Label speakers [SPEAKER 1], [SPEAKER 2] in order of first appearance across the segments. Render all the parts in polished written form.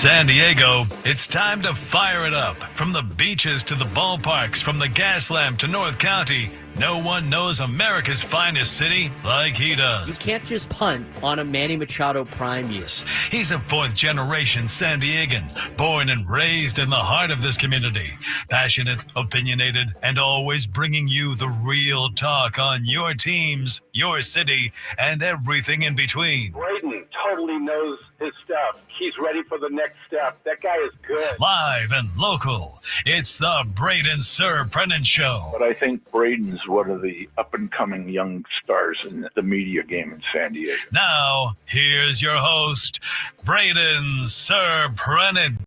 [SPEAKER 1] San Diego, it's time to fire it up. From the beaches to the ballparks, from the Gaslamp to North County, no one knows America's finest city like he does.
[SPEAKER 2] You can't just punt on a Manny Machado prime year.
[SPEAKER 1] He's a fourth-generation San Diegan, born and raised in the heart of this community. Passionate, opinionated, and always bringing you the real talk on your teams, your city, and everything in between.
[SPEAKER 3] Braden totally knows his stuff. He's ready for the next step. That guy is good.
[SPEAKER 1] Live and local, it's the Braden Surprenant Show.
[SPEAKER 4] But I think Braden's one of the up-and-coming young stars in the media game in San Diego.
[SPEAKER 1] Now, here's your host, Braden Surprenant.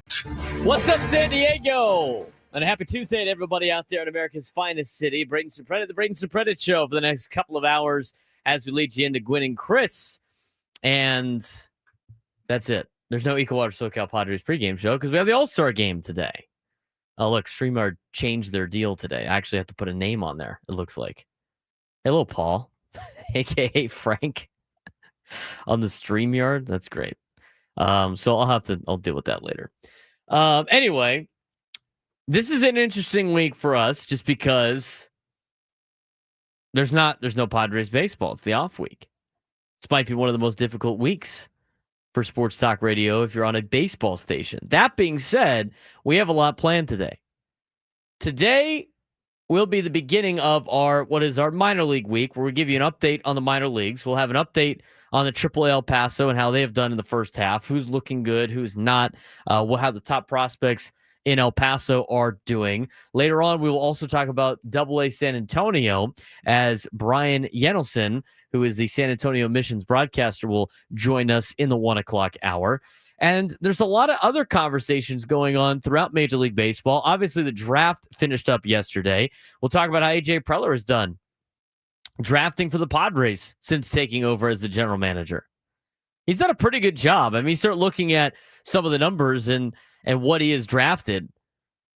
[SPEAKER 2] What's up, San Diego? And a happy Tuesday to everybody out there in America's finest city. Braden Surprenant, the Braden Surprenant Show for the next couple of hours as we lead you into Gwynn and Chris. And that's it. There's no Equal Water SoCal Padres pregame show because we have the All-Star game today. Oh, look, StreamYard changed their deal today. I actually have to put a name on there, it looks like. Hello, Paul, a.k.a. Frank, on the StreamYard. That's great. So I'll deal with that later. Anyway, this is an interesting week for us just because there's no Padres baseball. It's the off week. This might be one of the most difficult weeks for sports talk radio if you're on a baseball station. That being said, we have a lot planned today. Today will be the beginning of our minor league week, where we give you an update on the minor leagues. We'll have an update on the AAA El Paso and how they have done in the first half, who's looking good, who's not. We'll have the top prospects in El Paso are doing. Later on, we will also talk about AA San Antonio as Brian Yenelson, who is the San Antonio Missions broadcaster, will join us in the 1 o'clock hour. And there's a lot of other conversations going on throughout Major League Baseball. Obviously, the draft finished up yesterday. We'll talk about how A.J. Preller has done drafting for the Padres since taking over as the general manager. He's done a pretty good job. I mean, you start looking at some of the numbers and what he has drafted.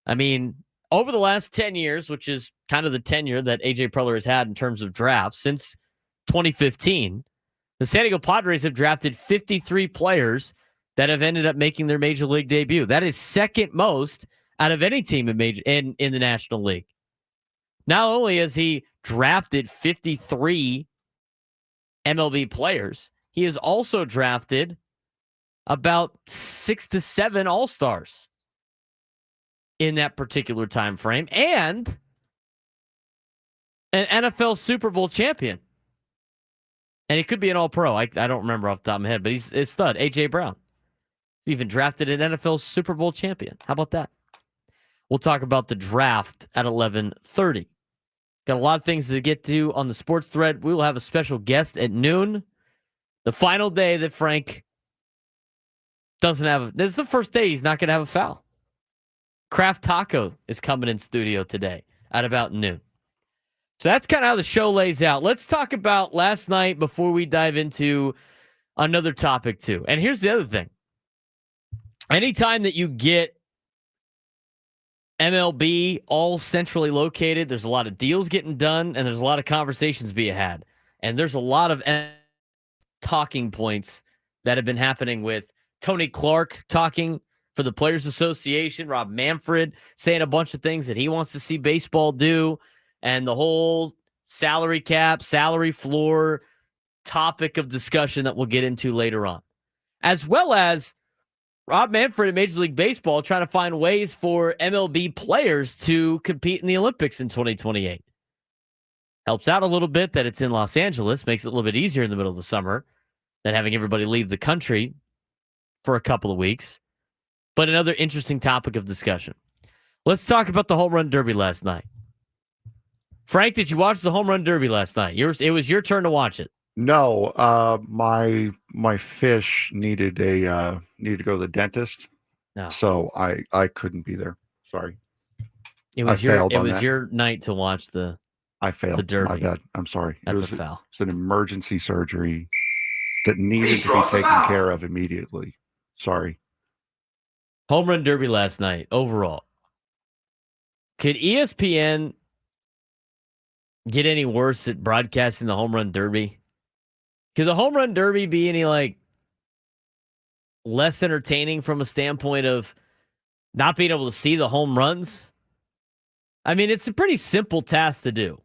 [SPEAKER 2] I mean, over the last 10 years, which is kind of the tenure that A.J. Preller has had in terms of drafts since 2015, the San Diego Padres have drafted 53 players that have ended up making their major league debut. That is second most out of any team in the National League. Not only has he drafted 53 MLB players, he has also drafted about 6 to 7 All-Stars in that particular time frame, and an NFL Super Bowl champion. And he could be an All-Pro. I don't remember off the top of my head, but he's a stud, A.J. Brown. He's even drafted an NFL Super Bowl champion. How about that? We'll talk about the draft at 11:30. Got a lot of things to get to on the sports thread. We will have a special guest at noon. The final day that Frank doesn't have... This is the first day he's not going to have a foul. Kraft Taco is coming in studio today at about noon. So that's kind of how the show lays out. Let's talk about last night before we dive into another topic too. And here's the other thing. Anytime that you get MLB all centrally located, there's a lot of deals getting done and there's a lot of conversations being had. And there's a lot of talking points that have been happening with Tony Clark talking for the Players Association, Rob Manfred saying a bunch of things that he wants to see baseball do, and the whole salary cap, salary floor topic of discussion that we'll get into later on. As well as Rob Manfred at Major League Baseball trying to find ways for MLB players to compete in the Olympics in 2028. Helps out a little bit that it's in Los Angeles, makes it a little bit easier in the middle of the summer than having everybody leave the country for a couple of weeks. But another interesting topic of discussion. Let's talk about the Home Run Derby last night. Frank, did you watch the Home Run Derby last night? It was your turn to watch it.
[SPEAKER 5] No, my fish needed to go to the dentist,
[SPEAKER 2] No.
[SPEAKER 5] so I couldn't be there. Sorry,
[SPEAKER 2] It was your night to watch
[SPEAKER 5] I failed.
[SPEAKER 2] the Derby.
[SPEAKER 5] My bad. I'm sorry.
[SPEAKER 2] That's a foul.
[SPEAKER 5] It's an emergency surgery that needed to be taken care of immediately. Sorry.
[SPEAKER 2] Home Run Derby last night, overall. Could ESPN get any worse at broadcasting the Home Run Derby? Could the Home Run Derby be any less entertaining from a standpoint of not being able to see the home runs? I mean, it's a pretty simple task to do.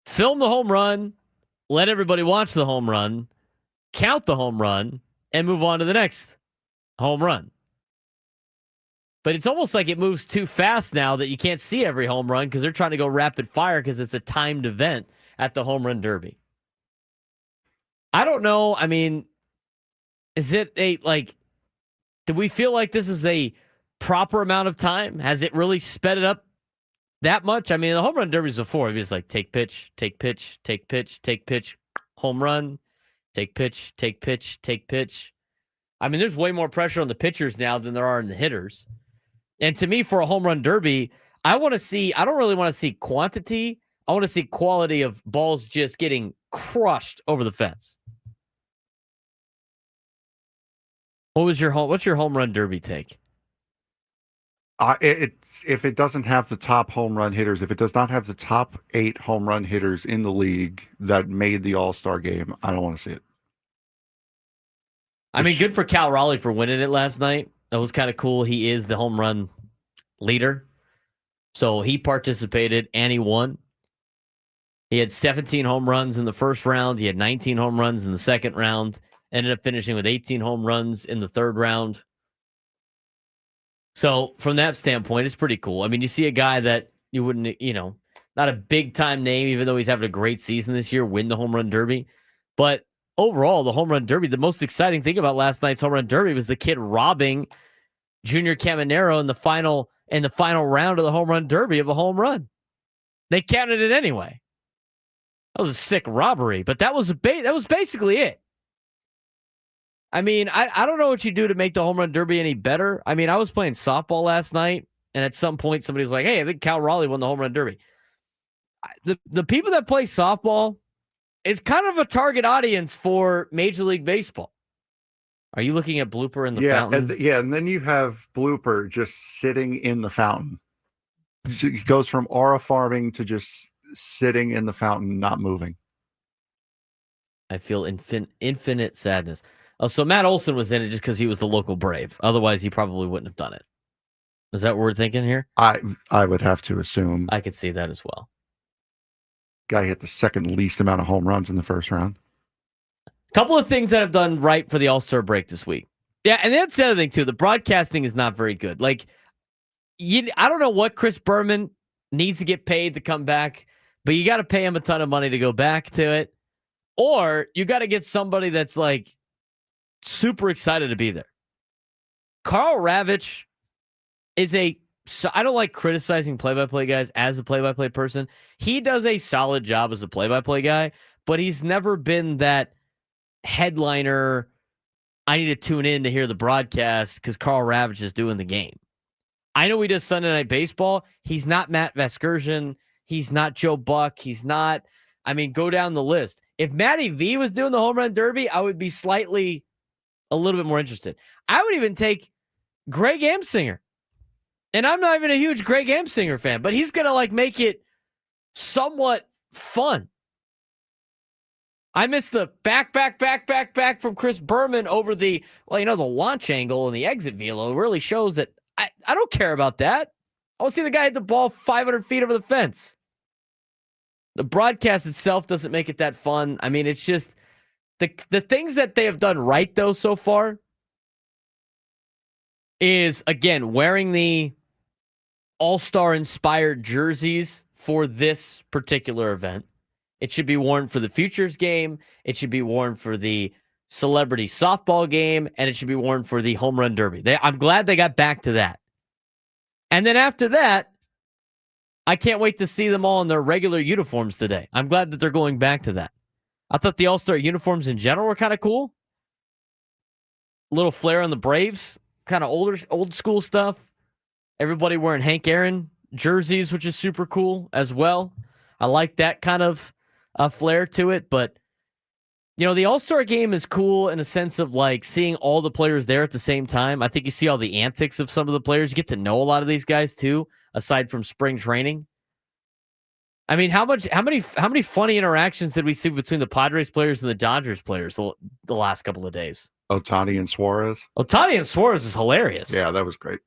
[SPEAKER 2] Film the home run, let everybody watch the home run, count the home run, and move on to the next home run. But it's almost like it moves too fast now that you can't see every home run because they're trying to go rapid fire because it's a timed event at the home run derby. I don't know. I mean, is it do we feel like this is a proper amount of time? Has it really sped it up that much? I mean, the home run derbies before, it was like take pitch, take pitch, take pitch, take pitch, home run, take pitch, take pitch, take pitch. I mean, there's way more pressure on the pitchers now than there are in the hitters. And to me, for a home run derby, I don't really want to see quantity. I want to see quality of balls just getting crushed over the fence. What's your home run derby take?
[SPEAKER 5] If it doesn't have the top home run hitters, if it does not have the top 8 home run hitters in the league that made the All-Star game, I don't want to see it.
[SPEAKER 2] I mean, good for Cal Raleigh for winning it last night. That was kind of cool. He is the home run leader. So he participated and he won. He had 17 home runs in the first round. He had 19 home runs in the second round. Ended up finishing with 18 home runs in the third round. So from that standpoint, it's pretty cool. I mean, you see a guy that you wouldn't, not a big time name, even though he's having a great season this year, win the home run derby. But overall, the home run derby, the most exciting thing about last night's home run derby was the kid robbing Junior Caminero in the final round of the home run derby of a home run. They counted it anyway. That was a sick robbery, but that was basically it. I mean, I don't know what you do to make the home run derby any better. I mean, I was playing softball last night, and at some point somebody was like, hey, I think Cal Raleigh won the home run derby. The people that play softball is kind of a target audience for Major League Baseball. Are you looking at Blooper in the fountain?
[SPEAKER 5] And then you have Blooper just sitting in the fountain. He goes from aura farming to just sitting in the fountain, not moving.
[SPEAKER 2] I feel infinite sadness. Oh, so Matt Olson was in it just because he was the local Brave. Otherwise, he probably wouldn't have done it. Is that what we're thinking here?
[SPEAKER 5] I would have to assume.
[SPEAKER 2] I could see that as well.
[SPEAKER 5] Guy hit the second least amount of home runs in the first round.
[SPEAKER 2] Couple of things that have done right for the All-Star break this week. Yeah, and that's the other thing, too. The broadcasting is not very good. I don't know what Chris Berman needs to get paid to come back, but you got to pay him a ton of money to go back to it. Or you got to get somebody that's super excited to be there. Carl Ravitch is I don't like criticizing play-by-play guys as a play-by-play person. He does a solid job as a play-by-play guy, but he's never been that headliner. I need to tune in to hear the broadcast because Carl Ravitch is doing the game. I know he does Sunday Night Baseball. He's not Matt Vasgersian. He's not Joe Buck. He's not, go down the list. If Matty V was doing the home run derby, I would be a little bit more interested. I would even take Greg Amsinger. And I'm not even a huge Greg Amsinger fan, but he's going to make it somewhat fun. I miss the back from Chris Berman over the launch angle and the exit velo really shows that I don't care about that. I want to see the guy hit the ball 500 feet over the fence. The broadcast itself doesn't make it that fun. I mean, it's just the things that they have done right, though, so far is, again, wearing the All-Star inspired jerseys for this particular event. It should be worn for the Futures game. It should be worn for the Celebrity Softball game. And it should be worn for the Home Run Derby. I'm glad they got back to that. And then after that, I can't wait to see them all in their regular uniforms today. I'm glad that they're going back to that. I thought the All-Star uniforms in general were kind of cool. A little flair on the Braves. Kind of old school stuff. Everybody wearing Hank Aaron jerseys, which is super cool as well. I like that kind of flair to it. But, the All-Star game is cool in a sense of seeing all the players there at the same time. I think you see all the antics of some of the players. You get to know a lot of these guys too, aside from spring training. I mean, how many funny interactions did we see between the Padres players and the Dodgers players the last couple of days?
[SPEAKER 5] Otani and Suarez.
[SPEAKER 2] Otani and Suarez is hilarious.
[SPEAKER 5] Yeah, that was great.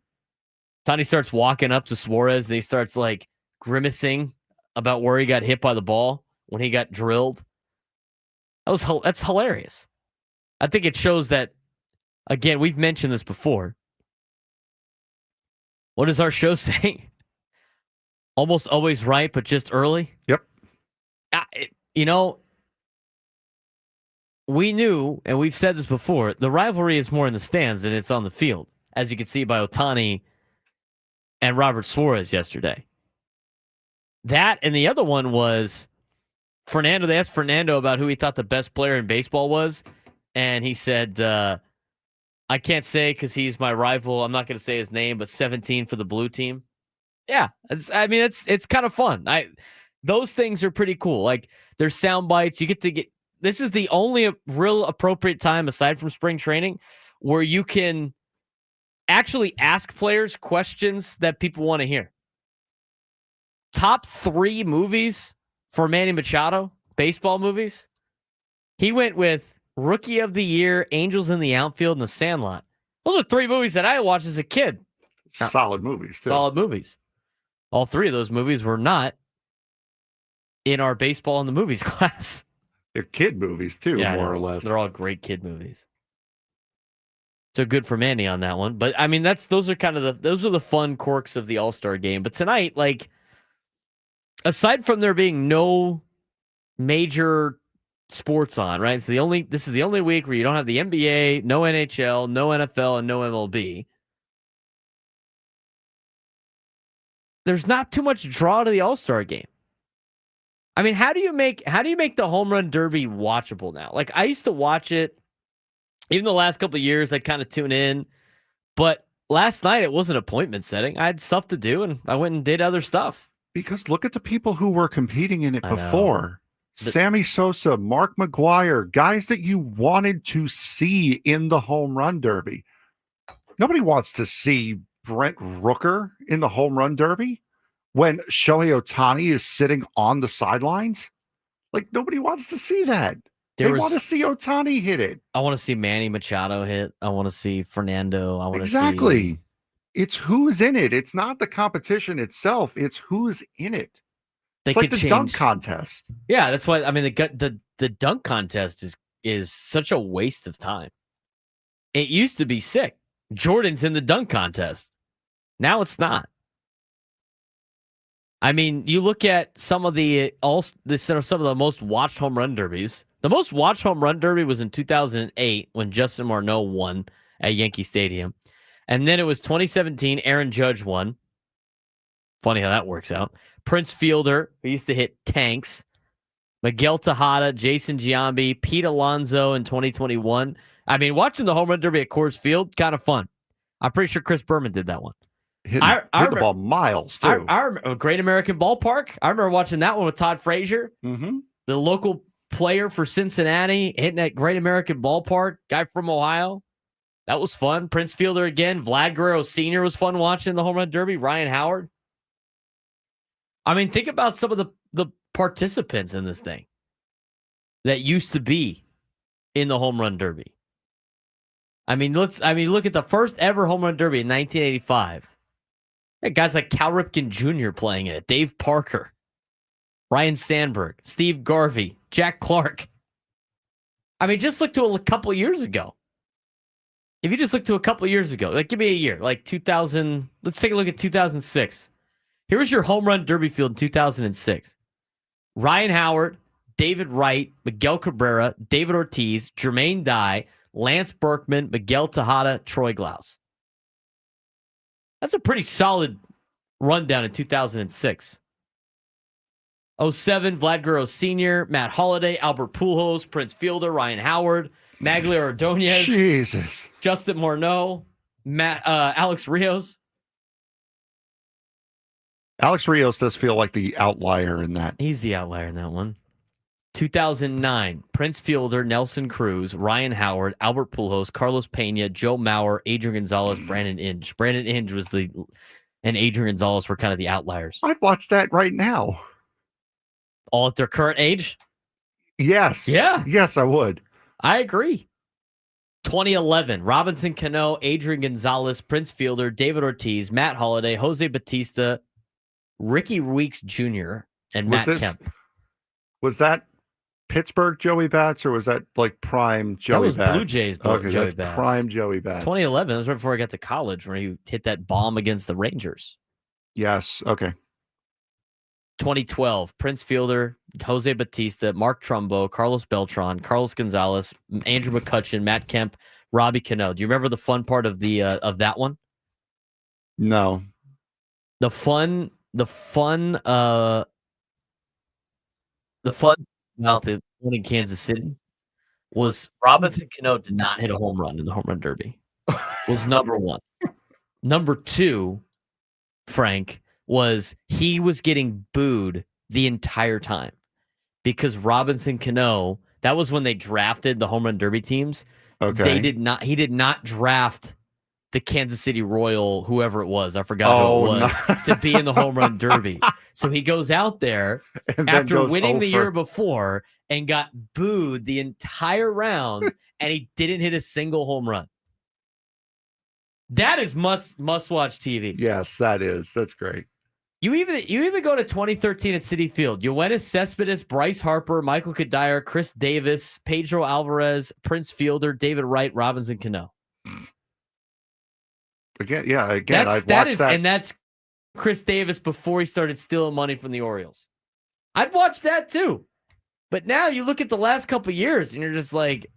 [SPEAKER 2] Otani starts walking up to Suarez and he starts like grimacing about where he got hit by the ball when he got drilled. That's hilarious. I think it shows that, again, we've mentioned this before. What does our show say? Almost always right, but just early.
[SPEAKER 5] Yep.
[SPEAKER 2] We knew, and we've said this before, the rivalry is more in the stands than it's on the field, as you can see by Otani and Robert Suarez yesterday. That, and the other one was Fernando. They asked Fernando about who he thought the best player in baseball was, and he said, I can't say because he's my rival. I'm not going to say his name, but 17 for the blue team. Yeah, it's kind of fun. Those things are pretty cool. Like, there's sound bites. You get to get. This is the only real appropriate time, aside from spring training, where you can actually ask players questions that people want to hear. Top 3 movies for Manny Machado, baseball movies. He went with Rookie of the Year, Angels in the Outfield, and The Sandlot. Those are 3 movies that I watched as a kid.
[SPEAKER 5] Solid movies, too.
[SPEAKER 2] Solid movies. All 3 of those movies were not in our baseball in the movies class.
[SPEAKER 5] They're kid movies, too, more or less.
[SPEAKER 2] They're all great kid movies. So good for Manny on that one. But, I mean, those are the fun quirks of the All-Star game. But tonight, like, aside from there being no major sports on, right? This is the only week where you don't have the NBA, no NHL, no NFL, and no MLB. There's not too much draw to the All-Star game. I mean, how do you make the home run derby watchable now? Like, I used to watch it, even the last couple of years, I'd kind of tune in. But last night, it wasn't appointment setting. I had stuff to do, and I went and did other stuff.
[SPEAKER 5] Because look at the people who were competing in it before. Sammy Sosa, Mark McGwire, guys that you wanted to see in the home run derby. Nobody wants to see Brent Rooker in the home run derby when Shohei Ohtani is sitting on the sidelines. Like, nobody wants to see that. They want to see Ohtani hit it.
[SPEAKER 2] I want to see Manny Machado hit. I want to see Fernando. I want to
[SPEAKER 5] see. It's who's in it. It's not the competition itself. It's who's in it. It's like the dunk contest.
[SPEAKER 2] Yeah, that's why. I mean, the dunk contest is such a waste of time. It used to be sick. Jordan's in the dunk contest. Now it's not. I mean, you look at some of the most watched home run derbies. The most watched home run derby was in 2008 when Justin Morneau won at Yankee Stadium. And then it was 2017, Aaron Judge won. Funny how that works out. Prince Fielder, who used to hit tanks. Miguel Tejada, Jason Giambi, Pete Alonso in 2021. I mean, watching the home run derby at Coors Field, kind of fun. I'm pretty sure Chris Berman did that one.
[SPEAKER 5] Hit the ball miles, too.
[SPEAKER 2] I remember Great American Ballpark. I remember watching that one with Todd Frazier, the local player for Cincinnati, hitting at Great American Ballpark, guy from Ohio. That was fun. Prince Fielder again. Vlad Guerrero Sr. was fun watching the home run derby. Ryan Howard. I mean, think about some of the participants in this thing that used to be in the home run derby. I mean, look at the first ever home run derby in 1985. Guys like Cal Ripken Jr. playing in it. Dave Parker, Ryan Sandberg, Steve Garvey, Jack Clark. I mean, just look to a couple of years ago. If you just look to a couple of years ago, like give me a year, like 2000. Let's take a look at 2006. Here was your home run derby field in 2006. Ryan Howard, David Wright, Miguel Cabrera, David Ortiz, Jermaine Dye, Lance Berkman, Miguel Tejada, Troy Glaus. That's a pretty solid rundown in 2006. 07, Vlad Guerrero Sr., Matt Holliday, Albert Pujols, Prince Fielder, Ryan Howard, Maglia Ordonez,
[SPEAKER 5] Jesus,
[SPEAKER 2] Justin Morneau, Alex Rios.
[SPEAKER 5] Alex Rios does feel like the outlier in that.
[SPEAKER 2] He's the outlier in that one. 2009, Prince Fielder, Nelson Cruz, Ryan Howard, Albert Pujols, Carlos Pena, Joe Mauer, Adrian Gonzalez, Brandon Inge. Brandon Inge and Adrian Gonzalez were kind of the outliers.
[SPEAKER 5] I'd watch that right now.
[SPEAKER 2] All at their current age?
[SPEAKER 5] Yes.
[SPEAKER 2] Yeah.
[SPEAKER 5] Yes, I would.
[SPEAKER 2] I agree. 2011, Robinson Cano, Adrian Gonzalez, Prince Fielder, David Ortiz, Matt Holliday, Jose Batista, Ricky Weeks Jr., and Matt Kemp.
[SPEAKER 5] Was that Pittsburgh Joey Bats, or was that like prime Joey Bats?
[SPEAKER 2] That was Blue Jays
[SPEAKER 5] Okay,
[SPEAKER 2] Joey
[SPEAKER 5] that's
[SPEAKER 2] Bats.
[SPEAKER 5] prime Joey Bats.
[SPEAKER 2] 2011, that was right before I got to college, where he hit that bomb against the Rangers.
[SPEAKER 5] Yes, okay.
[SPEAKER 2] 2012, Prince Fielder, Jose Batista, Mark Trumbo, Carlos Beltran, Carlos Gonzalez, Andrew McCutcheon, Matt Kemp, Robbie Cano. Do you remember the fun part of that one?
[SPEAKER 5] No.
[SPEAKER 2] The fun about the one in Kansas City was Robinson Cano did not hit a home run in the home run derby. Was number one. Number two, Frank, was he was getting booed the entire time because Robinson Cano, that was when they drafted the home run derby teams.
[SPEAKER 5] Okay.
[SPEAKER 2] He did not draft the Kansas City Royal, whoever it was, I forgot who it was,
[SPEAKER 5] no.
[SPEAKER 2] to be in the home run derby. So he goes out there after winning the year before and got booed the entire round, and he didn't hit a single home run. That is must watch TV.
[SPEAKER 5] Yes, that is. That's great.
[SPEAKER 2] You even go to 2013 at Citi Field. Yoenis Cespedes, Bryce Harper, Michael Kadire, Chris Davis, Pedro Alvarez, Prince Fielder, David Wright, Robinson Cano.
[SPEAKER 5] Again, I'd watch that.
[SPEAKER 2] And that's Chris Davis before he started stealing money from the Orioles. I'd watch that too. But now you look at the last couple of years and you're just like,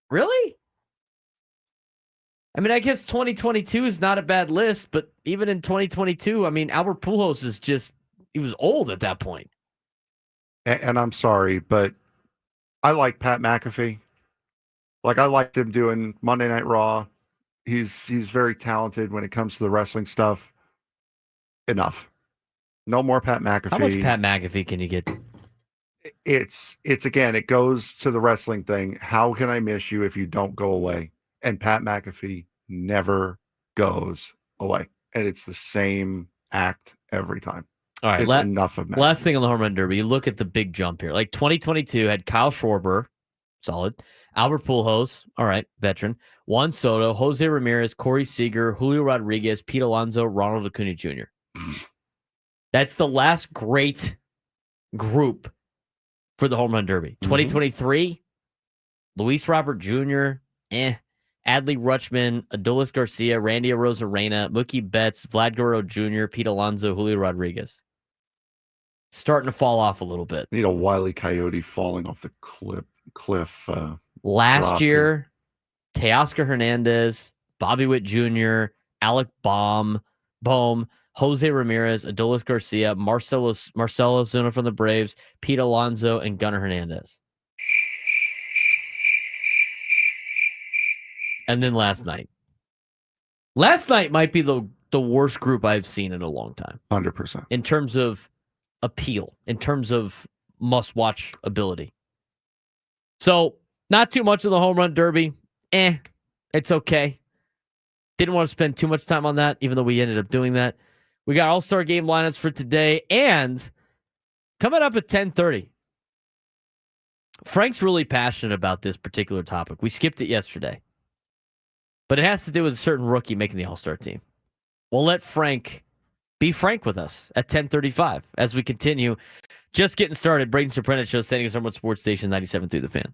[SPEAKER 2] really? I mean, I guess 2022 is not a bad list, but even in 2022, I mean, Albert Pujols he was old at that point.
[SPEAKER 5] And I'm sorry, but I like Pat McAfee. Like, I liked him doing Monday Night Raw. He's very talented when it comes to the wrestling stuff. Enough. No more Pat McAfee.
[SPEAKER 2] How much Pat McAfee can you get?
[SPEAKER 5] It's again, it goes to the wrestling thing. How can I miss you if you don't go away? And Pat McAfee never goes away. And it's the same act every time.
[SPEAKER 2] All right.
[SPEAKER 5] It's enough of McAfee.
[SPEAKER 2] Last thing on the home run derby, you look at the big jump here. Like 2022 had Kyle Schwarber, solid. Albert Pujols, all right, veteran. Juan Soto, Jose Ramirez, Corey Seager, Julio Rodriguez, Pete Alonso, Ronald Acuna Jr. That's the last great group for the home run derby. 2023, Luis Robert Jr., Adley Rutschman, Adolis Garcia, Randy Arozarena, Mookie Betts, Vlad Guerrero Jr., Pete Alonso, Julio Rodriguez. Starting to fall off a little bit.
[SPEAKER 5] Need a Wile E. Coyote falling off the cliff.
[SPEAKER 2] Last year, Teoscar Hernandez, Bobby Witt Jr., Alec Bohm, Jose Ramirez, Adolis Garcia, Marcelo Ozuna from the Braves, Pete Alonso, and Gunnar Hernandez. And then last night. Last night might be the worst group I've seen in a long time.
[SPEAKER 5] 100%.
[SPEAKER 2] In terms of appeal, in terms of must-watch ability. So, not too much of the home run derby. It's okay. Didn't want to spend too much time on that, even though we ended up doing that. We got All-Star Game lineups for today, and coming up at 10:30. Frank's really passionate about this particular topic. We skipped it yesterday. But it has to do with a certain rookie making the All-Star team. We'll let Frank be frank with us at 10:35 as we continue. Just getting started. Braden Surprenant Show, standing as number one sports station, 97.3 The Fan.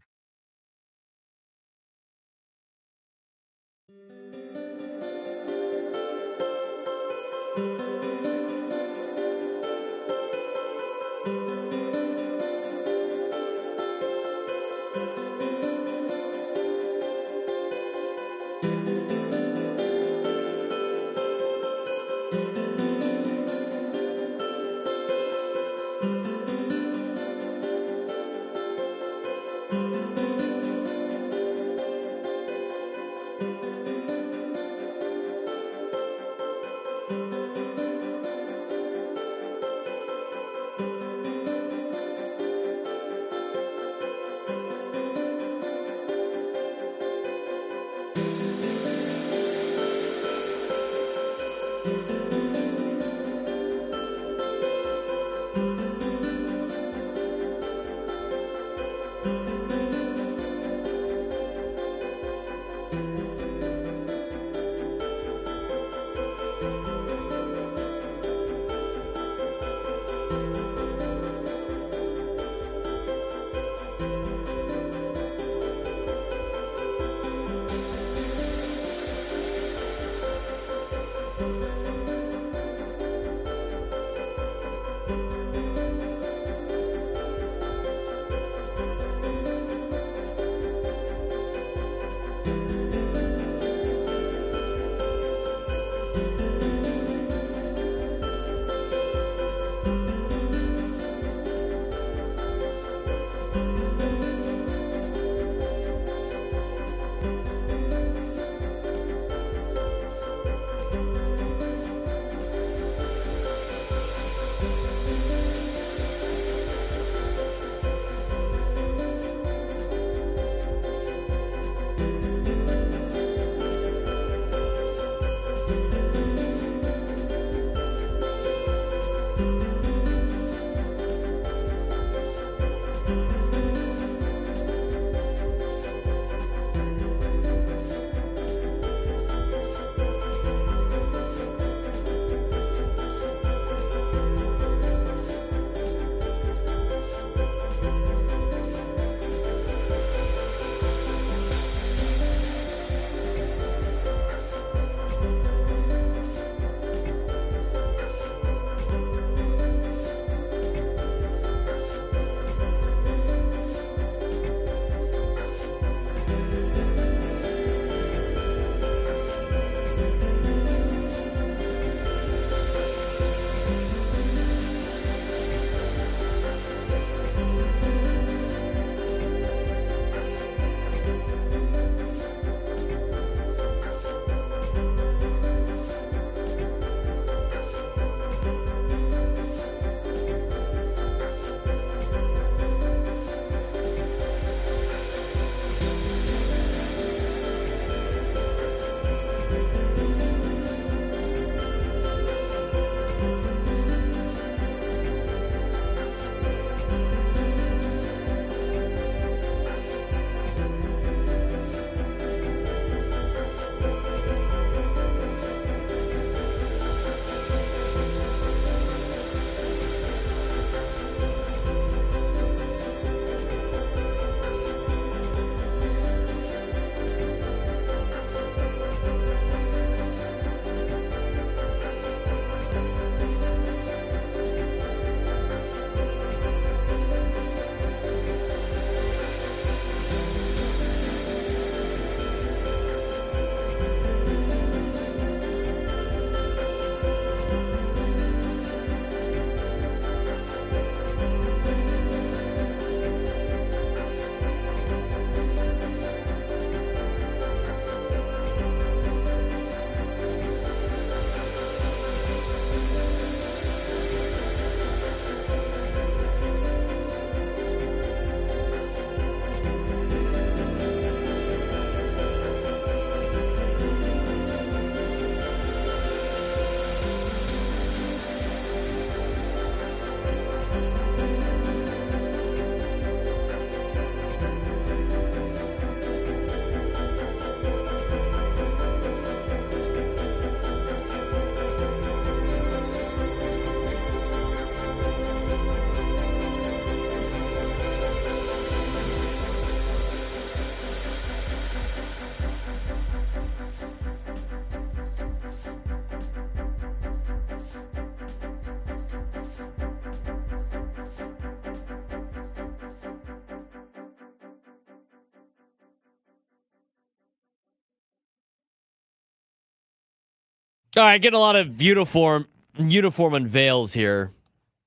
[SPEAKER 2] All right, getting a lot of uniform unveils here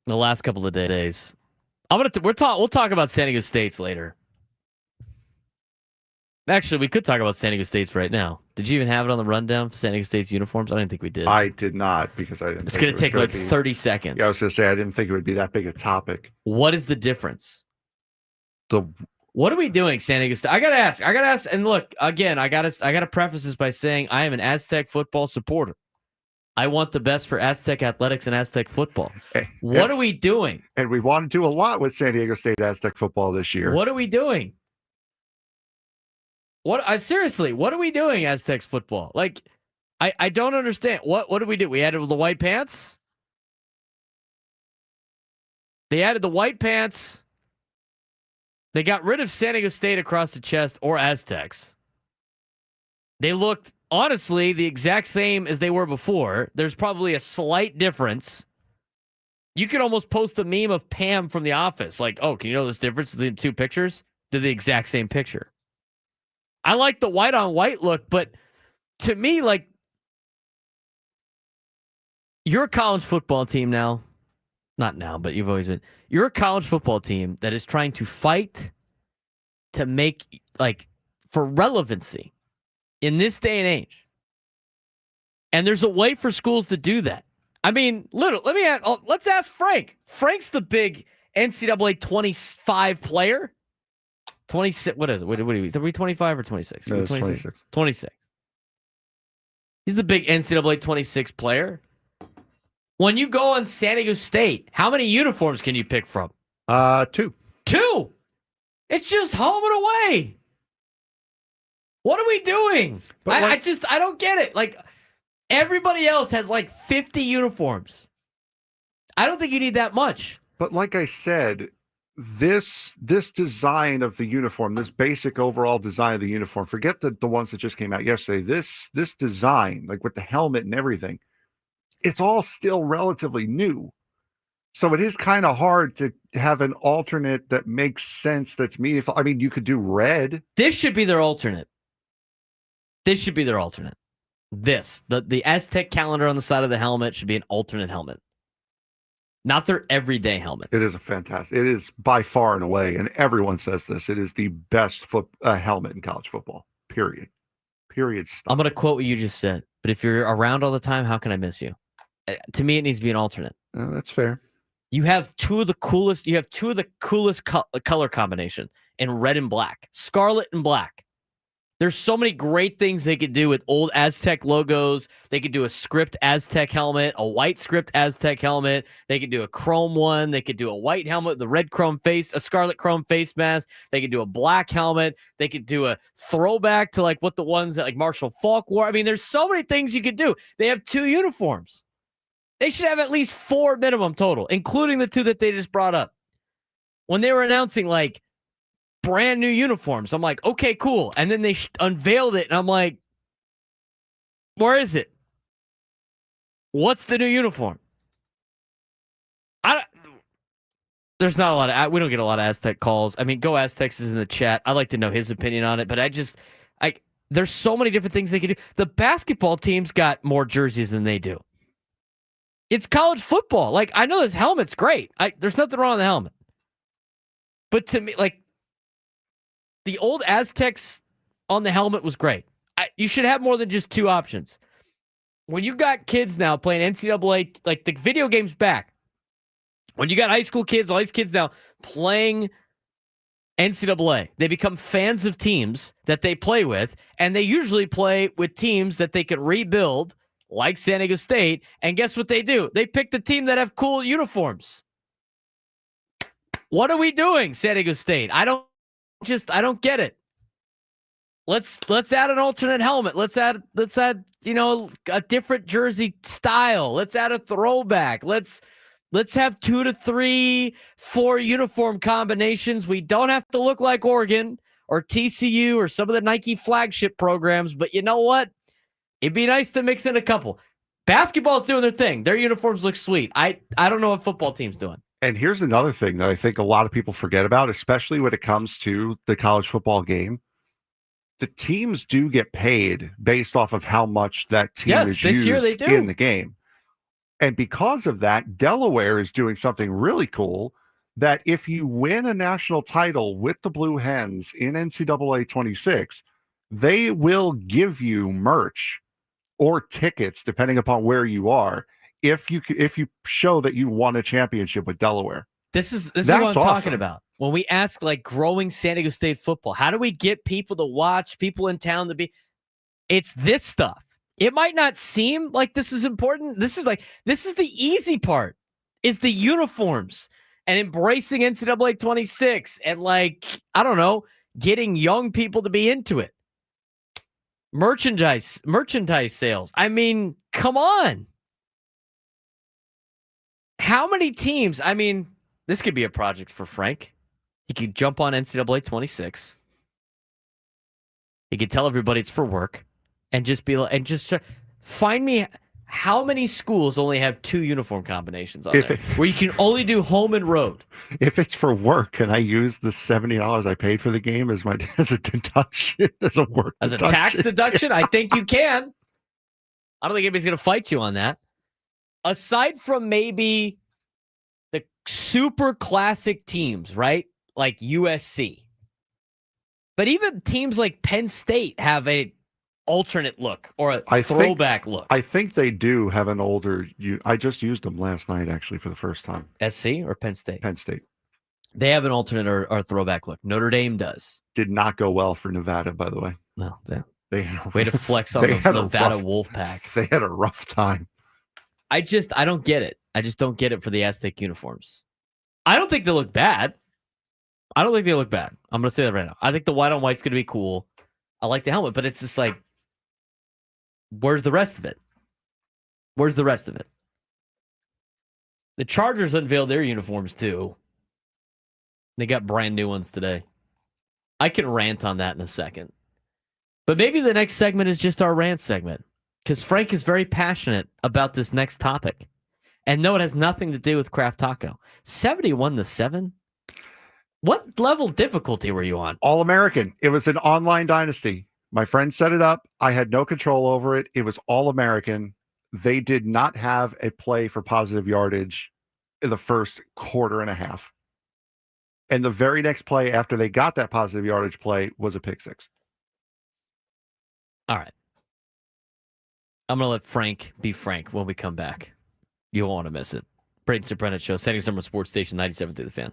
[SPEAKER 2] the last couple of days. We'll talk about San Diego State's later. Actually, we could talk about San Diego State's right now. Did you even have it on the rundown for San Diego State's uniforms? I didn't think we did.
[SPEAKER 5] I did not because I didn't.
[SPEAKER 2] It's going to take like 30 seconds.
[SPEAKER 5] Yeah, I was going to say I didn't think it would be that big a topic.
[SPEAKER 2] What is the difference? What are we doing, San Diego State? I gotta ask. And look, again, I gotta preface this by saying I am an Aztec football supporter. I want the best for Aztec athletics and Aztec football. What are we doing?
[SPEAKER 5] And we want to do a lot with San Diego State Aztec football this year.
[SPEAKER 2] What are we doing? Seriously, what are we doing, Aztecs football? Like, I don't understand. What did we do? We added the white pants? They added the white pants. They got rid of San Diego State across the chest or Aztecs. They looked, honestly, the exact same as they were before. There's probably a slight difference. You could almost post a meme of Pam from The Office. Like, oh, can you know this difference between the two pictures? They're the exact same picture. I like the white on white look, but to me, like, you're a college football team now. Not now, but you've always been. You're a college football team that is trying to fight to make, like, for relevancy in this day and age. And there's a way for schools to do that. I mean, let's ask Frank. Frank's the big NCAA 25 player. 26. What is it? What are we? Are we 25 or 26?
[SPEAKER 5] No, 26.
[SPEAKER 2] 26. He's the big NCAA 26 player. When you go on San Diego State, how many uniforms can you pick from?
[SPEAKER 5] 2.
[SPEAKER 2] 2. It's just home and away. What are we doing? I don't get it. Like, everybody else has like 50 uniforms. I don't think you need that much.
[SPEAKER 5] But like I said, this design of the uniform, this basic overall design of the uniform, forget the ones that just came out yesterday. This design, like with the helmet and everything, it's all still relatively new. So it is kind of hard to have an alternate that makes sense, that's meaningful. I mean, you could do red.
[SPEAKER 2] This should be their alternate. The Aztec calendar on the side of the helmet should be an alternate helmet. Not their everyday helmet.
[SPEAKER 5] It is it is by far and away, and everyone says this, it is the best helmet in college football. Period. Stop.
[SPEAKER 2] I'm going to quote what you just said, but if you're around all the time, how can I miss you? To me, it needs to be an alternate.
[SPEAKER 5] That's fair.
[SPEAKER 2] You have two of the coolest color combination in red and black, scarlet and black. There's so many great things they could do with old Aztec logos. They could do a script Aztec helmet, a white script Aztec helmet. They could do a chrome one. They could do a white helmet, the red chrome face, a scarlet chrome face mask. They could do a black helmet. They could do a throwback to like what the ones that like Marshall Faulk wore. I mean, there's so many things you could do. They have 2 uniforms. They should have at least 4 minimum total, including the 2 that they just brought up. When they were announcing like brand new uniforms, I'm like, okay, cool. And then they unveiled it, and I'm like, where is it? What's the new uniform? There's not a lot of, we don't get a lot of Aztec calls. I mean, Go Aztecs is in the chat. I'd like to know his opinion on it, but there's so many different things they can do. The basketball team's got more jerseys than they do. It's college football. Like, I know this helmet's great. There's nothing wrong with the helmet. But to me, like, the old Aztecs on the helmet was great. You should have more than just 2 options. When you got kids now playing NCAA, like the video game's back. When you got high school kids, all these kids now playing NCAA, they become fans of teams that they play with, and they usually play with teams that they could rebuild, like San Diego State, and guess what they do? They pick the team that have cool uniforms. What are we doing, San Diego State? I don't get it. Let's add an alternate helmet. Let's add a different jersey style. Let's add a throwback. Let's have 2 to 3, 4 uniform combinations. We don't have to look like Oregon or TCU or some of the Nike flagship programs, but you know what? It'd be nice to mix in a couple. Basketball's doing their thing. Their uniforms look sweet. I don't know what football team's doing.
[SPEAKER 5] And here's another thing that I think a lot of people forget about, especially when it comes to the college football game. the teams do get paid based off of how much that team
[SPEAKER 2] Yes,
[SPEAKER 5] is
[SPEAKER 2] this year they
[SPEAKER 5] used
[SPEAKER 2] do.
[SPEAKER 5] in the game. And because of that, Delaware is doing something really cool that if you win a national title with the Blue Hens in NCAA 26, they will give you merch or tickets, depending upon where you are, if you show that you won a championship with Delaware.
[SPEAKER 2] This is what
[SPEAKER 5] That's
[SPEAKER 2] I'm
[SPEAKER 5] awesome.
[SPEAKER 2] talking about. When we ask, like, growing San Diego State football, how do we get people to watch, people in town to be? It's this stuff. It might not seem like this is important. This is the easy part, is the uniforms and embracing NCAA 26 and, like, I don't know, getting young people to be into it. Merchandise sales. I mean, come on. How many teams? I mean, this could be a project for Frank. He could jump on NCAA 26. He could tell everybody it's for work and just be like, find me how many schools only have 2 uniform combinations on there where you can only do home and road.
[SPEAKER 5] If it's for work, can I use the $70 I paid for the game as a deduction, as a work
[SPEAKER 2] as
[SPEAKER 5] deduction?
[SPEAKER 2] A tax deduction? I think you can. I don't think anybody's going to fight you on that. Aside from maybe the super classic teams, right? Like USC. But even teams like Penn State have a alternate look or a throwback look.
[SPEAKER 5] I think they do have an older. I just used them last night, actually, for the first time.
[SPEAKER 2] SC or Penn State?
[SPEAKER 5] Penn State.
[SPEAKER 2] They have an alternate or throwback look. Notre Dame does.
[SPEAKER 5] Did not go well for Nevada, by the way.
[SPEAKER 2] No,
[SPEAKER 5] they had
[SPEAKER 2] way to flex on the Nevada Wolfpack.
[SPEAKER 5] They had a rough time.
[SPEAKER 2] I don't get it. I just don't get it for the Aztec uniforms. I don't think they look bad. I'm going to say that right now. I think the white on white's going to be cool. I like the helmet, but it's just like, where's the rest of it? The Chargers unveiled their uniforms too. They got brand new ones today. I can rant on that in a second. But maybe the next segment is just our rant segment, because Frank is very passionate about this next topic. And no, it has nothing to do with Craft Taco. 71-7? What level of difficulty were you on?
[SPEAKER 5] All-American. It was an online dynasty. My friend set it up. I had no control over it. It was All-American. They did not have a play for positive yardage in the first quarter and a half. And the very next play after they got that positive yardage play was a pick six.
[SPEAKER 2] All right. I'm going to let Frank be Frank when we come back. You won't want to miss it. Braden Surprenant Show, San Diego Summer Sports Station 97 through the Fan.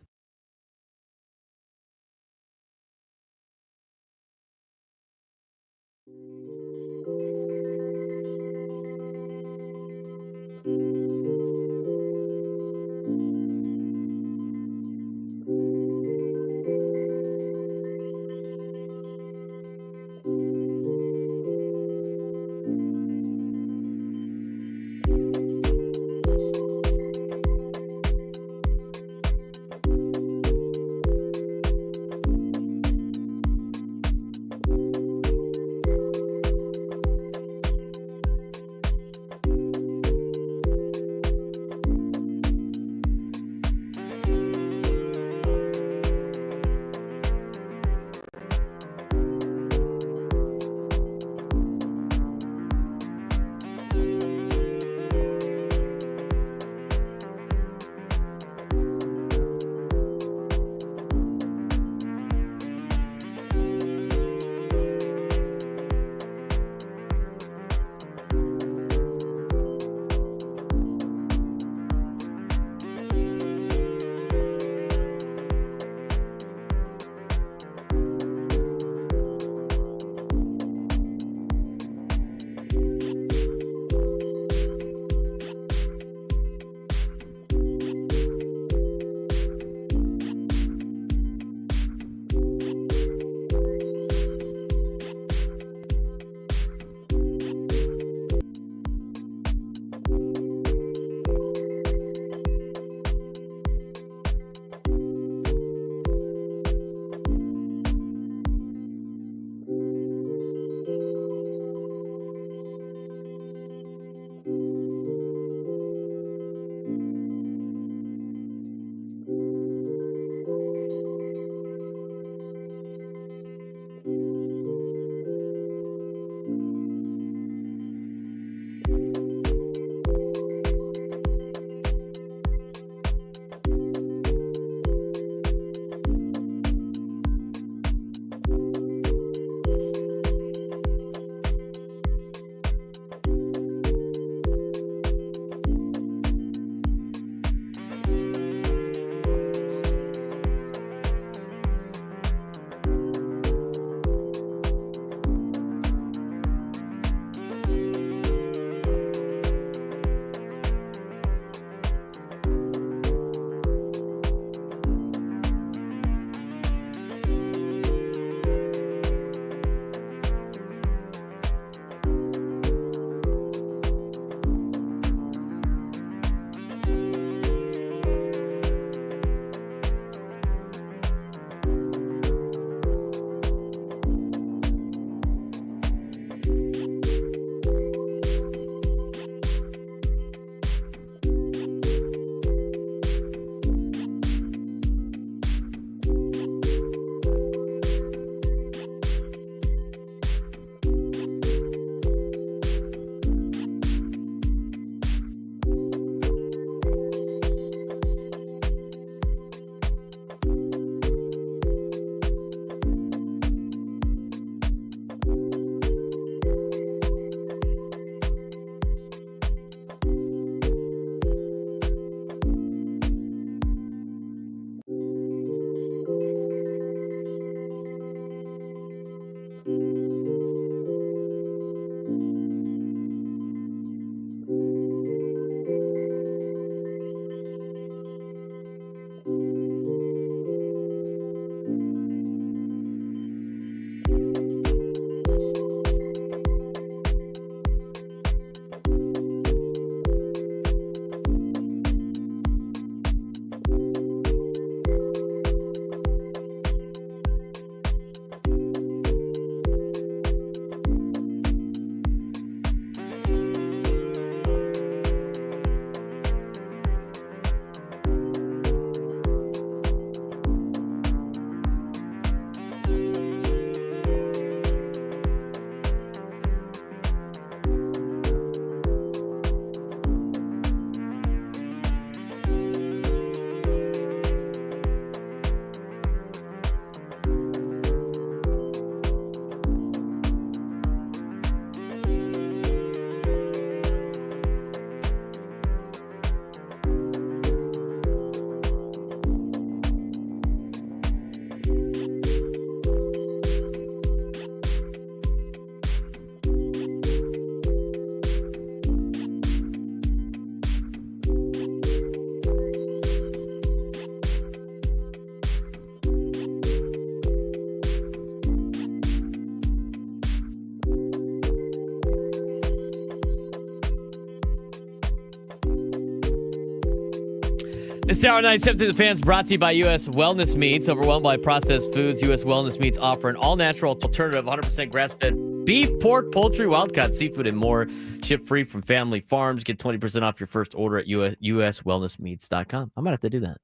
[SPEAKER 2] This hour 97 through the fans brought to you by U.S. Wellness Meats. Overwhelmed by processed foods, U.S. Wellness Meats offer an all-natural alternative, 100% grass-fed beef, pork, poultry, wild-caught seafood, and more. Ship free from family farms. Get 20% off your first order at uswellnessmeats.com. I might have to do that.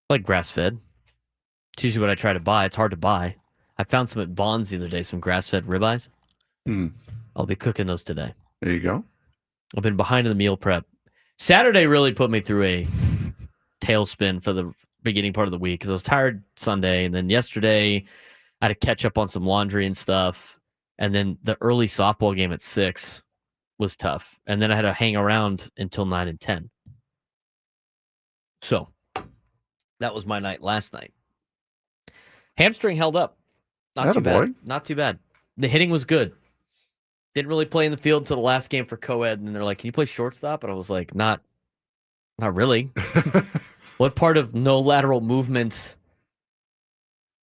[SPEAKER 2] I like grass-fed. It's usually what I try to buy. It's hard to buy. I found some at Bond's the other day, some grass-fed ribeyes. I'll be cooking those today.
[SPEAKER 5] There you go.
[SPEAKER 2] I've been behind in the meal prep. Saturday really put me through a tailspin for the beginning part of the week because I was tired Sunday, and then yesterday I had to catch up on some laundry and stuff, and then the early softball game at 6 was tough, and then I had to hang around until 9 and 10. So that was my night last night. Hamstring held up. Not too bad. Not too bad. The hitting was good. Didn't really play in the field until the last game for co-ed, and they're like, "Can you play shortstop?" And I was like, "Not really." What part of no lateral movements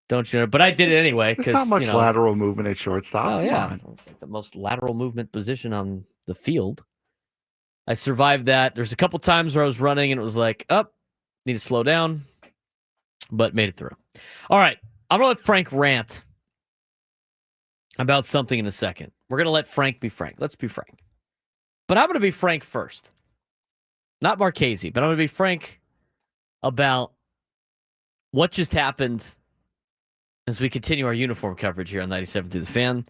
[SPEAKER 2] don't you know? But I did it anyway.
[SPEAKER 5] There's not much lateral movement at shortstop.
[SPEAKER 2] Oh, yeah. It's like the most lateral movement position on the field. I survived that. There's a couple times where I was running, and it was like, need to slow down, but made it through. All right. I'm going to let Frank rant about something in a second. We're going to let Frank be Frank. Let's be frank. But I'm going to be frank first. Not Marchese, but I'm going to be frank about what just happened as we continue our uniform coverage here on 97 through the fan.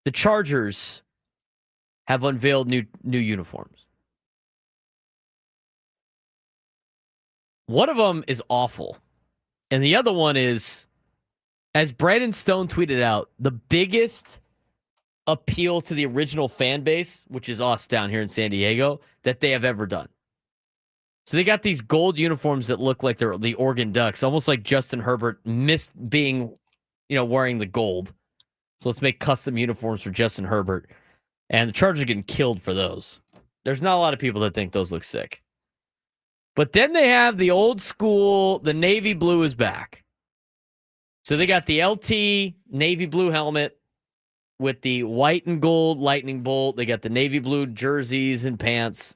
[SPEAKER 2] The Chargers have unveiled new uniforms. One of them is awful. And the other one is, as Braden Stone tweeted out, the biggest appeal to the original fan base, which is us down here in San Diego, that they have ever done. So they got these gold uniforms that look like they're the Oregon Ducks, almost like Justin Herbert missed being, wearing the gold. So let's make custom uniforms for Justin Herbert. And the Chargers are getting killed for those. There's not a lot of people that think those look sick. But then they have the old school, the navy blue is back. So they got the LT navy blue helmet with the white and gold lightning bolt. They got the navy blue jerseys and pants.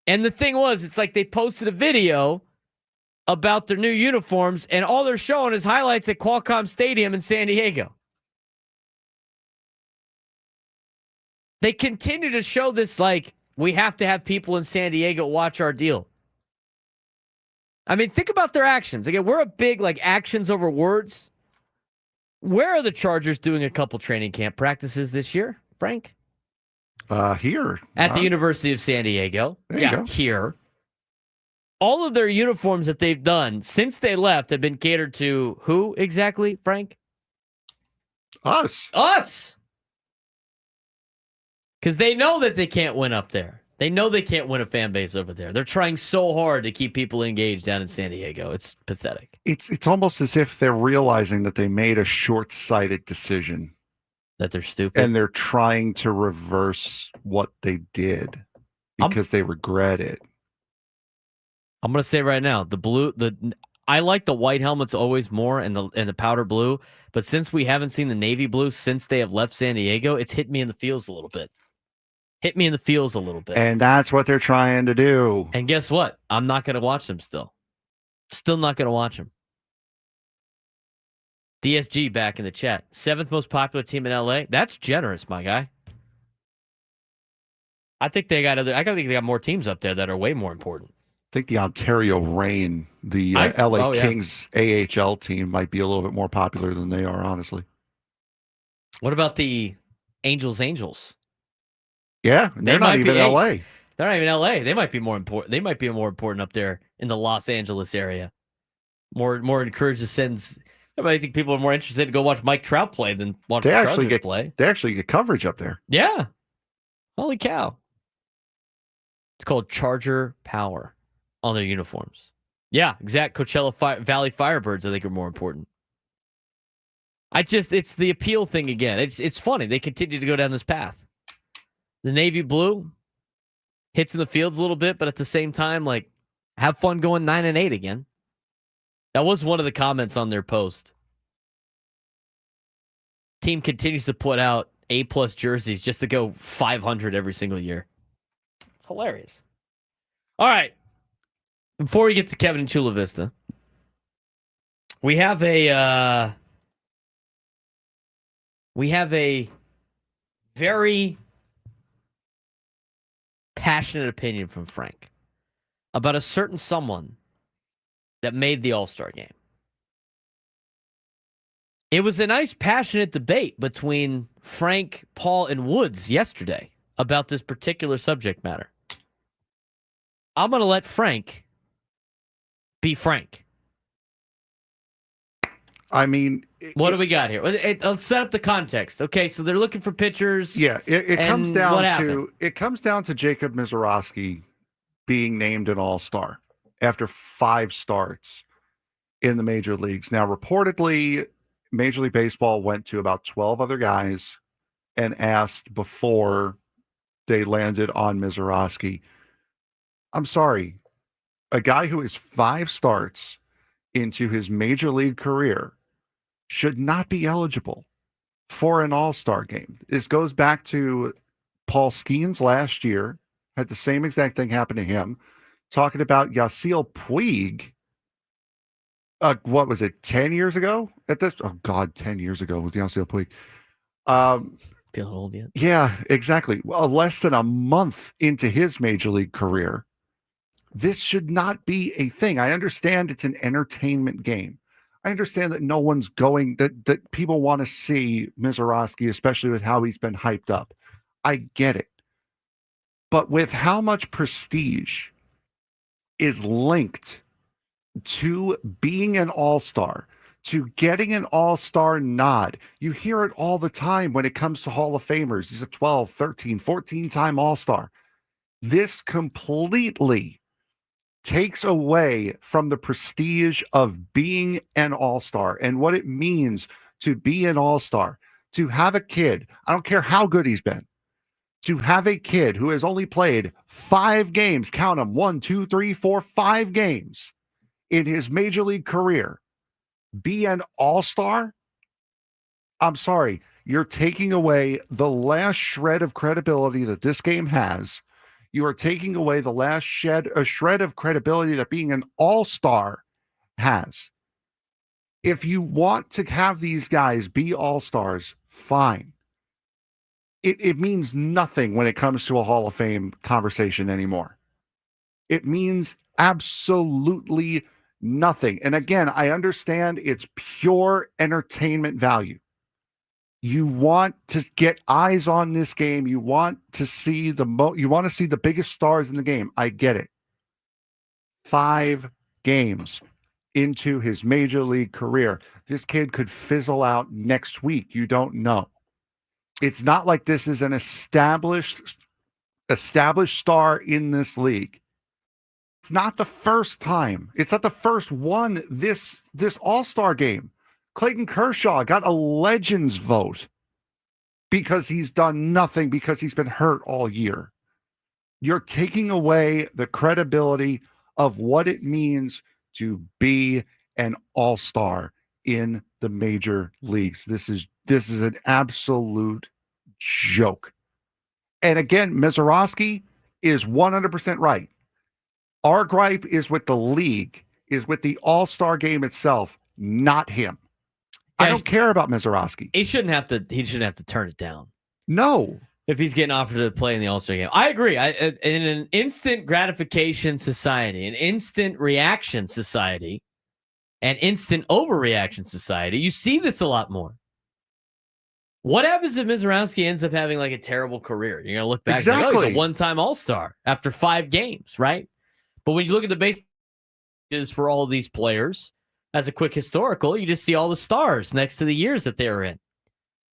[SPEAKER 2] And the thing was, it's like they posted a video about their new uniforms, and all they're showing is highlights at Qualcomm Stadium in San Diego. They continue to show this like, we have to have people in San Diego watch our deal. I mean, think about their actions. Again, we're a big, actions over words. Where are the Chargers doing a couple training camp practices this year, Frank?
[SPEAKER 5] Here.
[SPEAKER 2] At the University of San Diego.
[SPEAKER 5] There you go.
[SPEAKER 2] Here. All of their uniforms that they've done since they left have been catered to who exactly, Frank?
[SPEAKER 5] Us.
[SPEAKER 2] Because they know that they can't win up there. They know they can't win a fan base over there. They're trying so hard to keep people engaged down in San Diego. It's pathetic.
[SPEAKER 5] It's almost as if they're realizing that they made a short-sighted decision.
[SPEAKER 2] That they're stupid.
[SPEAKER 5] And they're trying to reverse what they did because they regret it.
[SPEAKER 2] I'm going to say right now, I like the white helmets always more and the powder blue, but since we haven't seen the navy blue since they have left San Diego, it's hit me in the feels a little bit.
[SPEAKER 5] And that's what they're trying to do.
[SPEAKER 2] And guess what? I'm not going to watch them still. Still not going to watch them. DSG back in the chat. 7th most popular team in LA. That's generous, my guy. I think they got more teams up there that are way more important.
[SPEAKER 5] I think the Ontario Reign, the LA Kings AHL team, might be a little bit more popular than they are, honestly.
[SPEAKER 2] What about the Angels?
[SPEAKER 5] Yeah, they're not even LA.
[SPEAKER 2] They're not even LA. They might be more important. They might be more important up there in the Los Angeles area. More encouraged to send. I think people are more interested to go watch Mike Trout play than watch the Chargers play.
[SPEAKER 5] They actually get coverage up there.
[SPEAKER 2] Yeah. Holy cow. It's called Charger Power on their uniforms. Yeah, exact. Coachella Valley Firebirds, I think, are more important. It's the appeal thing again. It's funny. They continue to go down this path. The navy blue hits in the fields a little bit, but at the same time, have fun going 9-8 again. That was one of the comments on their post. Team continues to put out A+ jerseys just to go 500 every single year. It's hilarious. All right. Before we get to Kevin and Chula Vista, we have a very passionate opinion from Frank about a certain someone that made the All-Star game. It was a nice, passionate debate between Frank, Paul, and Woods yesterday about this particular subject matter. I'm going to let Frank be Frank.
[SPEAKER 5] I mean,
[SPEAKER 2] what do we got here? Let's set up the context. Okay, so they're looking for pitchers.
[SPEAKER 5] Yeah, it comes down to Jacob Mizorowski being named an All-Star after 5 starts in the major leagues. Now, reportedly, Major League Baseball went to about 12 other guys and asked before they landed on Mizorowski. I'm sorry, a guy who is 5 starts into his major league career should not be eligible for an All-Star game. This goes back to Paul Skeens last year, had the same exact thing happen to him, talking about Yasiel Puig. What was it, 10 years ago? 10 years ago with Yasiel Puig.
[SPEAKER 2] Feeling old yet?
[SPEAKER 5] Yeah, exactly. Well, less than a month into his major league career. This should not be a thing. I understand it's an entertainment game. I understand that no one's going, that people want to see Mizorowski, especially with how he's been hyped up. I get it. But with how much prestige is linked to being an all-star, to getting an all-star nod, you hear it all the time when it comes to Hall of Famers. He's a 12, 13, 14-time all-star. This completely takes away from the prestige of being an all-star and what it means to be an all-star, to have a kid, I don't care how good he's been, to have a kid who has only played 5 games, count them, 1, 2, 3, 4, 5 games in his major league career, be an all-star. I'm sorry, you're taking away the last shred of credibility that this game has. You are taking away the last shred of credibility that being an all-star has. If you want to have these guys be all-stars, fine. It means nothing when it comes to a Hall of Fame conversation anymore. It means absolutely nothing. And again, I understand it's pure entertainment value. You want to get eyes on this game. You want to see the biggest stars in the game. I get it. 5 games into his major league career. This kid could fizzle out next week. You don't know. It's not like this is an established star in this league. It's not the first time. It's not the first one this All-Star game. Clayton Kershaw got a Legends vote because he's done nothing, because he's been hurt all year. You're taking away the credibility of what it means to be an all-star in the major leagues. This is an absolute joke. And again, Mizorowski is 100% right. Our gripe is with the league, is with the all-star game itself, not him. I don't care about Mizorowski.
[SPEAKER 2] He shouldn't have to turn it down.
[SPEAKER 5] No.
[SPEAKER 2] If he's getting offered to play in the All-Star game. I agree. In an instant gratification society, an instant reaction society, an instant overreaction society, you see this a lot more. What happens if Mizorowski ends up having like a terrible career? You're going to look back and say, oh, he's a one-time All-Star after 5 games, right? But when you look at the base for all of these players, as a quick historical, you just see all the stars next to the years that they were in.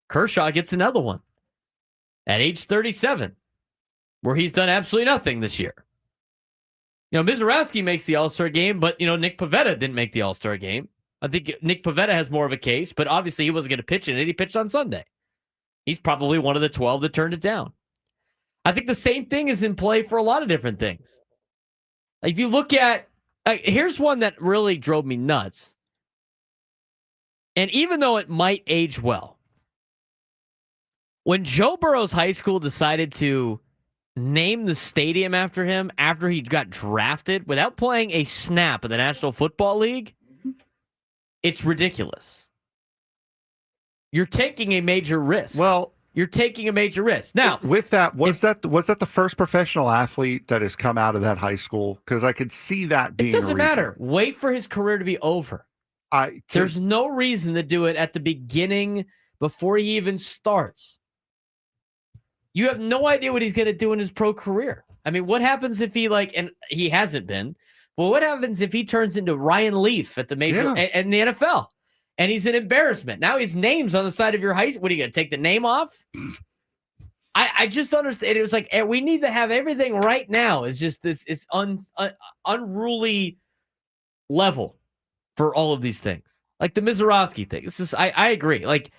[SPEAKER 2] Kershaw gets another one at age 37, where he's done absolutely nothing this year. You know, Mizorowski makes the All-Star game, but, Nick Pivetta didn't make the All-Star game. I think Nick Pivetta has more of a case, but obviously he wasn't going to pitch in it. He pitched on Sunday. He's probably one of the 12 that turned it down. I think the same thing is in play for a lot of different things. If you look at, here's one that really drove me nuts. And even though it might age well, when Joe Burrow's high school decided to name the stadium after him after he got drafted without playing a snap in the National Football League, it's ridiculous. You're taking a major risk.
[SPEAKER 5] Well,
[SPEAKER 2] you're taking a major risk. Now,
[SPEAKER 5] with that, was that the first professional athlete that has come out of that high school? Because I could see that being.
[SPEAKER 2] It doesn't matter. Wait for his career to be over. There's no reason to do it at the beginning before he even starts. You have no idea what he's going to do in his pro career. I mean, what happens if he and he hasn't been? Well, what happens if he turns into Ryan Leaf at the major and the NFL? And he's an embarrassment. Now his name's on the side of your high school. What are you going to take the name off? I just understand. It was like, we need to have everything right now. It's just this unruly level for all of these things. Like the Mizorowski thing. It's just, I agree. Like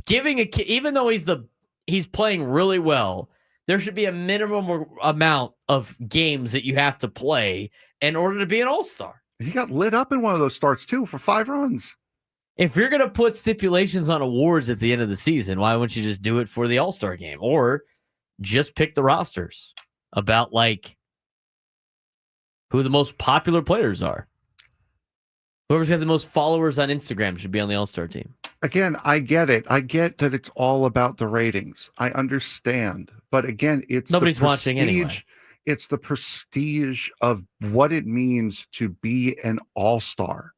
[SPEAKER 2] giving a kid, even though he's playing really well, there should be a minimum amount of games that you have to play in order to be an all-star.
[SPEAKER 5] He got lit up in one of those starts too for 5 runs.
[SPEAKER 2] If you're going to put stipulations on awards at the end of the season, why wouldn't you just do it for the All-Star game? Or just pick the rosters about, who the most popular players are. Whoever's got the most followers on Instagram should be on the All-Star team.
[SPEAKER 5] Again, I get it. I get that it's all about the ratings. I understand. But again, it's
[SPEAKER 2] nobody's watching anyway.
[SPEAKER 5] It's the prestige of what it means to be an all-star.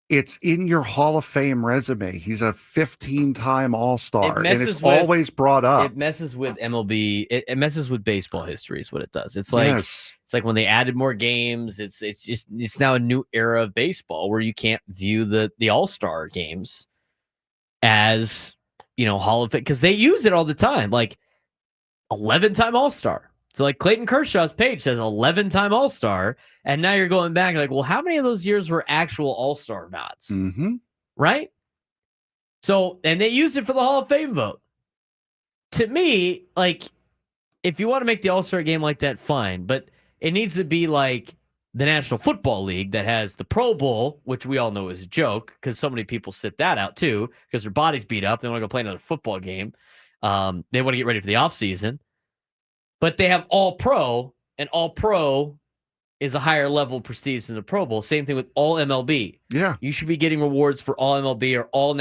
[SPEAKER 5] It's in your Hall of Fame resume. He's a 15-time all-star, and it's always brought up.
[SPEAKER 2] It messes with MLB. It messes with baseball history is what it does. It's like It's like when they added more games. It's now a new era of baseball where you can't view the all-star games as Hall of Fame because they use it all the time. Like 11-time all-star. So like Clayton Kershaw's page says 11-time all-star, and now you're going back like, well, how many of those years were actual all-star nods?
[SPEAKER 5] Mm-hmm.
[SPEAKER 2] Right? So, and they used it for the Hall of Fame vote. To me, if you want to make the all-star game like that, fine, but it needs to be like the National Football League that has the Pro Bowl, which we all know is a joke because so many people sit that out too because their body's beat up. They want to go play another football game. They want to get ready for the offseason. But they have All-Pro, and All-Pro is a higher level prestige than the Pro Bowl. Same thing with All MLB.
[SPEAKER 5] Yeah.
[SPEAKER 2] You should be getting rewards for All MLB or All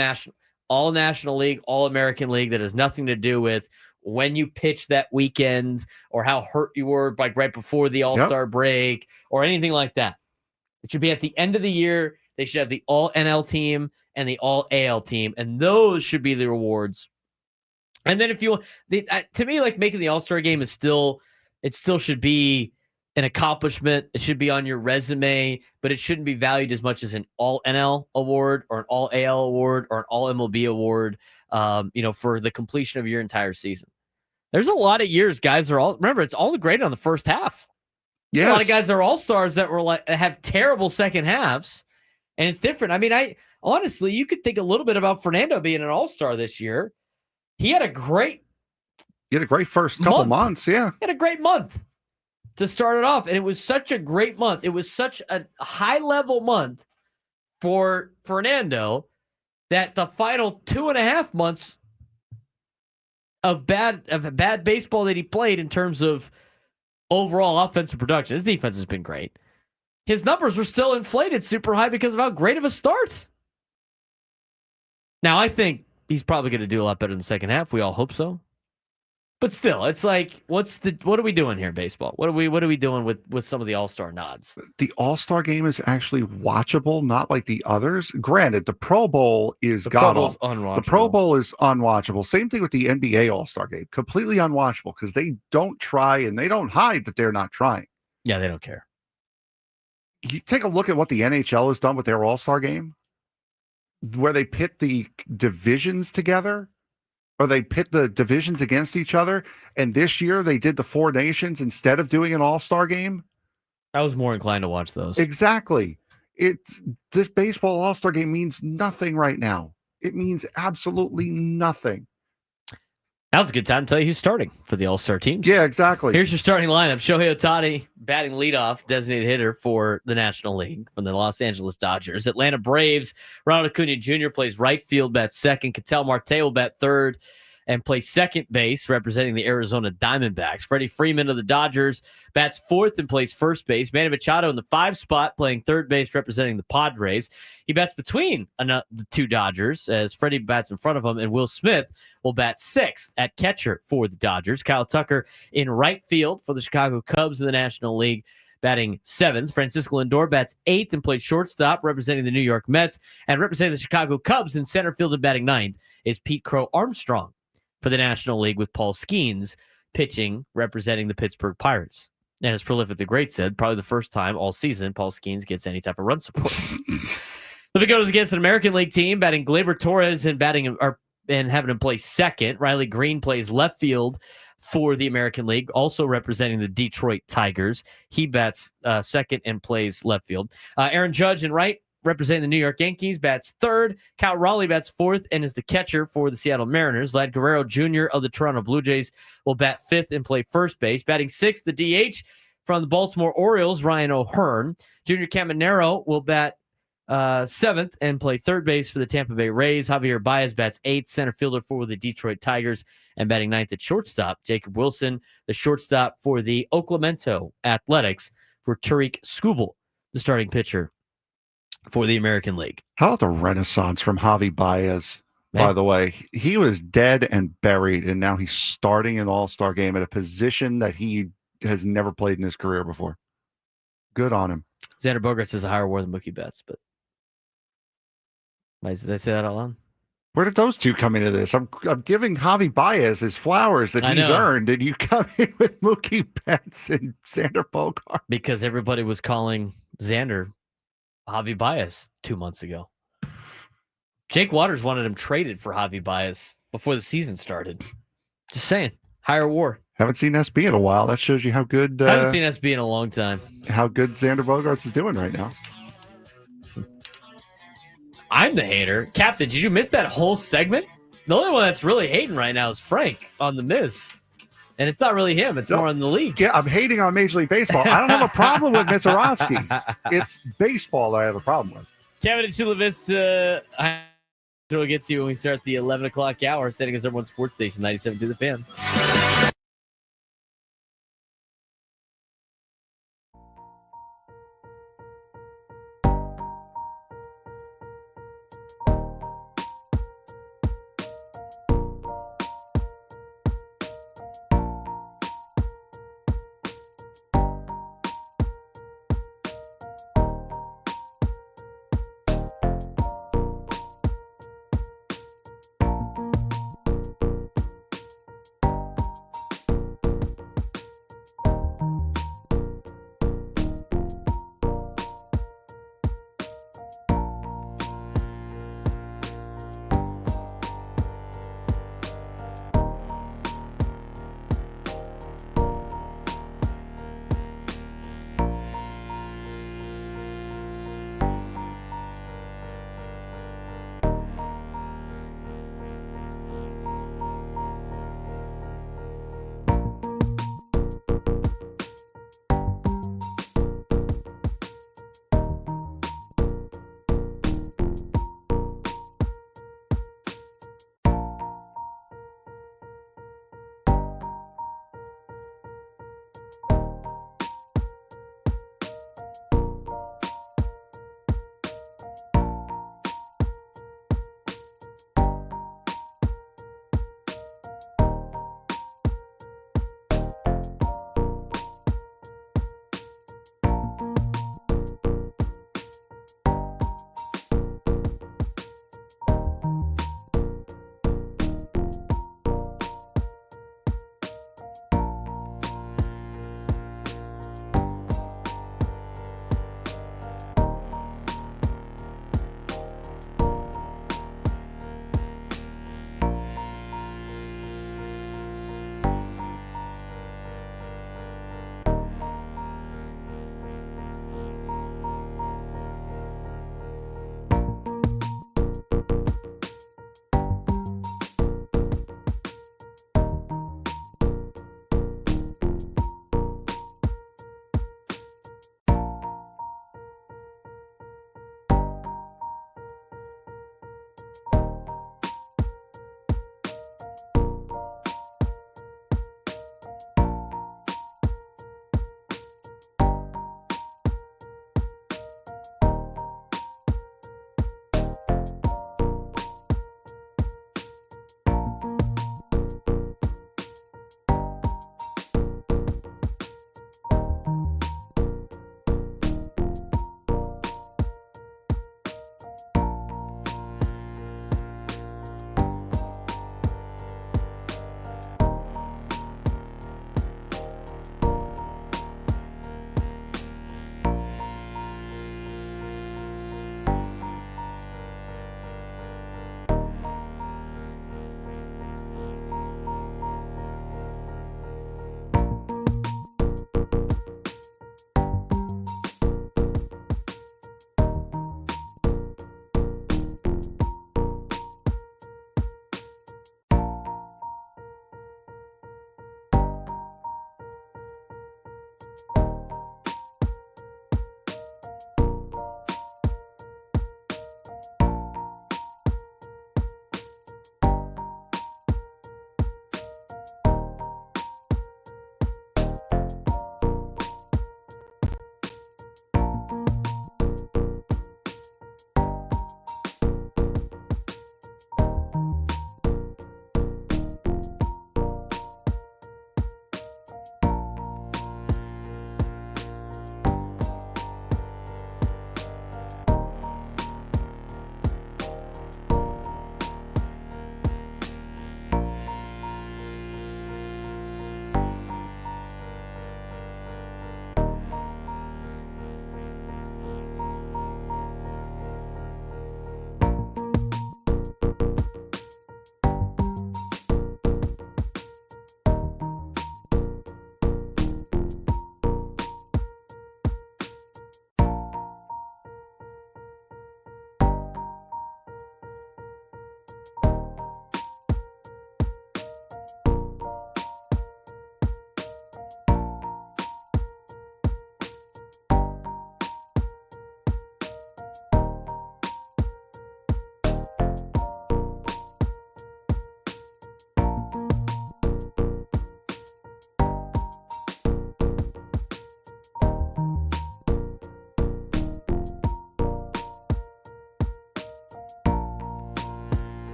[SPEAKER 2] National League, All American League that has nothing to do with when you pitched that weekend or how hurt you were right before the All-Star break or anything like that. It should be at the end of the year. They should have the All NL team and the All AL team, and those should be the rewards. And then if you to me, making the All-Star game it still should be an accomplishment. It should be on your resume, but it shouldn't be valued as much as an All NL award or an All AL award or an All MLB award, for the completion of your entire season. There's a lot of years guys are remember, it's all graded on the first half. Yes. A lot of guys that are all-stars that were have terrible second halves, and it's different. I mean, honestly, you could think a little bit about Fernando being an all-star this year. He had a great
[SPEAKER 5] first couple months, yeah.
[SPEAKER 2] He had a great month to start it off, and it was such a great month. It was such a high-level month for Fernando that the final 2.5 months of bad baseball that he played in terms of overall offensive production, his defense has been great. His numbers were still inflated super high because of how great of a start. Now, I think he's probably going to do a lot better in the second half. We all hope so. But still, it's like, what are we doing here in baseball? What are we doing with some of the all-star nods?
[SPEAKER 5] The all-star game is actually watchable, not like the others. Granted, the Pro Bowl is
[SPEAKER 2] unwatchable.
[SPEAKER 5] The Pro Bowl is unwatchable. Same thing with the NBA all-star game. Completely unwatchable because they don't try and they don't hide that they're not trying.
[SPEAKER 2] Yeah, they don't care.
[SPEAKER 5] You take a look at what the NHL has done with their all-star game, where they pit the divisions together, or they pit the divisions against each other. And this year they did the 4 nations instead of doing an all-star game.
[SPEAKER 2] I was more inclined to watch those.
[SPEAKER 5] Exactly. This baseball all-star game means nothing right now. It means absolutely nothing.
[SPEAKER 2] Now's a good time to tell you who's starting for the all-star teams.
[SPEAKER 5] Yeah, exactly.
[SPEAKER 2] Here's your starting lineup. Shohei Ohtani batting leadoff, designated hitter for the National League from the Los Angeles Dodgers. Atlanta Braves, Ronald Acuna Jr. plays right field, bats second. Ketel Marte will bat third. and plays second base, representing the Arizona Diamondbacks. Freddie Freeman of the Dodgers bats fourth and plays first base. Manny Machado in the 5 spot, playing third base, representing the Padres. He bats between the 2 Dodgers, as Freddie bats in front of him, and Will Smith will bat sixth at catcher for the Dodgers. Kyle Tucker in right field for the Chicago Cubs in the National League, batting 7th. Francisco Lindor bats 8th and plays shortstop, representing the New York Mets. And representing the Chicago Cubs in center field and batting 9th is Pete Crow Armstrong for the National League, with Paul Skeens pitching, representing the Pittsburgh Pirates. And as Prolific the Great said, probably the first time all season Paul Skeens gets any type of run support. The Big goes against an American League team, batting Gleyber Torres and having him play second. Riley Green plays left field for the American League, also representing the Detroit Tigers. He bats second and plays left field. Aaron Judge in right, representing the New York Yankees, bats third. Cal Raleigh bats fourth and is the catcher for the Seattle Mariners. Vlad Guerrero Jr. of the Toronto Blue Jays will bat fifth and play first base. Batting sixth, the DH from the Baltimore Orioles, Ryan O'Hearn. Junior Caminero will bat seventh and play third base for the Tampa Bay Rays. Javier Baez bats eighth, center fielder for the Detroit Tigers, and batting ninth at shortstop, Jacob Wilson, the shortstop for the Oaklamento Athletics, for Tariq Skubal, the starting pitcher for the American League.
[SPEAKER 5] How about the renaissance from Javi Baez? By the way, he was dead and buried, and now he's starting an all-star game at a position that he has never played in his career before. Good on him.
[SPEAKER 2] Xander Bogaerts has a higher WAR than Mookie Betts, but did I say that out loud?
[SPEAKER 5] Where did those two come into this? I'm giving Javi Baez his flowers that he's earned, and you come in with Mookie Betts and Xander Bogaerts.
[SPEAKER 2] Because everybody was calling Xander Javi Baez 2 months ago. Jake Waters wanted him traded for Javi Baez before the season started. Just saying. Higher WAR.
[SPEAKER 5] Haven't seen SB in a while. That shows you how good...
[SPEAKER 2] haven't seen SB in a long time.
[SPEAKER 5] How good Xander Bogaerts is doing right now.
[SPEAKER 2] I'm the hater. Captain, did you miss that whole segment? The only one that's really hating right now is Frank on The Miz. And it's not really him. It's more on the league.
[SPEAKER 5] Yeah, I'm hating on Major League Baseball. I don't have a problem with Mizorowski. It's baseball that I have a problem with.
[SPEAKER 2] Kevin and Chulavista, we'll get to you when we start the 11 o'clock hour, setting us everyone's sports station, 97 to the Fan.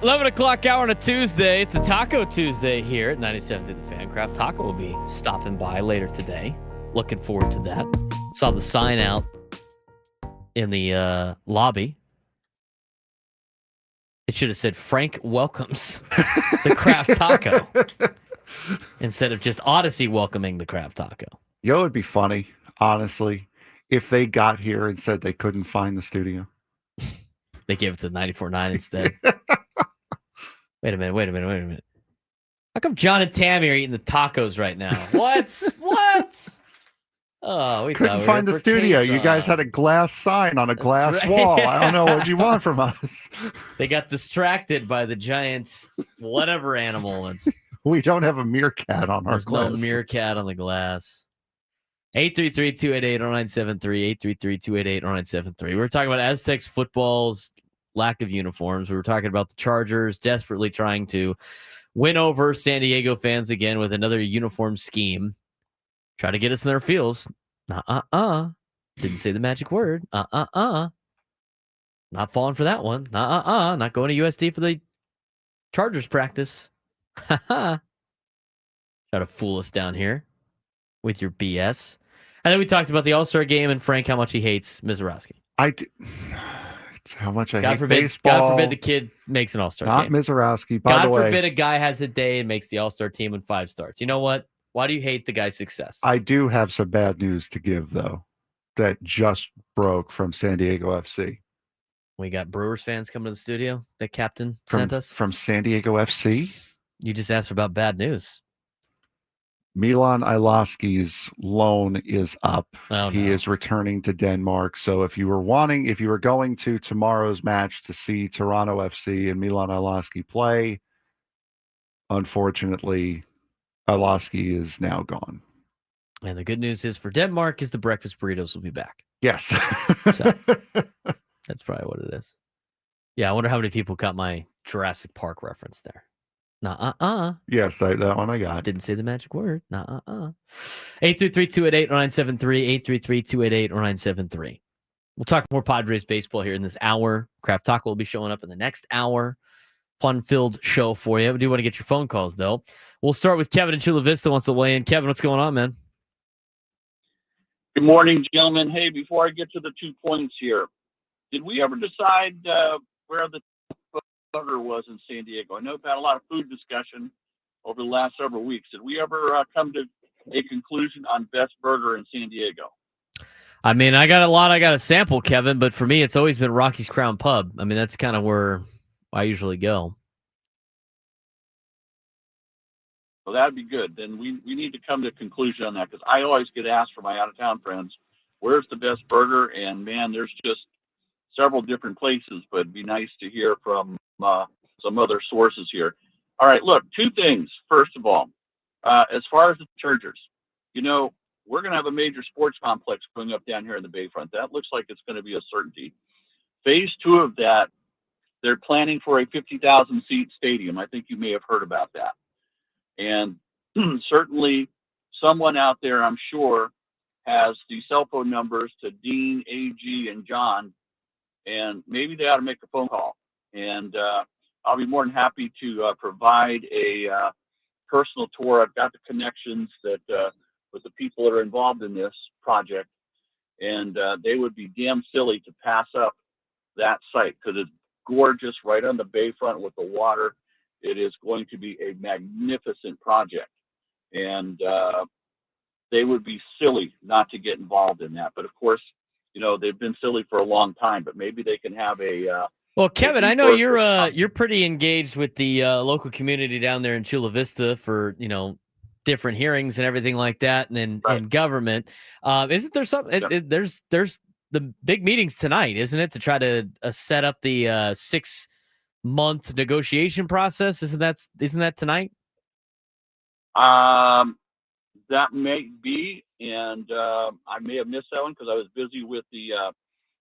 [SPEAKER 2] 11 o'clock hour on a Tuesday. It's a Taco Tuesday here at 97 to the Fan. Craft Taco will be stopping by later today. Looking forward to that. Saw the sign out in the lobby. It should have said Frank welcomes the Craft Taco instead of just Odyssey welcoming the Craft Taco.
[SPEAKER 5] Yo, it'd be funny, honestly, if they got here and said they couldn't find the studio.
[SPEAKER 2] They gave it to 94.9 instead. Wait a minute. How come John and Tammy are eating the tacos right now? What? Oh, we
[SPEAKER 5] couldn't find the studio. You guys had a glass sign on a glass wall. I don't know what you want from us.
[SPEAKER 2] They got distracted by the giant whatever animal.
[SPEAKER 5] We don't have a meerkat on our glass.
[SPEAKER 2] No meerkat on the glass. 833-288-0973, 833-288-0973. We were talking about Aztecs football's lack of uniforms. We were talking about the Chargers desperately trying to win over San Diego fans again with another uniform scheme. Try to get us in their fields. Didn't say the magic word. Not falling for that one. Not going to USD for the Chargers practice. Try to fool us down here with your BS. And then we talked about the All-Star game and Frank, how much he hates Mizorowski.
[SPEAKER 5] It's how much I hate baseball.
[SPEAKER 2] God forbid the kid makes an All-Star game.
[SPEAKER 5] Not Mizorowski, by the way.
[SPEAKER 2] God forbid a guy has a day and makes the All-Star team in 5 starts. You know what? Why do you hate the guy's success?
[SPEAKER 5] I do have some bad news to give, though, that just broke from San Diego FC.
[SPEAKER 2] We got Brewers fans coming to the studio that Captain sent us.
[SPEAKER 5] From San Diego FC?
[SPEAKER 2] You just asked about bad news.
[SPEAKER 5] Milan Iloski's loan is up.
[SPEAKER 2] Oh,
[SPEAKER 5] he is returning to Denmark. So if you were going to tomorrow's match to see Toronto FC and Milan Iloski play, unfortunately, Iloski is now gone.
[SPEAKER 2] And the good news is for Denmark is the breakfast burritos will be back.
[SPEAKER 5] Yes.
[SPEAKER 2] So, that's probably what it is. Yeah, I wonder how many people got my Jurassic Park reference there.
[SPEAKER 5] Yes, that one I got.
[SPEAKER 2] Didn't say the magic word. 833-288-0973, 833-288-0973. We'll talk more Padres baseball here in this hour. Craft Taco will be showing up in the next hour. Fun-filled show for you. We do want to get your phone calls, though. We'll start with Kevin in Chula Vista wants to weigh in. Kevin, what's going on, man?
[SPEAKER 6] Good morning, gentlemen. Hey, before I get to the 2 points here, did we ever decide where the burger was in San Diego? I know we've had a lot of food discussion over the last several weeks. Did we ever come to a conclusion on best burger in San Diego?
[SPEAKER 2] I mean, I got to sample, Kevin, but for me, it's always been Rocky's Crown Pub. I mean, that's kind of where I usually go.
[SPEAKER 6] Well, that'd be good. Then we need to come to a conclusion on that, because I always get asked from my out-of-town friends, where's the best burger? And, man, there's just several different places, but it'd be nice to hear from some other sources here. All right, look, 2 things. First of all, as far as the Chargers, we're going to have a major sports complex going up down here in the Bayfront. That looks like it's going to be a certainty. Phase 2 of that, they're planning for a 50,000-seat stadium. I think you may have heard about that. And certainly someone out there, I'm sure, has the cell phone numbers to Dean, AG, and John, and maybe they ought to make a phone call. And I'll be more than happy to provide a personal tour. I've got the connections that with the people that are involved in this project, and they would be damn silly to pass up that site, because it's gorgeous right on the bayfront with the water. It is going to be a magnificent project, and they would be silly not to get involved in that. But of course, they've been silly for a long time, but maybe they can have a
[SPEAKER 2] well, Kevin, I know you're pretty engaged with the local community down there in Chula Vista for different hearings and everything like that, and then in government. Isn't there something? There's the big meetings tonight, isn't it, to try to set up the 6-month negotiation process? Isn't that tonight?
[SPEAKER 6] That may be, and I may have missed that one because I was busy with the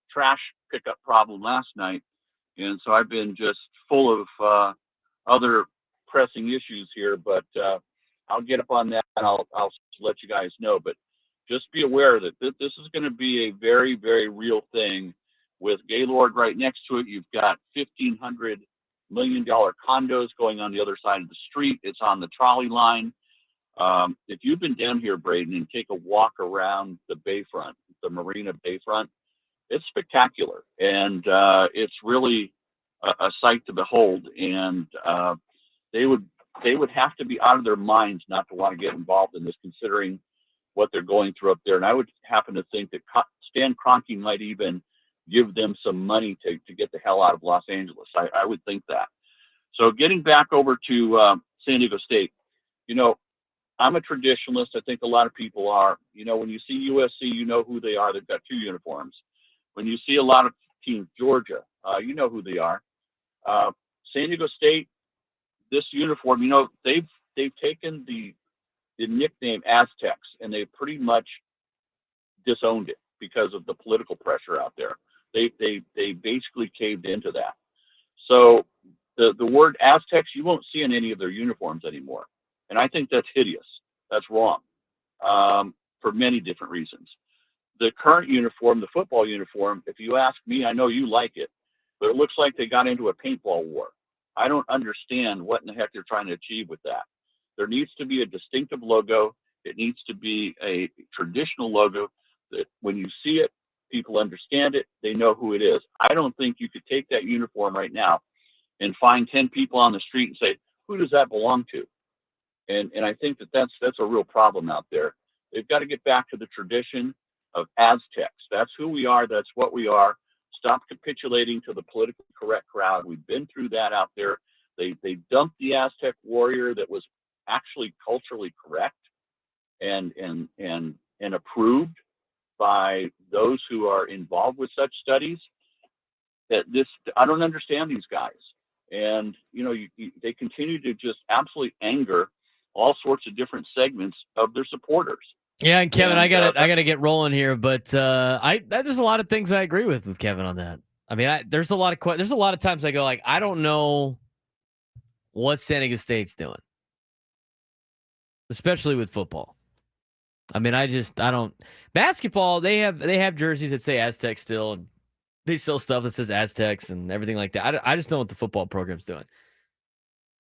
[SPEAKER 6] trash pickup problem last night, and so I've been just full of other pressing issues here. But I'll get up on that, and I'll let you guys know. But just be aware that this is going to be a very, very real thing. With Gaylord right next to it, you've got 1,500 million-dollar condos going on the other side of the street. It's on the trolley line. If you've been down here, Braden, and take a walk around the bayfront, the Marina Bayfront, it's spectacular, and it's really a sight to behold. And they would have to be out of their minds not to want to get involved in this, considering what they're going through up there. And I would happen to think that Stan Kroenke might even give them some money to get the hell out of Los Angeles. I would think that. So getting back over to San Diego State, I'm a traditionalist. I think a lot of people are. When you see USC, you know who they are. They've got 2 uniforms. When you see a lot of teams, Georgia, you know who they are. San Diego State, this uniform, they've taken the nickname Aztecs, and they've pretty much disowned it because of the political pressure out there. They basically caved into that. So the word Aztecs, you won't see in any of their uniforms anymore. And I think that's hideous. That's wrong, for many different reasons. The current uniform, the football uniform, if you ask me, I know you like it, but it looks like they got into a paintball war. I don't understand what in the heck they're trying to achieve with that. There needs to be a distinctive logo. It needs to be a traditional logo that when you see it, people understand it. They know who it is. I don't think you could take that uniform right now and find 10 people on the street and say, who does that belong to? And I think that's a real problem out there. They've got to get back to the tradition of Aztecs. That's who we are. That's what we are. Stop capitulating to the politically correct crowd. We've been through that out there. They dumped the Aztec warrior that was actually culturally correct and approved by those who are involved with such studies. I don't understand these guys. And, they continue to just absolutely anger all sorts of different segments of their supporters.
[SPEAKER 2] Yeah, and Kevin, I gotta get rolling here, but there's a lot of things I agree with Kevin on that. I mean, there's a lot of times I go like, I don't know what San Diego State's doing, especially with football. I mean, I don't. Basketball, they have jerseys that say Aztecs still, and they sell stuff that says Aztecs and everything like that. I just know what the football program's doing.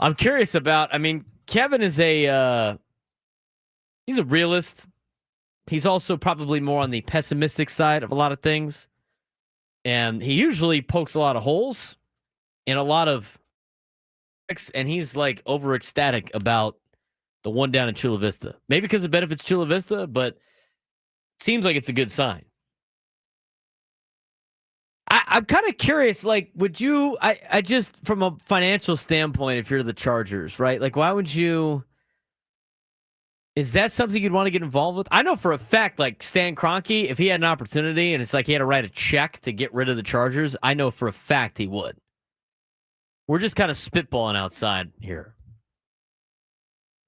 [SPEAKER 2] I'm curious about. I mean, Kevin is he's a realist. He's also probably more on the pessimistic side of a lot of things. And he usually pokes a lot of holes in a lot of, and he's like over ecstatic about the one down in Chula Vista. Maybe because it benefits Chula Vista, but it seems like it's a good sign. I'm kind of curious, like, would you, I just, from a financial standpoint, if you're the Chargers, right? Like, why would you, is that something you'd want to get involved with? I know for a fact, like, Stan Kroenke, if he had an opportunity and it's like he had to write a check to get rid of the Chargers, I know for a fact he would. We're just kind of spitballing outside here.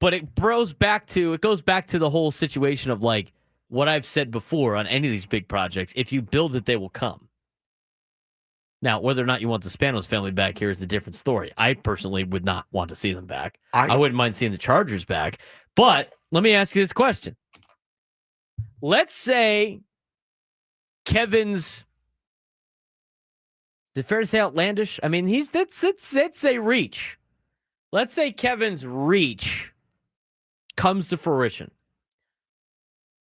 [SPEAKER 2] But it goes back to the whole situation of, like, what I've said before on any of these big projects. If you build it, they will come. Now, whether or not you want the Spanos family back here is a different story. I personally would not want to see them back. I wouldn't mind seeing the Chargers back. But let me ask you this question. Let's say Kevin's, is it fair to say outlandish? I mean, it's a reach. Let's say Kevin's reach comes to fruition.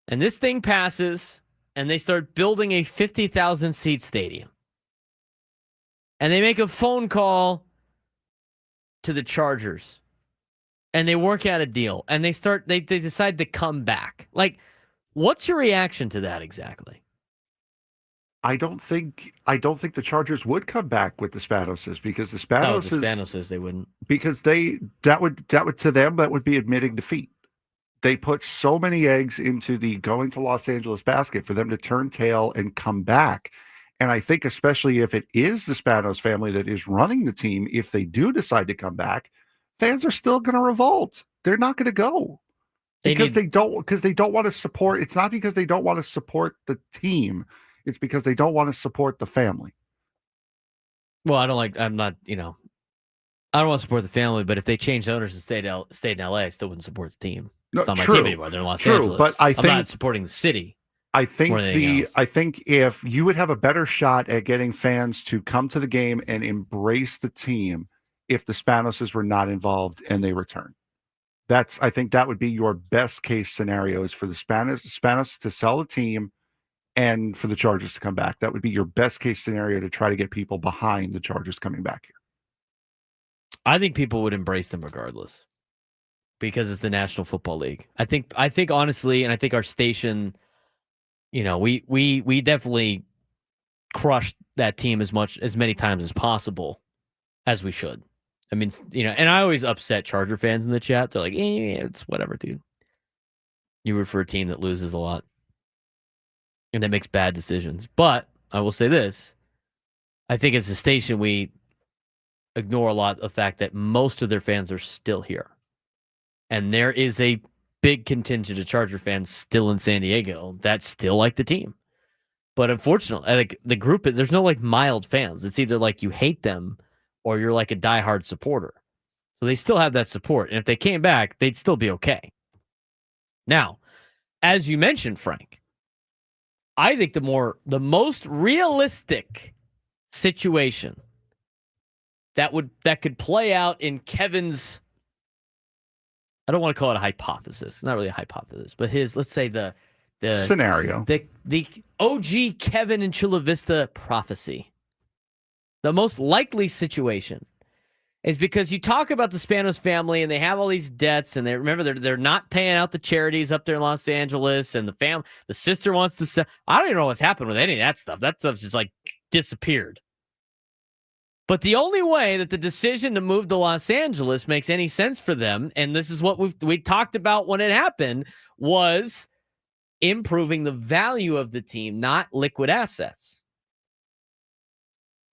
[SPEAKER 2] And this thing passes, and they start building a 50,000-seat stadium. And they make a phone call to the Chargers. And they work out a deal. And they decide to come back. Like, what's your reaction to that exactly?
[SPEAKER 5] I don't think the Chargers would come back with the Spanoses, because the Spanoses they wouldn't. Because that would to them, that would be admitting defeat. They put so many eggs into the going to Los Angeles basket for them to turn tail and come back. And I think especially if it is the Spanos family that is running the team, if they do decide to come back, fans are still going to revolt. They're not going to go because they don't want to support. It's not because they don't want to support the team. It's because they don't want to support the family.
[SPEAKER 2] Well, I don't want to support the family, but if they changed owners and stayed in LA, I still wouldn't support the team. It's not my team anymore. They're in Los Angeles.
[SPEAKER 5] But I'm
[SPEAKER 2] not supporting the city.
[SPEAKER 5] I think if you would have a better shot at getting fans to come to the game and embrace the team if the Spanoses were not involved and they return. I think that would be your best case scenario, is for the Spanos to sell the team and for the Chargers to come back. That would be your best case scenario to try to get people behind the Chargers coming back here.
[SPEAKER 2] I think people would embrace them regardless because it's the National Football League. I think honestly, and I think our station, we definitely crushed that team as many times as possible, as we should. I mean, and I always upset Charger fans in the chat. They're like, it's whatever, dude. You root for a team that loses a lot and that makes bad decisions. But I will say this. I think as a station, we ignore a lot of the fact that most of their fans are still here. And there is a big contingent of Charger fans still in San Diego that still like the team. But unfortunately, like the group, there's no like mild fans. It's either like you hate them or you're like a diehard supporter. So they still have that support. And if they came back, they'd still be okay. Now, as you mentioned, Frank, I think the most realistic situation that could play out in Kevin's, I don't want to call it a hypothesis. It's not really a hypothesis, but let's say the
[SPEAKER 5] scenario,
[SPEAKER 2] the OG Kevin and Chula Vista prophecy. The most likely situation is because you talk about the Spanos family and they have all these debts, and they're not paying out the charities up there in Los Angeles, and the sister wants to sell. I don't even know what's happened with any of that stuff. That stuff's just like disappeared. But the only way that the decision to move to Los Angeles makes any sense for them, and this is what we talked about when it happened, was improving the value of the team, not liquid assets.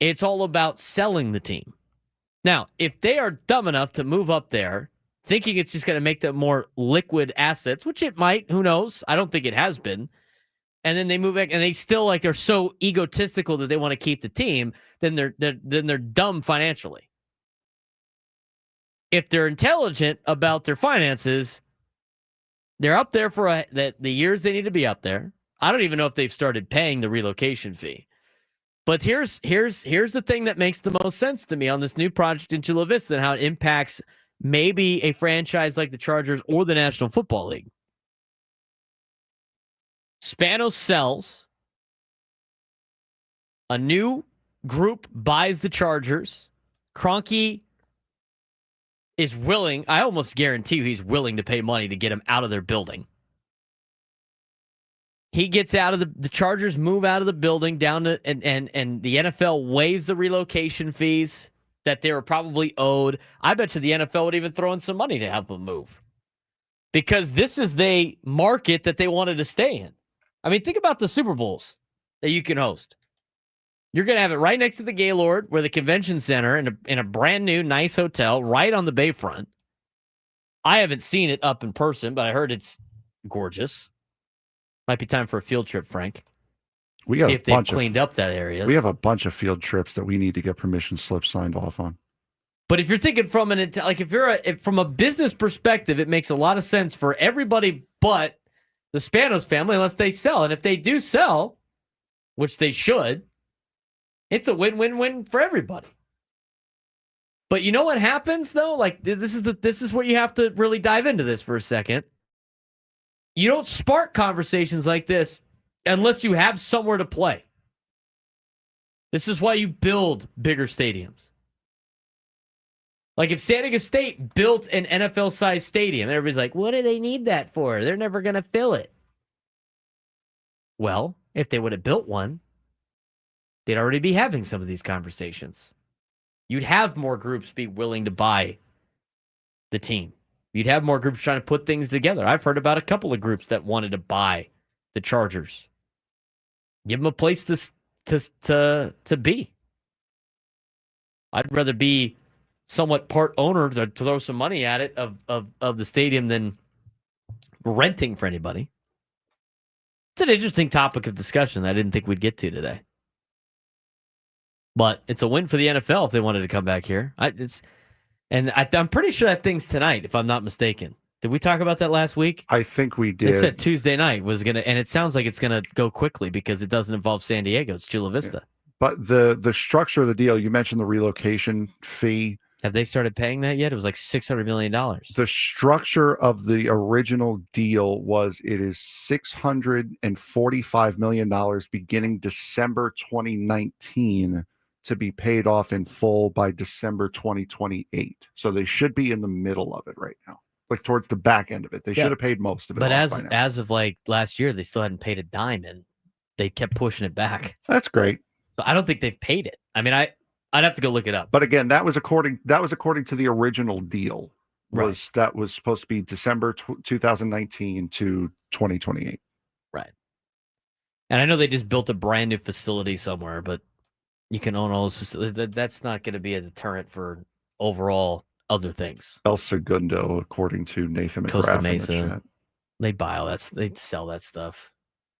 [SPEAKER 2] It's all about selling the team. Now, if they are dumb enough to move up there, thinking it's just going to make them more liquid assets, which it might, who knows? I don't think it has been. And then they move back, and they still are so egotistical that they want to keep the team. Then they're dumb financially. If they're intelligent about their finances, they're up there for the years they need to be up there. I don't even know if they've started paying the relocation fee. But here's the thing that makes the most sense to me on this new project in Chula Vista and how it impacts maybe a franchise like the Chargers or the National Football League. Spanos sells. A new group buys the Chargers. Kroenke is willing, I almost guarantee you he's willing to pay money to get him out of their building. He gets out of the Chargers move out of the building down to, and the NFL waives the relocation fees that they were probably owed. I bet you the NFL would even throw in some money to help them move, because this is the market that they wanted to stay in. I mean, think about the Super Bowls that you can host. You're going to have it right next to the Gaylord, where the convention center, in a brand new, nice hotel right on the bayfront. I haven't seen it up in person, but I heard it's gorgeous. Might be time for a field trip, Frank.
[SPEAKER 5] We got
[SPEAKER 2] see if they've cleaned up that area.
[SPEAKER 5] We have a bunch of field trips that we need to get permission slips signed off on.
[SPEAKER 2] But if you're thinking from from a business perspective, it makes a lot of sense for everybody but the Spanos family, unless they sell. And if they do sell, which they should, it's a win-win-win for everybody. But you know what happens though? Like this is what you have to really dive into this for a second. You don't spark conversations like this unless you have somewhere to play. This is why you build bigger stadiums. Like if San Diego State built an NFL-sized stadium, everybody's like, what do they need that for? They're never going to fill it. Well, if they would have built one, they'd already be having some of these conversations. You'd have more groups be willing to buy the team. You'd have more groups trying to put things together. I've heard about a couple of groups that wanted to buy the Chargers. Give them a place to be. I'd rather be somewhat part owner to throw some money at it of the stadium than renting for anybody. It's an interesting topic of discussion that I didn't think we'd get to today. But it's a win for the NFL if they wanted to come back here. I'm pretty sure that thing's tonight, if I'm not mistaken. Did we talk about that last week?
[SPEAKER 5] I think we did.
[SPEAKER 2] They said Tuesday night was going to, and it sounds like it's going to go quickly because it doesn't involve San Diego. It's Chula Vista.
[SPEAKER 5] Yeah. But the structure of the deal, you mentioned the relocation fee.
[SPEAKER 2] Have they started paying that yet? It was like $600 million.
[SPEAKER 5] The structure of the original deal was it is $645 million beginning December 2019 to be paid off in full by December 2028. So they should be in the middle of it right now, like towards the back end of it. They should have paid most of it.
[SPEAKER 2] But
[SPEAKER 5] off by now.
[SPEAKER 2] as of like last year, they still hadn't paid a dime, and they kept pushing it back.
[SPEAKER 5] That's great.
[SPEAKER 2] So I don't think they've paid it. I mean, I'd have to go look it up.
[SPEAKER 5] But again, that was according to the original deal. That was supposed to be December 2019 to 2028.
[SPEAKER 2] Right. And I know they just built a brand new facility somewhere, but you can own all those facilities. That's not going to be a deterrent for overall other things.
[SPEAKER 5] El Segundo, according to Nathan
[SPEAKER 2] Costa
[SPEAKER 5] McGrath
[SPEAKER 2] Mesa,
[SPEAKER 5] in the chat.
[SPEAKER 2] they buy all that. They sell that stuff.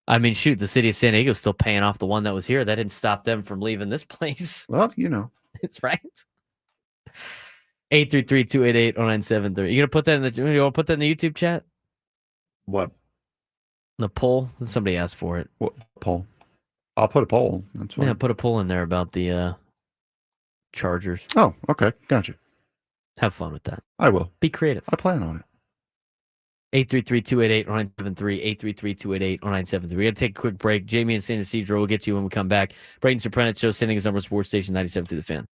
[SPEAKER 2] I mean, shoot, the city of San Diego is still paying off the one that was here. That didn't stop them from leaving this place.
[SPEAKER 5] Well, you know.
[SPEAKER 2] It's right. 833-288-0973. You want to put that in the YouTube chat?
[SPEAKER 5] What?
[SPEAKER 2] The poll? Somebody asked for it.
[SPEAKER 5] What poll? I'll put a poll. That's fine.
[SPEAKER 2] Yeah, put a poll in there about the Chargers.
[SPEAKER 5] Oh, okay. Gotcha.
[SPEAKER 2] Have fun with that.
[SPEAKER 5] I will.
[SPEAKER 2] Be creative.
[SPEAKER 5] I plan on it.
[SPEAKER 2] 833-288-0973. 833-288-0973. We're going to take a quick break. Jamie and San Ysidro will get to you when we come back. Braden Surprenant Show, sending his number Sports Station 97 through the Fan.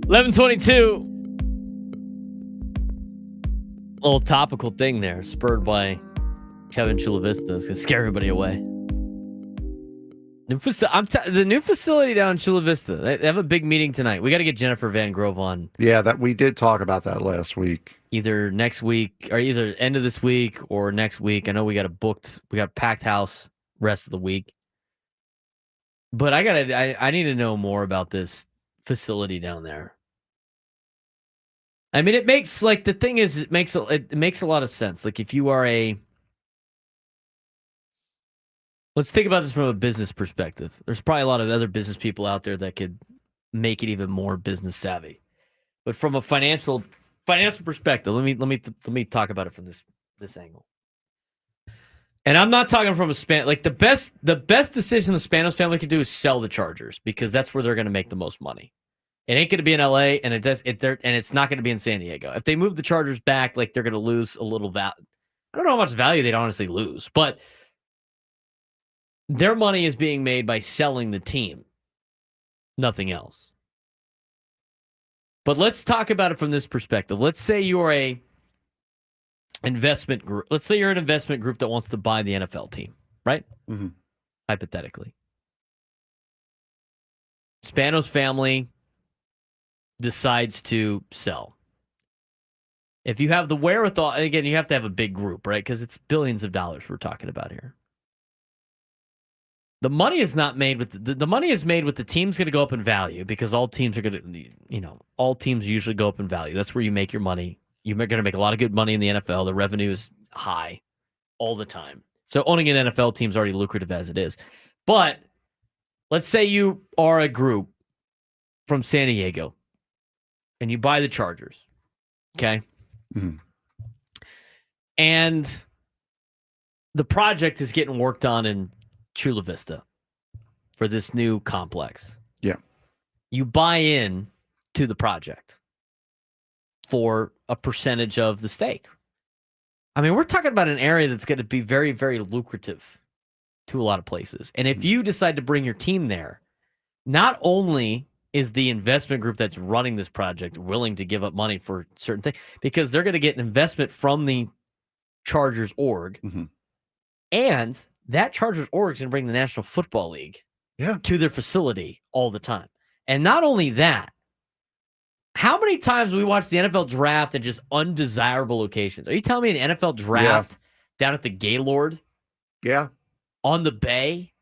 [SPEAKER 2] $11:22. Little topical thing there, spurred by Kevin Chula Vista. It's gonna scare everybody away. The new facility down in Chula Vista. They have a big meeting tonight. We got to get Jennifer Van Grove on.
[SPEAKER 5] Yeah, that we did talk about that last week.
[SPEAKER 2] Either next week or either end of this week or next week. I know we got a packed house rest of the week. But I need to know more about this facility down there. I mean, it makes it makes a lot of sense. Like if you are let's think about this from a business perspective. There's probably a lot of other business people out there that could make it even more business savvy. But from a financial perspective, let me talk about it from this angle. And I'm not talking from the best decision the Spanos family could do is sell the Chargers because that's where they're going to make the most money. It ain't going to be in LA, and it's not going to be in San Diego. If they move the Chargers back, they're going to lose a little value. I don't know how much value they'd honestly lose, but their money is being made by selling the team, nothing else. But let's talk about it from this perspective. Let's say you're an investment group. Let's say you're an investment group that wants to buy the NFL team, right?
[SPEAKER 5] Mm-hmm.
[SPEAKER 2] Hypothetically. Spanos family decides to sell. If you have the wherewithal, and again, you have to have a big group, right? Because it's billions of dollars we're talking about here. The money is not made with the money is made with the team's going to go up in value because all teams are going to, all teams usually go up in value. That's where you make your money. You're going to make a lot of good money in the NFL. The revenue is high all the time. So owning an NFL team is already lucrative as it is. But let's say you are a group from San Diego and you buy the Chargers, okay?
[SPEAKER 5] Mm-hmm.
[SPEAKER 2] And the project is getting worked on in Chula Vista for this new complex.
[SPEAKER 5] Yeah. You
[SPEAKER 2] buy in to the project for a percentage of the stake. I mean, we're talking about an area that's going to be very, very lucrative to a lot of places. And if you decide to bring your team there, not only is the investment group that's running this project willing to give up money for certain things, because they're going to get an investment from the Chargers org,
[SPEAKER 5] mm-hmm.
[SPEAKER 2] and that Chargers org is going to bring the National Football League to their facility all the time. And not only that, how many times we watch the NFL draft in just undesirable locations? Are you telling me an NFL draft down at the Gaylord on the Bay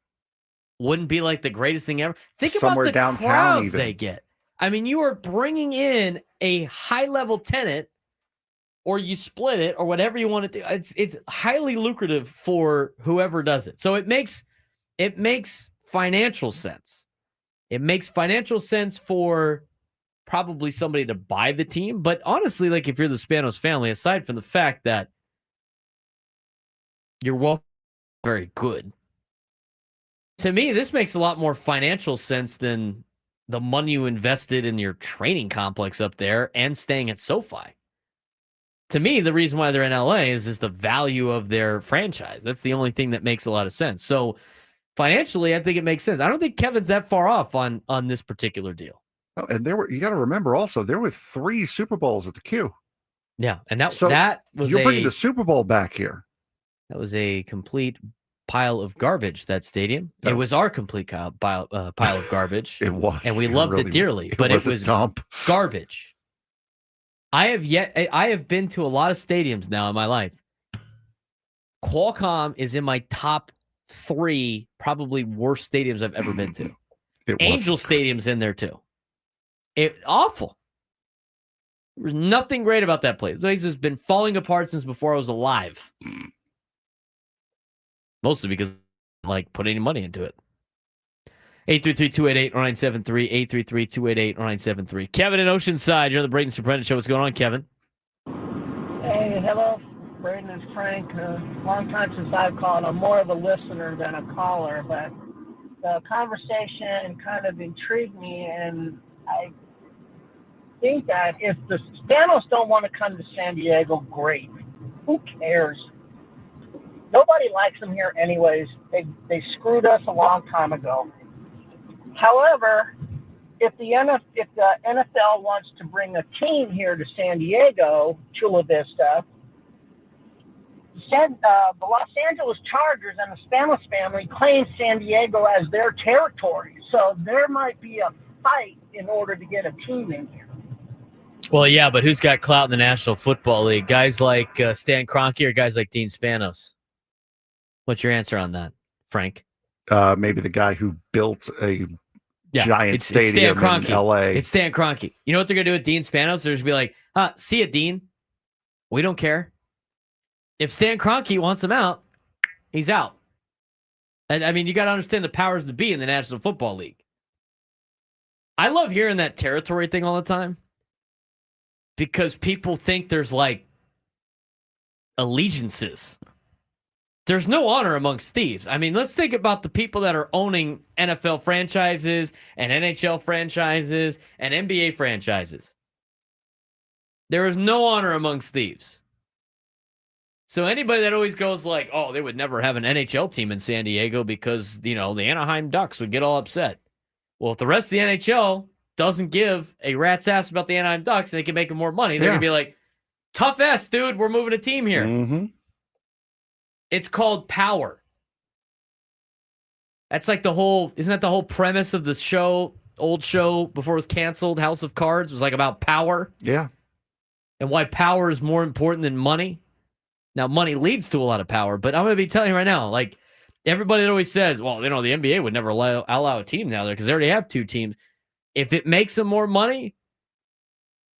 [SPEAKER 2] wouldn't be like the greatest thing ever? Think
[SPEAKER 5] somewhere
[SPEAKER 2] about the
[SPEAKER 5] downtown
[SPEAKER 2] crowds
[SPEAKER 5] even.
[SPEAKER 2] They get. I mean, you are bringing in a high-level tenant, or you split it, or whatever you want to do. It's highly lucrative for whoever does it. So it makes financial sense. It makes financial sense for probably somebody to buy the team. But honestly, if you're the Spanos family, aside from the fact that your wealth is very good, to me, this makes a lot more financial sense than the money you invested in your training complex up there and staying at SoFi. To me, the reason why they're in LA is the value of their franchise. That's the only thing that makes a lot of sense. So financially, I think it makes sense. I don't think Kevin's that far off on this particular deal.
[SPEAKER 5] Oh, and you got to remember also, there were 3 Super Bowls at the Q.
[SPEAKER 2] Yeah, and that was
[SPEAKER 5] you're bringing the Super Bowl back here.
[SPEAKER 2] That was a complete pile of garbage, that stadium. It was our complete pile of garbage.
[SPEAKER 5] It was.
[SPEAKER 2] And we loved it dearly, but it was
[SPEAKER 5] dump.
[SPEAKER 2] Garbage. I have been to a lot of stadiums now in my life. Qualcomm is in my top 3 probably worst stadiums I've ever been to. Angel Stadium's in there too. Awful. There's nothing great about that place. The place has been falling apart since before I was alive. Mostly because I like put any money into it. 833-288-0973, 833-288-0973. Kevin in Oceanside, you're on the Braden Surprenant Show. What's going on, Kevin?
[SPEAKER 7] Hey, hello, Braden and Frank. Long time since I've called. I'm more of a listener than a caller, but the conversation kind of intrigued me, and I think that if the Spanos don't want to come to San Diego, great. Who cares? Nobody likes them here anyways. They screwed us a long time ago. However, if the NFL wants to bring a team here to San Diego, Chula Vista, the Los Angeles Chargers and the Spanos family claim San Diego as their territory. So there might be a fight in order to get a team in here.
[SPEAKER 2] Well, yeah, but who's got clout in the National Football League? Guys like Stan Kroenke or guys like Dean Spanos? What's your answer on that, Frank?
[SPEAKER 5] Maybe the guy who built a giant stadium in L.A.
[SPEAKER 2] It's Stan Kroenke. You know what they're going to do with Dean Spanos? They're just be like, see it, Dean. We don't care. If Stan Kroenke wants him out, he's out. And I mean, you got to understand the powers that be in the National Football League. I love hearing that territory thing all the time because people think there's like allegiances. There's no honor amongst thieves. I mean, let's think about the people that are owning NFL franchises and NHL franchises and NBA franchises. There is no honor amongst thieves. So anybody that always goes like, oh, they would never have an NHL team in San Diego because, the Anaheim Ducks would get all upset. Well, if the rest of the NHL doesn't give a rat's ass about the Anaheim Ducks and they can make them more money, they're going to be like, tough ass, dude, we're moving a team here.
[SPEAKER 5] Mm-hmm.
[SPEAKER 2] It's called power. That's like isn't that the whole premise of the show, old show before it was canceled, House of Cards, was like about power?
[SPEAKER 5] Yeah.
[SPEAKER 2] And why power is more important than money? Now, money leads to a lot of power, but I'm going to be telling you right now, like everybody that always says, well, the NBA would never allow a team now there because they already have two teams. If it makes them more money,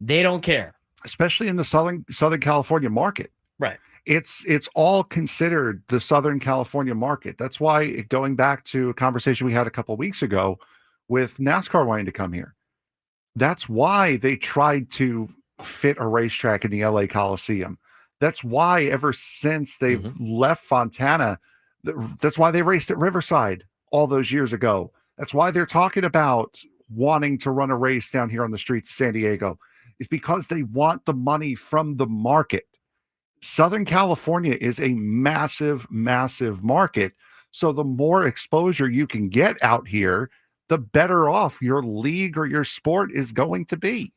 [SPEAKER 2] they don't care.
[SPEAKER 5] Especially in the Southern California market.
[SPEAKER 2] Right.
[SPEAKER 5] It's all considered the Southern California market. That's why, going back to a conversation we had a couple of weeks ago with NASCAR wanting to come here, that's why they tried to fit a racetrack in the LA Coliseum. That's why ever since they've left Fontana, that's why they raced at Riverside all those years ago. That's why they're talking about wanting to run a race down here on the streets of San Diego, is because they want the money from the market. Southern California is a massive, massive market. So the more exposure you can get out here, the better off your league or your sport is going to be.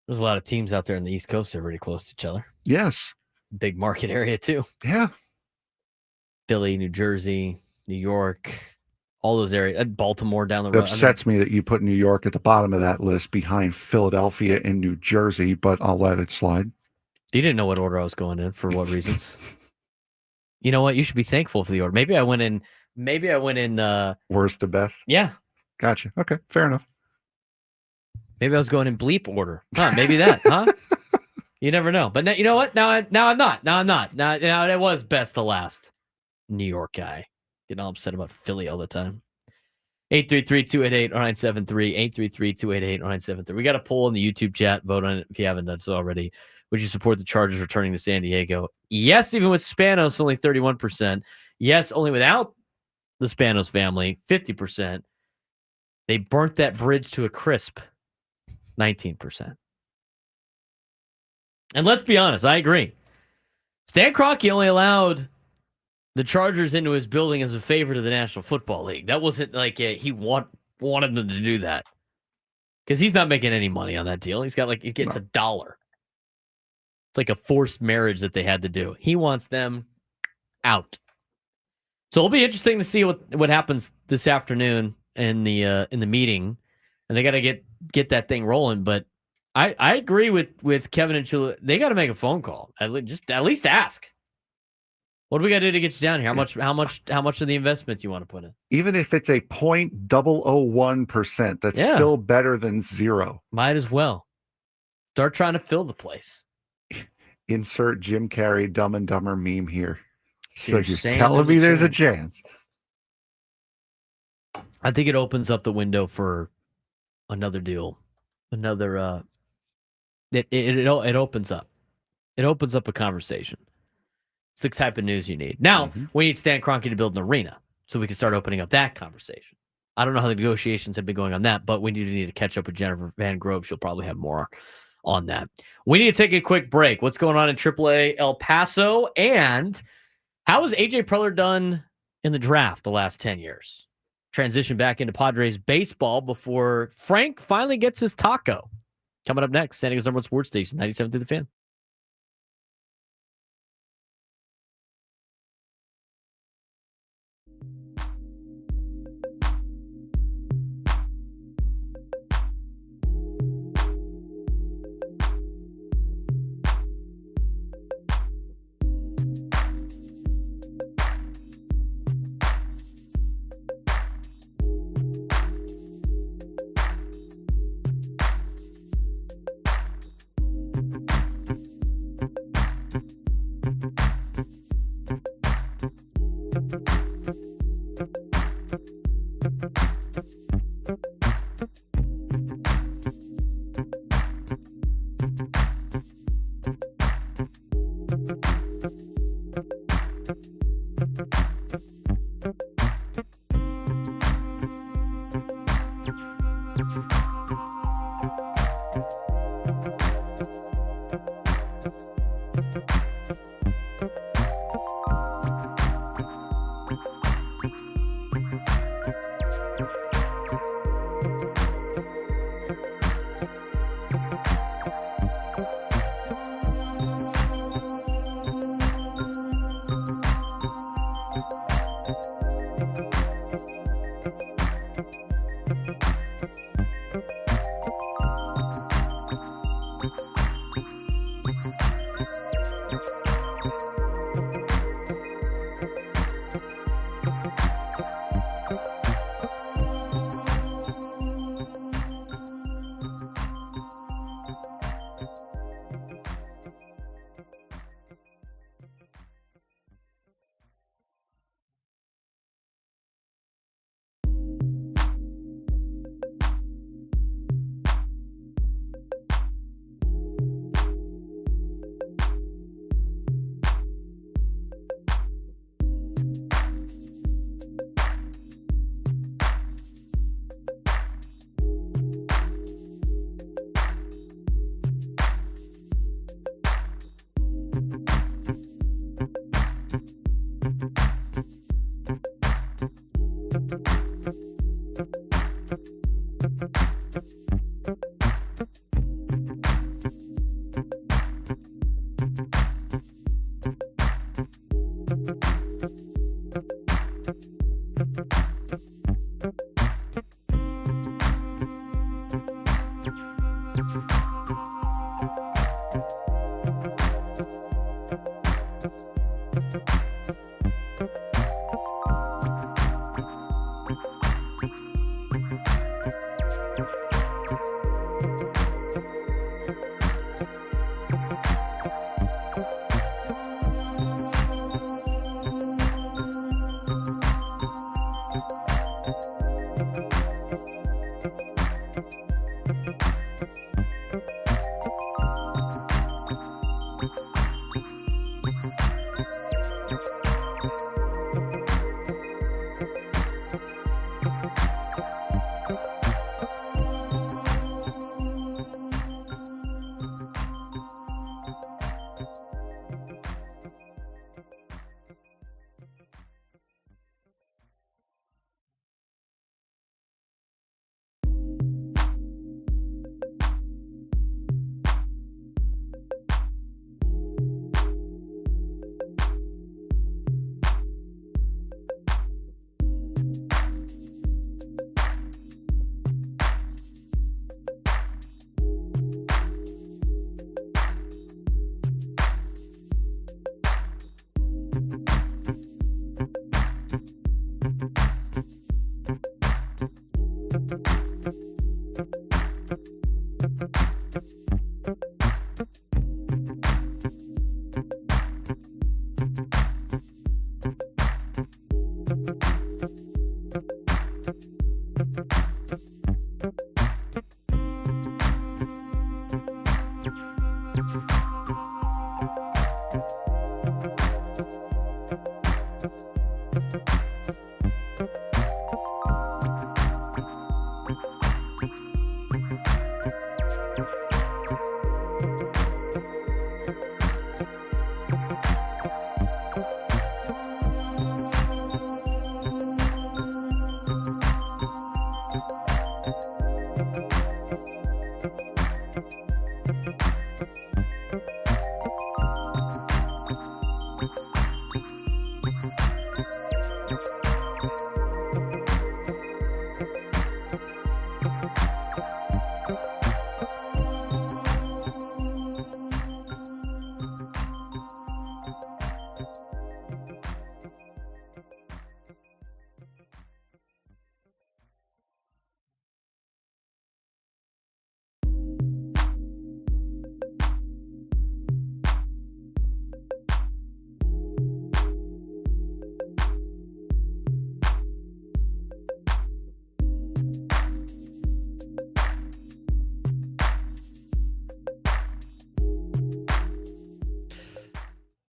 [SPEAKER 2] There's a lot of teams out there in the East Coast that are really close to each other.
[SPEAKER 5] Yes.
[SPEAKER 2] Big market area, too.
[SPEAKER 5] Yeah.
[SPEAKER 2] Philly, New Jersey, New York, all those areas. Baltimore down the road.
[SPEAKER 5] It upsets me that you put New York at the bottom of that list behind Philadelphia and New Jersey, but I'll let it slide.
[SPEAKER 2] You didn't know what order I was going in for what reasons. You know what? You should be thankful for the order. Maybe I went in
[SPEAKER 5] worst to best.
[SPEAKER 2] Yeah.
[SPEAKER 5] Gotcha. Okay. Fair enough.
[SPEAKER 2] Maybe I was going in bleep order. Maybe that, huh? You never know. But you know what? Now I'm not. Now it was best to last. New York guy. Getting all upset about Philly all the time. 833-288-0973. 833-288-0973. We got a poll in the YouTube chat. Vote on it if you haven't done so already. Would you support the Chargers returning to San Diego? Yes, even with Spanos, only 31%. Yes, only without the Spanos family, 50%. They burnt that bridge to a crisp, 19%. And let's be honest, I agree. Stan Kroenke only allowed the Chargers into his building as a favor to the National Football League. That wasn't like he wanted them to do that. Because he's not making any money on that deal. He's got he gets $1. It's like a forced marriage that they had to do. He wants them out. So it'll be interesting to see what happens this afternoon in the meeting. And they got to get that thing rolling. But I agree with Kevin and Chula. They got to make a phone call. At least ask. What do we got to do to get you down here? How much of the investment do you want to put in?
[SPEAKER 5] Even if it's a 0.001%, that's still better than zero.
[SPEAKER 2] Might as well. Start trying to fill the place.
[SPEAKER 5] Insert Jim Carrey Dumb and Dumber meme here. So
[SPEAKER 2] You're
[SPEAKER 5] you're telling me there's a chance.
[SPEAKER 2] I think it opens up the window for another deal. Another it opens up. It opens up a conversation. It's the type of news you need. Now, we need Stan Kroenke to build an arena so we can start opening up that conversation. I don't know how the negotiations have been going on that, but we need to catch up with Jennifer Van Grove. She'll probably have more on that. We need to take a quick break. What's going on in AAA El Paso? And How has A.J. Preller done in the draft the last 10 years? Transition back into Padres baseball before Frank finally gets his taco. Coming up next, San Diego's number one sports station, 97 through the Fan.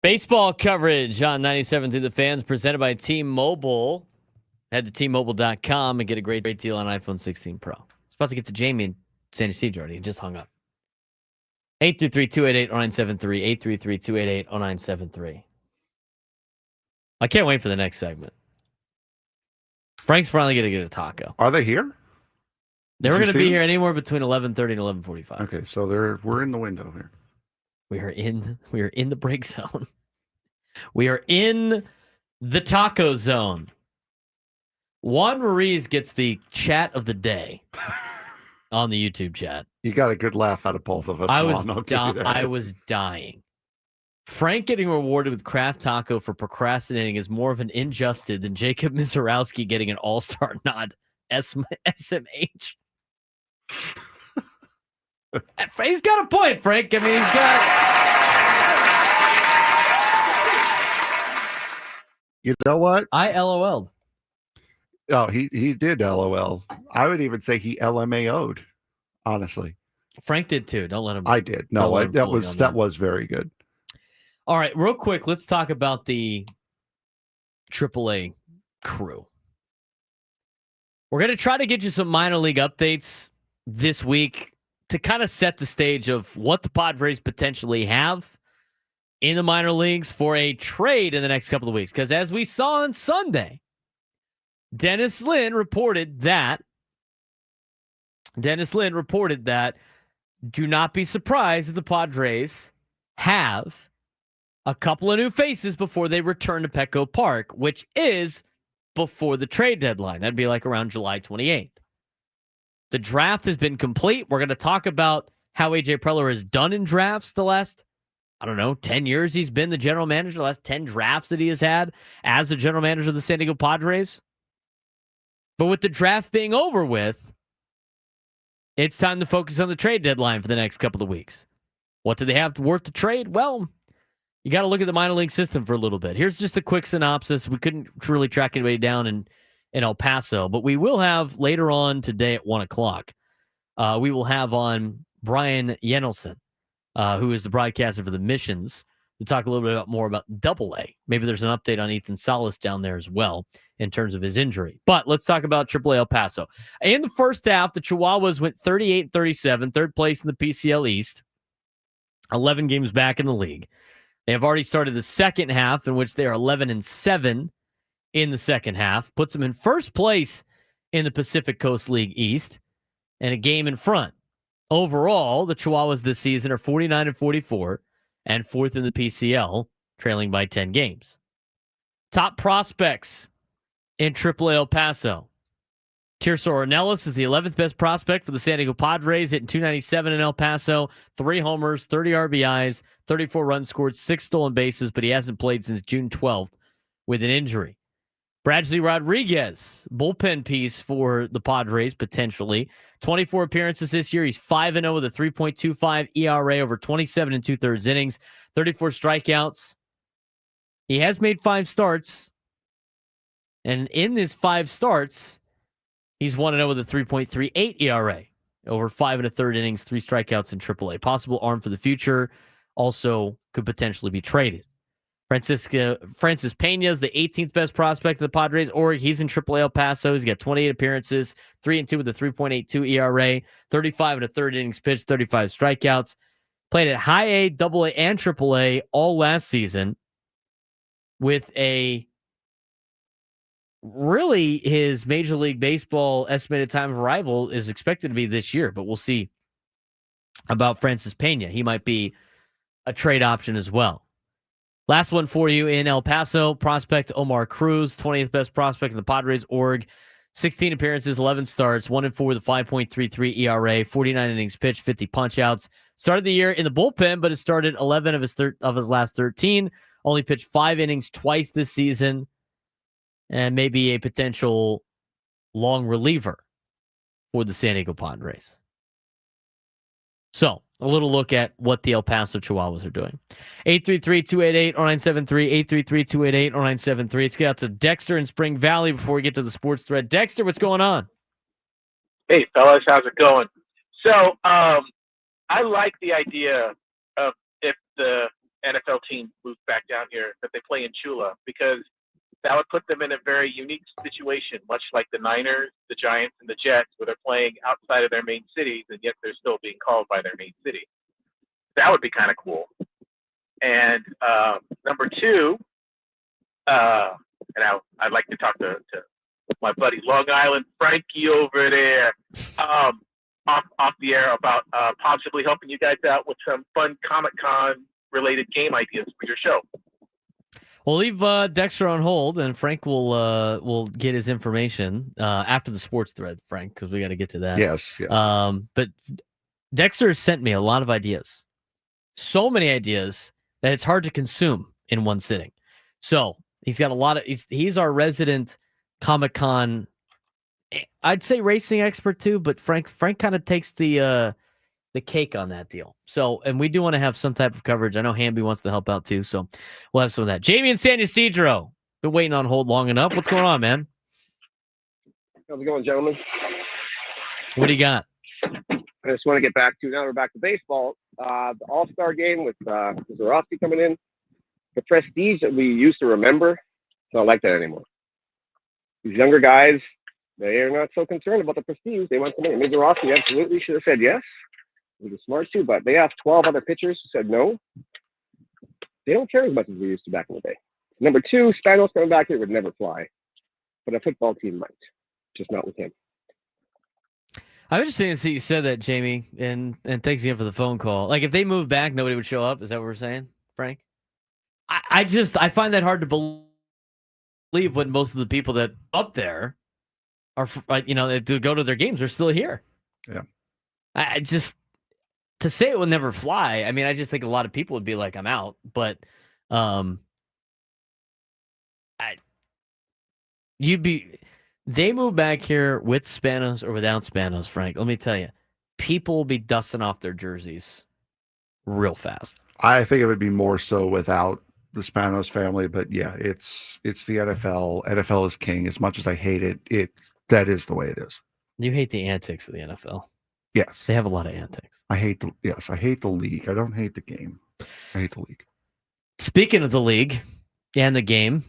[SPEAKER 2] Baseball coverage on 97 through the fans presented by T-Mobile. Head to T-Mobile.com and get a great deal on iPhone 16 Pro. It's about to get to Jamie in San Ysidro. He just hung up. 833-288-0973. 833-288-0973. I can't wait for the next segment. Frank's finally going to get a taco.
[SPEAKER 5] Are they here?
[SPEAKER 2] They were going to be here anywhere between 11:30 and 11:45.
[SPEAKER 5] Okay, so we're in the window here.
[SPEAKER 2] We are in the break zone. We are in the taco zone. Juan Ruiz gets the chat of the day on the YouTube chat.
[SPEAKER 5] You got a good laugh out of both of us.
[SPEAKER 2] I was dying. Frank getting rewarded with Kraft Taco for procrastinating is more of an injustice than Jacob Mizorowski getting an all-star nod. SMH. He's got a point, Frank. I mean, he's got.
[SPEAKER 5] You know what?
[SPEAKER 2] I LOL'd.
[SPEAKER 5] Oh, he did LOL. I would even say he LMAO'd. Honestly,
[SPEAKER 2] Frank did too. Don't let him.
[SPEAKER 5] I did. No, that was very good.
[SPEAKER 2] All right, real quick, let's talk about the AAA crew. We're going to try to get you some minor league updates this week to kind of set the stage of what the Padres potentially have in the minor leagues for a trade in the next couple of weeks. Because as we saw on Sunday, Dennis Lin reported that do not be surprised if the Padres have a couple of new faces before they return to Petco Park, which is before the trade deadline. That'd be like around July 28th. The draft has been complete. We're going to talk about how A.J. Preller has done in drafts the last, 10 years he's been the general manager, the last 10 drafts that he has had as the general manager of the San Diego Padres. But with the draft being over with, it's time to focus on the trade deadline for the next couple of weeks. What do they have worth to trade? Well, you got to look at the minor league system for a little bit. Here's just a quick synopsis. We couldn't truly track anybody down in El Paso, but we will have later on today at 1 o'clock, we will have on Brian Yenelson, who is the broadcaster for the Missions, to talk a little bit more about AA. Maybe there's an update on Ethan Salas down there as well in terms of his injury. But let's talk about AAA El Paso. In the first half, the Chihuahuas went 38-37, third place in the PCL East, 11 games back in the league. They have already started the second half, in which they are 11-7 in the second half, puts them in first place in the Pacific Coast League East, and a game in front. Overall, the Chihuahuas this season are 49-44 and fourth in the PCL, trailing by 10 games. Top prospects in AAA El Paso. Tirso Ornelas is the 11th best prospect for the San Diego Padres, hitting .297 in El Paso, 3 homers, 30 RBIs, 34 runs scored, 6 stolen bases, but he hasn't played since June 12th with an injury. Bradley Rodriguez, bullpen piece for the Padres, potentially. 24 appearances this year. He's 5-0 with a 3.25 ERA over 27 2/3 innings, 34 strikeouts. He has made 5 starts. And in his 5 starts, he's 1-0 with a 3.38 ERA over 5 1/3 innings, 3 strikeouts in AAA. Possible arm for the future. Also could potentially be traded. Francis Pena is the 18th best prospect of the Padres. Or he's in AAA El Paso. He's got 28 appearances, 3-2 with a 3.82 ERA, 35 1/3 innings pitched, 35 strikeouts. Played at high A, double A, and AAA all last season with really his Major League Baseball estimated time of arrival is expected to be this year, but we'll see about Francis Pena. He might be a trade option as well. Last one for you in El Paso. Prospect Omar Cruz, 20th best prospect in the Padres org. 16 appearances, 11 starts, 1-4 with a 5.33 ERA, 49 innings pitched, 50 punchouts. Started the year in the bullpen, but has started 11 of his last 13. Only pitched 5 innings twice this season, and maybe a potential long reliever for the San Diego Padres. So, a little look at what the El Paso Chihuahuas are doing. 833-288-0973, 833-288-0973. Let's get out to Dexter in Spring Valley before we get to the sports thread. Dexter, what's going on?
[SPEAKER 8] Hey, fellas, how's it going? So, I like the idea of if the NFL team moves back down here, that they play in Chula, because that would put them in a very unique situation, much like the Niners, the Giants, and the Jets, where they're playing outside of their main cities, and yet they're still being called by their main city. That would be kind of cool. And number two, I'd like to talk to my buddy Long Island Frankie over there off the air about possibly helping you guys out with some fun Comic-Con related game ideas for your show.
[SPEAKER 2] We'll leave Dexter on hold, and Frank will get his information after the sports thread, Frank, because we got to get to that.
[SPEAKER 5] Yes.
[SPEAKER 2] But Dexter sent me a lot of ideas. So many ideas that it's hard to consume in one sitting. So he's got a lot of. He's our resident Comic-Con. I'd say racing expert too, but Frank kind of takes the cake on that deal. So, and we do want to have some type of coverage. I know Hamby wants to help out too, so we'll have some of that. Jamie and San Ysidro, been waiting on hold long enough. What's going on, man?
[SPEAKER 9] How's it going, gentlemen?
[SPEAKER 2] What do you got?
[SPEAKER 9] I just want to get back to, now we're back to baseball. The All-Star game with Zarowski coming in. The prestige that we used to remember, it's not like that anymore. These younger guys, they are not so concerned about the prestige. They want to make Zarowski absolutely should have said yes. He was smart too, but they asked 12 other pitchers who said no. They don't care as much as we used to back in the day. Number two, Spanos coming back here would never fly, but a football team might, just not with him.
[SPEAKER 2] I'm interested to see you said that, Jamie, and thanks again for the phone call. Like, if they moved back, nobody would show up. Is that what we're saying, Frank? I find that hard to believe when most of the people that up there are, to go to their games are still here.
[SPEAKER 5] Yeah.
[SPEAKER 2] I just, to say it will never fly, I mean, I just think a lot of people would be like, I'm out. But they move back here with Spanos or without Spanos, Frank. Let me tell you, people will be dusting off their jerseys real fast.
[SPEAKER 5] I think it would be more so without the Spanos family, but yeah, it's the NFL. NFL is king. As much as I hate it, that is the way it is.
[SPEAKER 2] You hate the antics of the NFL.
[SPEAKER 5] Yes.
[SPEAKER 2] They have a lot of antics.
[SPEAKER 5] I hate the league. I don't hate the game. I hate the league.
[SPEAKER 2] Speaking of the league and the game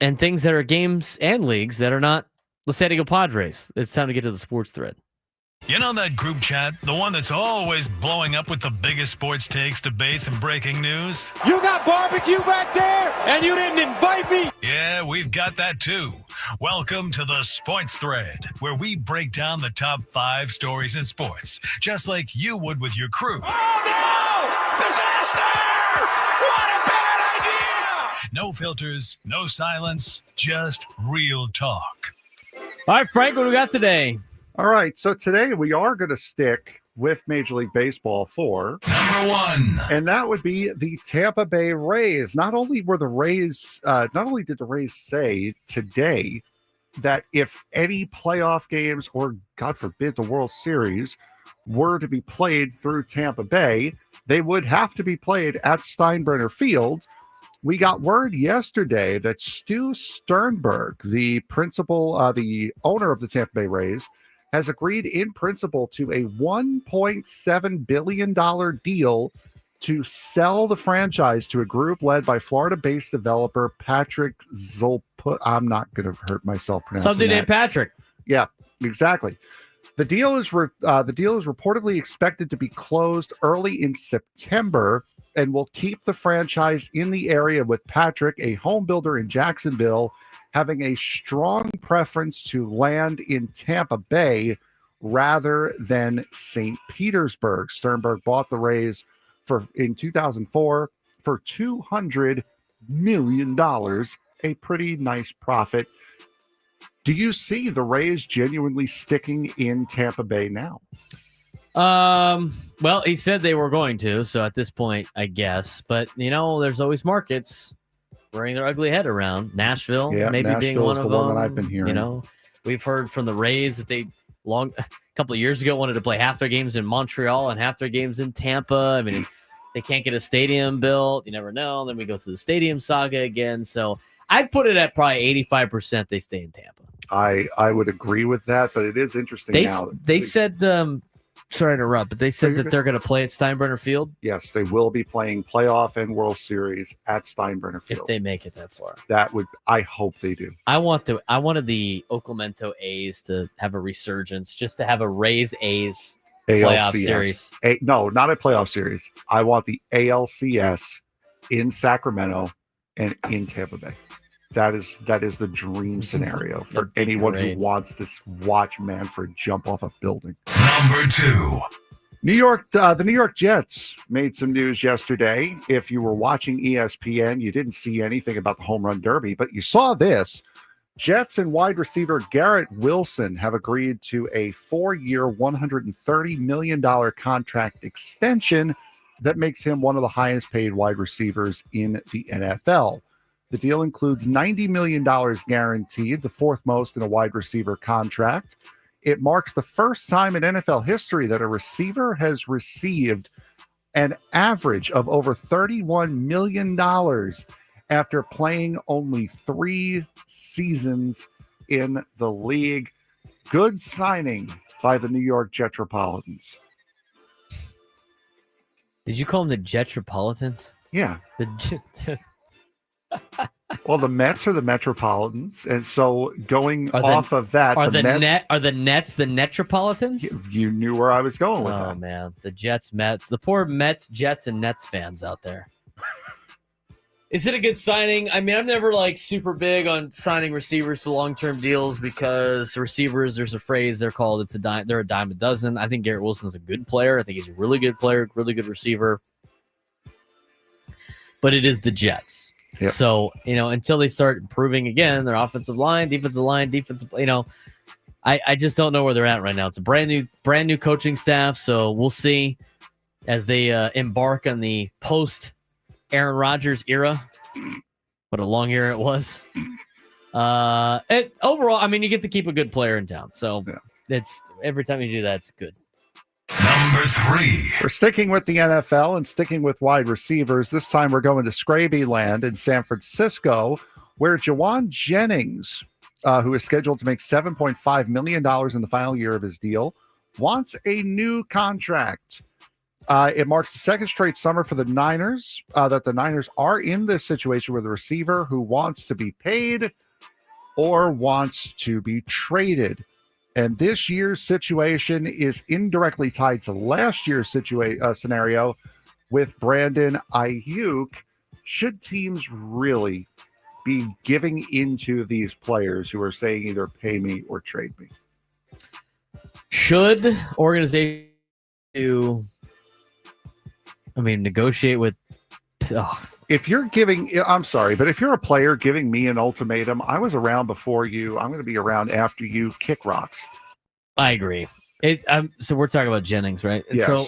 [SPEAKER 2] and things that are games and leagues that are not the San Diego Padres, it's time to get to the sports thread.
[SPEAKER 1] You know that group chat? The one that's always blowing up with the biggest sports takes, debates, and breaking news?
[SPEAKER 10] You got barbecue back there, and you didn't invite me?
[SPEAKER 1] Yeah, we've got that too. Welcome to the Sports Thread, where we break down the top 5 stories in sports, just like you would with your crew.
[SPEAKER 10] Oh, no! Disaster! What a bad idea!
[SPEAKER 1] No filters, no silence, just real talk.
[SPEAKER 2] All right, Frank, what do we got today?
[SPEAKER 5] All right, so today we are going to stick with Major League Baseball for
[SPEAKER 1] number 1,
[SPEAKER 5] and that would be the Tampa Bay Rays. Not only did the Rays say today that if any playoff games or, God forbid, the World Series were to be played through Tampa Bay, they would have to be played at Steinbrenner Field. We got word yesterday that Stu Sternberg, the owner of the Tampa Bay Rays, has agreed in principle to a $1.7 billion deal to sell the franchise to a group led by Florida-based developer Patrick Zolput. I'm not going to hurt myself pronouncing
[SPEAKER 2] Something named Patrick.
[SPEAKER 5] Yeah, exactly. The deal is reportedly expected to be closed early in September and will keep the franchise in the area, with Patrick, a home builder in Jacksonville, having a strong preference to land in Tampa Bay rather than St. Petersburg. Sternberg bought the Rays in 2004 for $200 million, a pretty nice profit. Do you see the Rays genuinely sticking in Tampa Bay now?
[SPEAKER 2] Well, he said they were going to, so at this point, I guess. But, there's always markets wearing their ugly head around. Nashville, maybe being one of them.
[SPEAKER 5] One that I've been hearing.
[SPEAKER 2] We've heard from the Rays that they a couple of years ago wanted to play half their games in Montreal and half their games in Tampa. I mean, they can't get a stadium built. You never know. Then we go through the stadium saga again. So I'd put it at probably 85% they stay in Tampa.
[SPEAKER 5] I would agree with that, but it is interesting now.
[SPEAKER 2] They said, sorry to interrupt, but they said that they're going to play at Steinbrenner Field.
[SPEAKER 5] Yes, they will be playing playoff and World Series at Steinbrenner Field.
[SPEAKER 2] If they make it that far.
[SPEAKER 5] I hope they do.
[SPEAKER 2] I wanted the Oakland A's to have a resurgence, just to have a Rays A's playoff series.
[SPEAKER 5] No, not a playoff series. I want the ALCS in Sacramento and in Tampa Bay. That is the dream scenario for anyone who wants to watch Manfred jump off a building.
[SPEAKER 1] Number 2.
[SPEAKER 5] The New York Jets made some news yesterday. If you were watching ESPN, you didn't see anything about the home run derby, but you saw this. Jets and wide receiver Garrett Wilson have agreed to a 4-year, $130 million contract extension that makes him one of the highest paid wide receivers in the NFL. The deal includes $90 million guaranteed, the fourth most in a wide receiver contract. It marks the first time in NFL history that a receiver has received an average of over $31 million after playing only 3 seasons in the league. Good signing by the New York Jetropolitans.
[SPEAKER 2] Did you call them the Jetropolitans?
[SPEAKER 5] Yeah. Well, the Mets are the Metropolitans, and so going off of that,
[SPEAKER 2] are the Nets the Metropolitans?
[SPEAKER 5] You knew where I was going with that.
[SPEAKER 2] Oh man, the Jets, Mets, the poor Mets, Jets, and Nets fans out there. Is it a good signing? I mean, I'm never super big on signing receivers to long-term deals because receivers, there's a phrase they're called. They're a dime a dozen. I think Garrett Wilson is a good player. I think he's a really good player, really good receiver. But it is the Jets. Yep. So, until they start improving again, their offensive line, defensive, I just don't know where they're at right now. It's a brand new coaching staff. So we'll see as they embark on the post Aaron Rodgers era. What a long year it was. Overall, I mean, you get to keep a good player in town. So it's every time you do that, it's good.
[SPEAKER 1] Number 3.
[SPEAKER 5] We're sticking with the NFL and sticking with wide receivers. This time we're going to Scraby Land in San Francisco, where Jawan Jennings, who is scheduled to make $7.5 million in the final year of his deal, wants a new contract. It marks the second straight summer for the Niners that the Niners are in this situation with a receiver who wants to be paid or wants to be traded. And this year's situation is indirectly tied to last year's scenario with Brandon Ayuk. Should teams really be giving into these players who are saying either pay me or trade me?
[SPEAKER 2] Should organizations negotiate with...
[SPEAKER 5] If you're giving, I'm sorry, but if you're a player giving me an ultimatum, I was around before you. I'm going to be around after you. Kick rocks.
[SPEAKER 2] I agree. So we're talking about Jennings, right?
[SPEAKER 5] Yes.
[SPEAKER 2] So,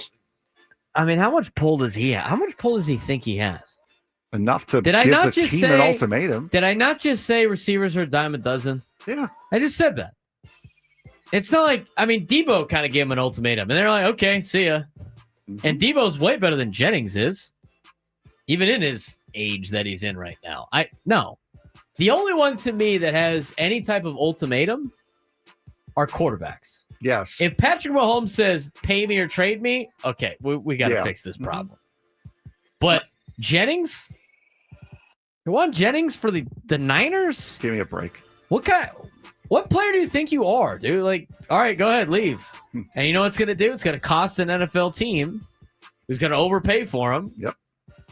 [SPEAKER 2] how much pull does he have? How much pull does he think he has?
[SPEAKER 5] Enough to give the team an ultimatum.
[SPEAKER 2] Did I not just say receivers are a dime a dozen?
[SPEAKER 5] Yeah.
[SPEAKER 2] I just said that. It's not like, Debo kind of gave him an ultimatum, and they're like, okay, see ya. Mm-hmm. And Debo's way better than Jennings is. Even in his age that he's in right now. No. The only one to me that has any type of ultimatum are quarterbacks.
[SPEAKER 5] Yes.
[SPEAKER 2] If Patrick Mahomes says, pay me or trade me, okay, we got to fix this problem. Mm-hmm. But Jennings? You want Jennings for the Niners?
[SPEAKER 5] Give me a break.
[SPEAKER 2] What player do you think you are, dude? All right, go ahead, leave. And you know what it's going to do? It's going to cost an NFL team who's going to overpay for him.
[SPEAKER 5] Yep.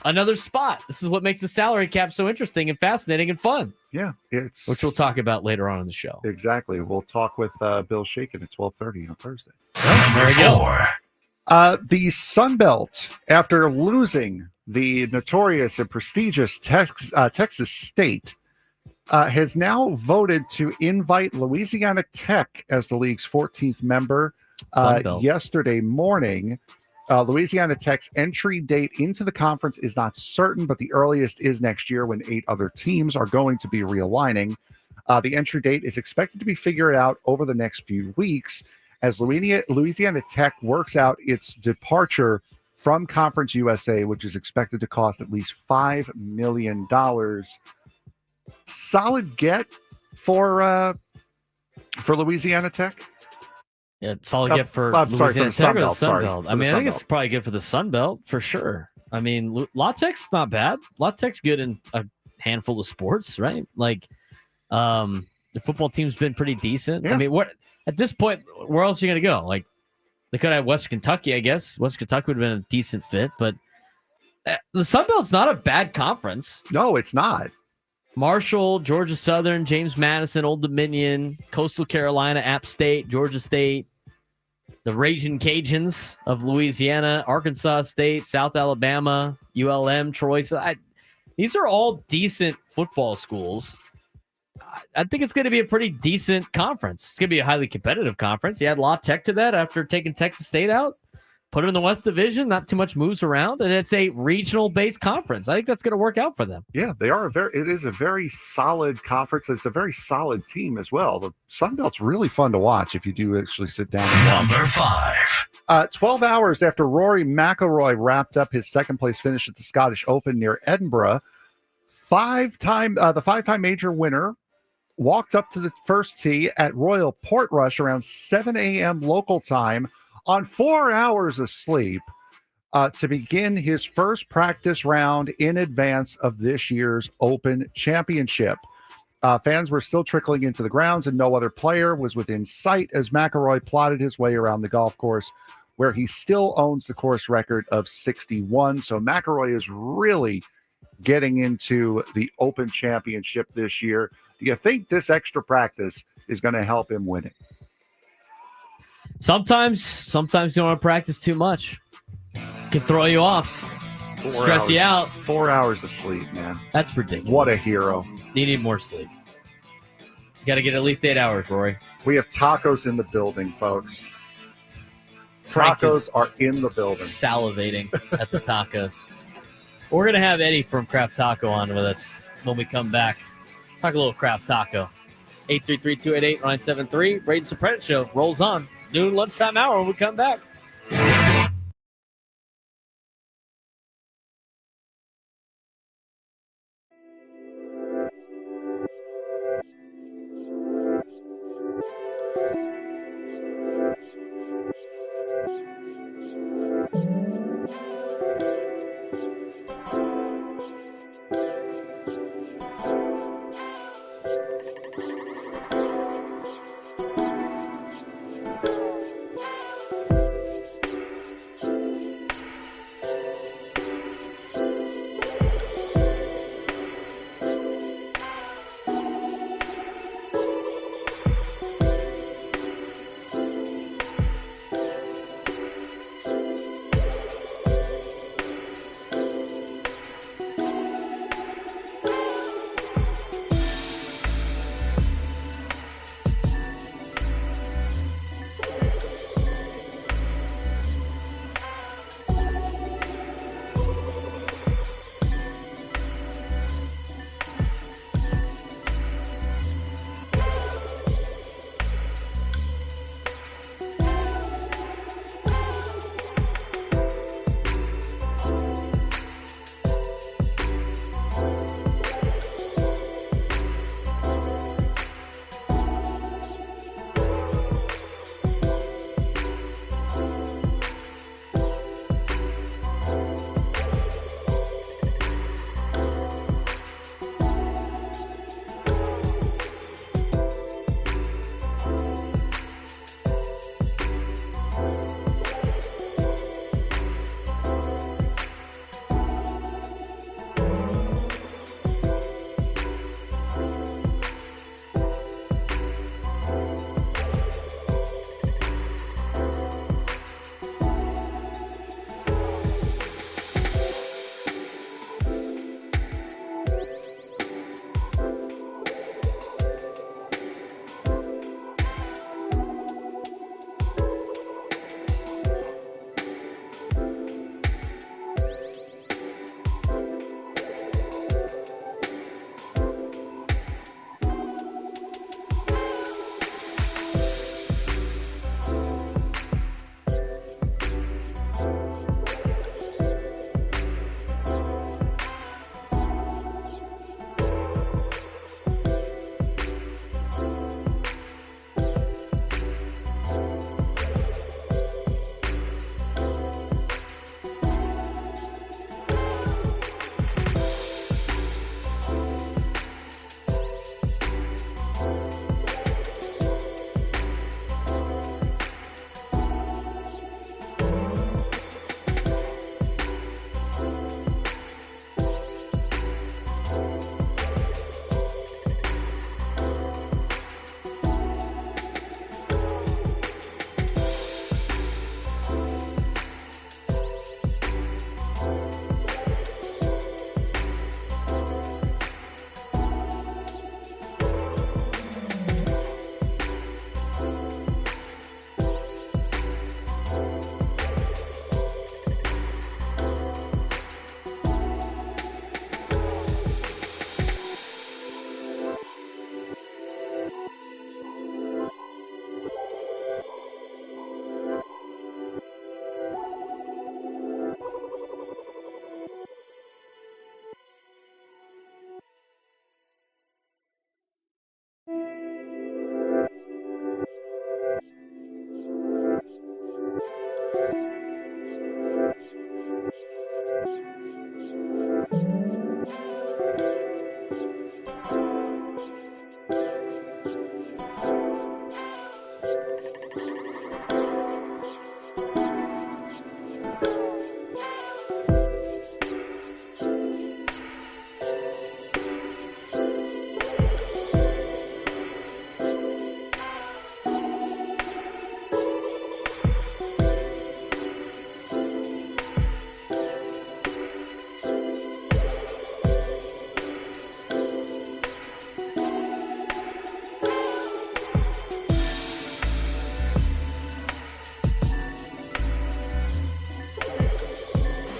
[SPEAKER 2] Another spot. This is what makes the salary cap so interesting and fascinating and fun.
[SPEAKER 5] Yeah,
[SPEAKER 2] which we'll talk about later on in the show.
[SPEAKER 5] Exactly. We'll talk with Bill Shaken at 12:30 on Thursday.
[SPEAKER 2] There we go.
[SPEAKER 5] The Sun Belt, after losing the notorious and prestigious Texas State has now voted to invite Louisiana Tech as the league's 14th member. Yesterday morning, Louisiana Tech's entry date into the conference is not certain, but the earliest is next year when 8 other teams are going to be realigning. The entry date is expected to be figured out over the next few weeks as Louisiana Tech works out its departure from Conference USA, which is expected to cost at least $5 million. Solid get for Louisiana Tech.
[SPEAKER 2] Yeah, it's all get for
[SPEAKER 5] sorry, for the Sun Belt.
[SPEAKER 2] Sorry. I mean, I think it's probably good for the Sun Belt for sure. I mean, La Tech's not bad. La Tech's good in a handful of sports, right? Like, the football team's been pretty decent.
[SPEAKER 5] Yeah.
[SPEAKER 2] I mean, what at this point, where else are you going to go? Like, they could have West Kentucky, I guess. West Kentucky would have been a decent fit, but the Sun Belt's not a bad conference.
[SPEAKER 5] No, it's not.
[SPEAKER 2] Marshall, Georgia Southern, James Madison, Old Dominion, Coastal Carolina, App State, Georgia State, the Ragin' Cajuns of Louisiana, Arkansas State, South Alabama, ULM, Troy. So these are all decent football schools. I think it's going to be a pretty decent conference. It's going to be a highly competitive conference. You add La Tech to that after taking Texas State out. Put it in the West Division, not too much moves around, and it's a regional-based conference. I think that's going to work out for them.
[SPEAKER 5] Yeah, they are it is a very solid conference. It's a very solid team as well. The Sun Belt's really fun to watch if you do actually sit down and watch.
[SPEAKER 1] Number 5.
[SPEAKER 5] 12 hours after Rory McIlroy wrapped up his second-place finish at the Scottish Open near Edinburgh, the five-time major winner walked up to the first tee at Royal Portrush around 7 a.m. local time on 4 hours of sleep to begin his first practice round in advance of this year's Open Championship. Fans were still trickling into the grounds, and no other player was within sight as McIlroy plodded his way around the golf course, where he still owns the course record of 61. So McIlroy is really getting into the Open Championship this year. Do you think this extra practice is going to help him winning?
[SPEAKER 2] Sometimes you don't want to practice too much. Can throw you off, stress you out.
[SPEAKER 5] 4 hours of sleep, man.
[SPEAKER 2] That's ridiculous.
[SPEAKER 5] What a hero.
[SPEAKER 2] You need more sleep. You got to get at least 8 hours, Rory.
[SPEAKER 5] We have tacos in the building, folks.
[SPEAKER 2] Frank
[SPEAKER 5] Tacos are in the building.
[SPEAKER 2] Salivating at the tacos. We're going to have Eddie from Craft Taco on with us when we come back. Talk a little Craft Taco. 833-288-973. Braden Surprenant Show rolls on. Noon lunchtime hour when we come back.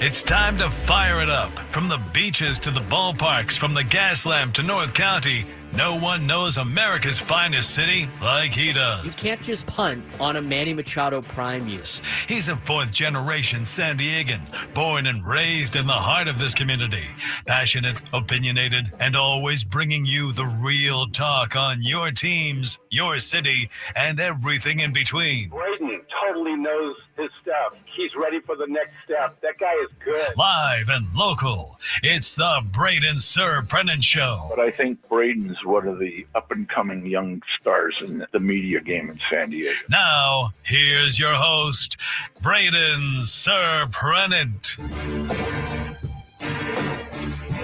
[SPEAKER 1] It's time to fire it up. From the beaches to the ballparks, from the gas lamp to North County, no one knows America's finest city like he does.
[SPEAKER 2] You can't just punt on a Manny Machado prime use.
[SPEAKER 1] He's a fourth-generation San Diegan, born and raised in the heart of this community. Passionate, opinionated, and always bringing you the real talk on your teams, your city, and everything in between.
[SPEAKER 3] Braden totally knows his stuff. He's ready for the next step. That guy is good.
[SPEAKER 1] Live and local, it's the Braden Surprenant Show.
[SPEAKER 4] But I think Braden's one of the up-and-coming young stars in the media game in San Diego.
[SPEAKER 1] Now, here's your host, Braden Surprenant.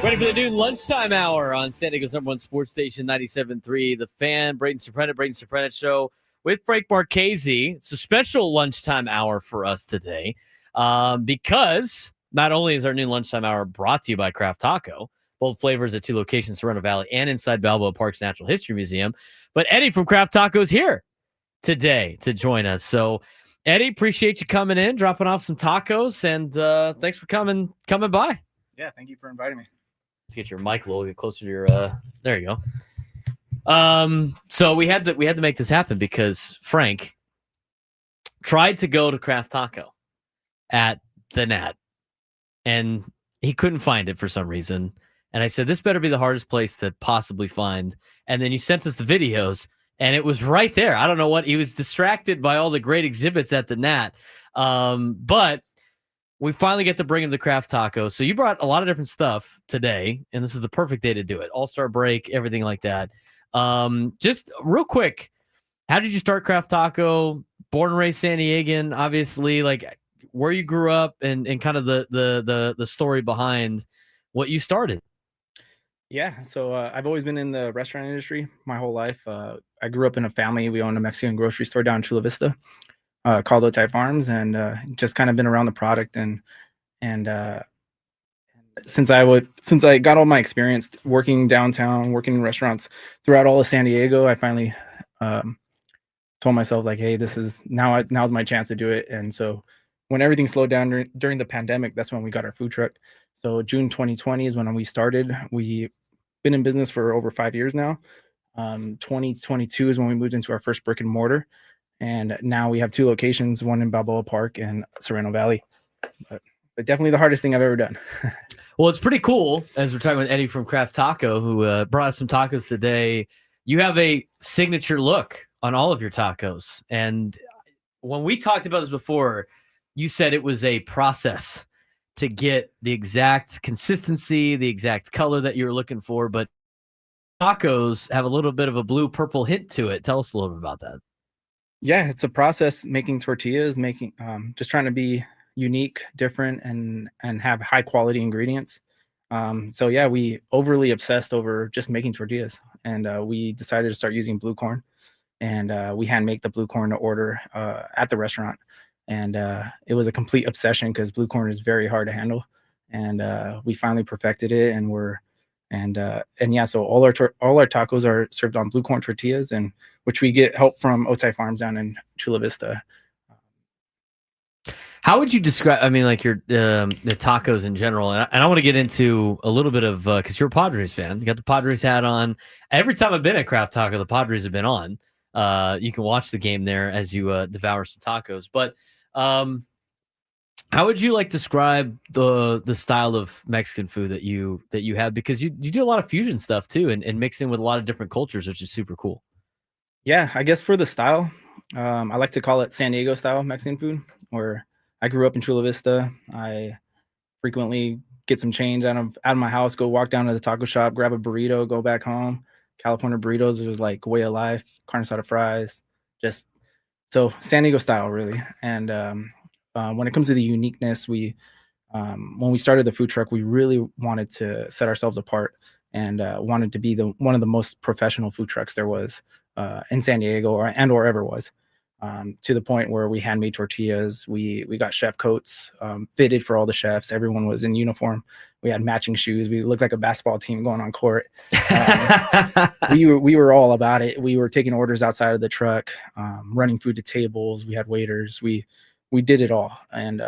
[SPEAKER 2] Ready for the noon lunchtime hour on San Diego's number one sports station, 97.3 The Fan. Braden Surprenant Show with Frank Marchese. It's a special lunchtime hour for us today because not only is our noon lunchtime hour brought to you by Craft Taco, both flavors at 2 locations, Sereno Valley and inside Balboa Park's Natural History Museum, but Eddie from Craft Taco is here today to join us. So, Eddie, appreciate you coming in, dropping off some tacos, and thanks for coming by.
[SPEAKER 11] Yeah, thank you for inviting me.
[SPEAKER 2] Let's get your mic a little bit closer to your. There you go. So we had to make this happen because Frank tried to go to Craft Taco at the Nat, and he couldn't find it for some reason. And I said, this better be the hardest place to possibly find. And then you sent us the videos, and it was right there. I don't know what. He was distracted by all the great exhibits at the Nat. But we finally get to bring him the Craft Taco. So you brought a lot of different stuff today, and this is the perfect day to do it. All-Star break, everything like that. Just real quick, how did you start Craft Taco? Born and raised San Diegan, obviously, like where you grew up and kind of the story behind what you started.
[SPEAKER 11] Yeah, so I've always been in the restaurant industry my whole life. I grew up in a family. We owned a Mexican grocery store down in Chula Vista called Otay Farms, and just kind of been around the product. And since I got all my experience working downtown, working in restaurants throughout all of San Diego, I finally told myself, like, hey, now's my chance to do it. And so when everything slowed down during the pandemic, that's when we got our food truck. So June 2020 is when we started. We've been in business for over 5 years now. 2022 is when we moved into our first brick and mortar. And now we have 2 locations, one in Balboa Park and Sereno Valley. But definitely the hardest thing I've ever done.
[SPEAKER 2] Well, it's pretty cool, as we're talking with Eddie from Craft Taco, who brought us some tacos today. You have a signature look on all of your tacos. And when we talked about this before, you said it was a process to get the exact consistency, the exact color that you were looking for. But tacos have a little bit of a blue-purple hint to it. Tell us a little bit about that.
[SPEAKER 11] Yeah, it's a process making tortillas, just trying to be unique, different, and have high quality ingredients. So yeah, we overly obsessed over just making tortillas, and we decided to start using blue corn, and we hand make the blue corn to order at the restaurant. And it was a complete obsession because blue corn is very hard to handle, and we finally perfected it. And yeah, so all our tacos are served on blue corn tortillas, and which we get help from Otay Farms down in Chula Vista.
[SPEAKER 2] How would you describe? I mean, like your the tacos in general, and I want to get into a little bit of because you're a Padres fan. You got the Padres hat on. Every time I've been at Craft Taco, the Padres have been on. You can watch the game there as you devour some tacos. But how would you like describe the style of Mexican food that you have? Because you do a lot of fusion stuff too, and mix in with a lot of different cultures, which is super cool.
[SPEAKER 11] Yeah, I guess for the style, I like to call it San Diego style Mexican food, where I grew up in Chula Vista. I frequently get some change out of my house, go walk down to the taco shop, grab a burrito, go back home. California burritos was like way of life, carne asada fries, just so San Diego style really. And when it comes to the uniqueness, when we started the food truck, we really wanted to set ourselves apart and wanted to be one of the most professional food trucks there was in San Diego or ever was. To the point where we handmade tortillas, we got chef coats fitted for all the chefs. Everyone was in uniform. We had matching shoes. We looked like a basketball team going on court. We were all about it. We were taking orders outside of the truck, running food to tables. We had waiters. We we did it all, and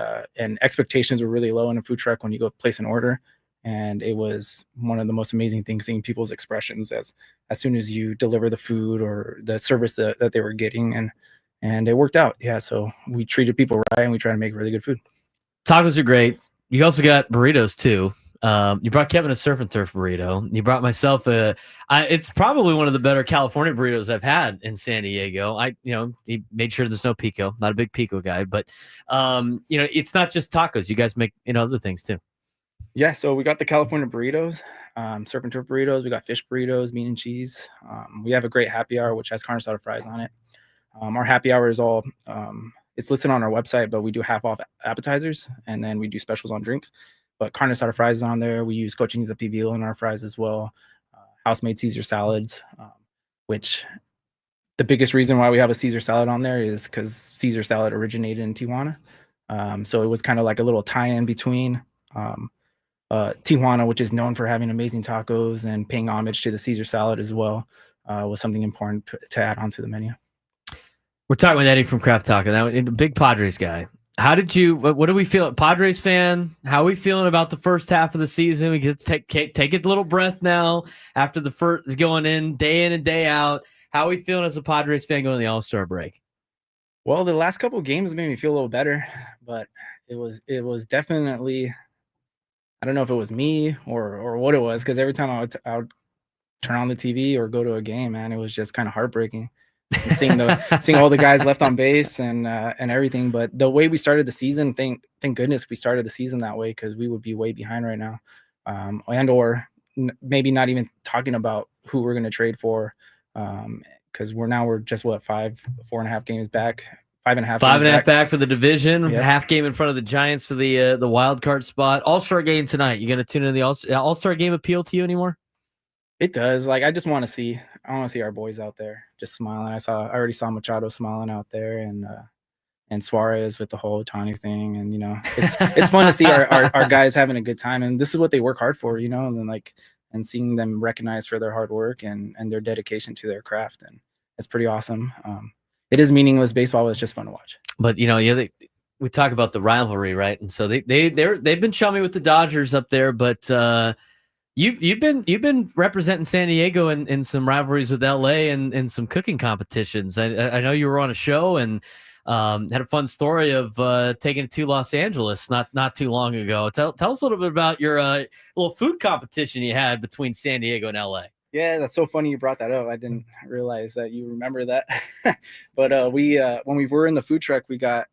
[SPEAKER 11] expectations were really low in a food truck when you go place an order. And it was one of the most amazing things, seeing people's expressions as soon as you deliver the food or the service that they were getting, and it worked out. Yeah, so we treated people right, and we try to make really good food.
[SPEAKER 2] Tacos are great. You also got burritos too. You brought Kevin a surf and turf burrito. You brought myself it's probably one of the better California burritos I've had in San Diego. He made sure there's no pico. Not a big pico guy, but it's not just tacos. You guys make other things too.
[SPEAKER 11] Yeah, so we got the California burritos, surf and turf burritos. We got fish burritos, meat and cheese. We have a great happy hour, which has carne asada fries on it. Our happy hour is all, it's listed on our website, but we do half off appetizers, and then we do specials on drinks. But carne asada fries is on there. We use cochinita pibil in our fries as well. House-made Caesar salads, which the biggest reason why we have a Caesar salad on there is because Caesar salad originated in Tijuana. So it was kind of like a little tie-in between Tijuana, which is known for having amazing tacos, and paying homage to the Caesar salad as well, was something important to add onto the menu.
[SPEAKER 2] We're talking with Eddie from Craft Taco, now, a big Padres guy. What do we feel? Padres fan, how are we feeling about the first half of the season? We get to take a little breath now after the first going in and day out. How are we feeling as a Padres fan going to the All-Star break?
[SPEAKER 11] Well, the last couple of games made me feel a little better, but it was definitely, I don't know if it was me or what it was, because every time I would turn on the TV or go to a game, man, it was just kind of heartbreaking. Seeing all the guys left on base and everything. But the way we started the season, thank goodness we started the season that way, because we would be way behind right now, or maybe not even talking about who we're going to trade for, because we're just 4.5 games back. 5.5
[SPEAKER 2] back for the division.
[SPEAKER 11] Yep.
[SPEAKER 2] Half game in front of the Giants for the wild card spot. All-Star game tonight. You going to tune in the All-Star game appeal to you anymore?
[SPEAKER 11] It does. Like, I want to see our boys out there just smiling. I already saw Machado smiling out there, and Suarez with the whole Ohtani thing. And, it's fun to see our guys having a good time. And this is what they work hard for, and seeing them recognized for their hard work and their dedication to their craft. And it's pretty awesome. It is meaningless baseball, but it's just fun to watch.
[SPEAKER 2] But, we talk about the rivalry, right? And so they've been chummy with the Dodgers up there, but, You've been representing San Diego in some rivalries with LA and some cooking competitions. I know you were on a show and had a fun story of taking it to Los Angeles not too long ago. Tell us a little bit about your little food competition you had between San Diego and LA.
[SPEAKER 11] Yeah, that's so funny you brought that up. I didn't realize that you remember that. But we when we were in the food truck, we got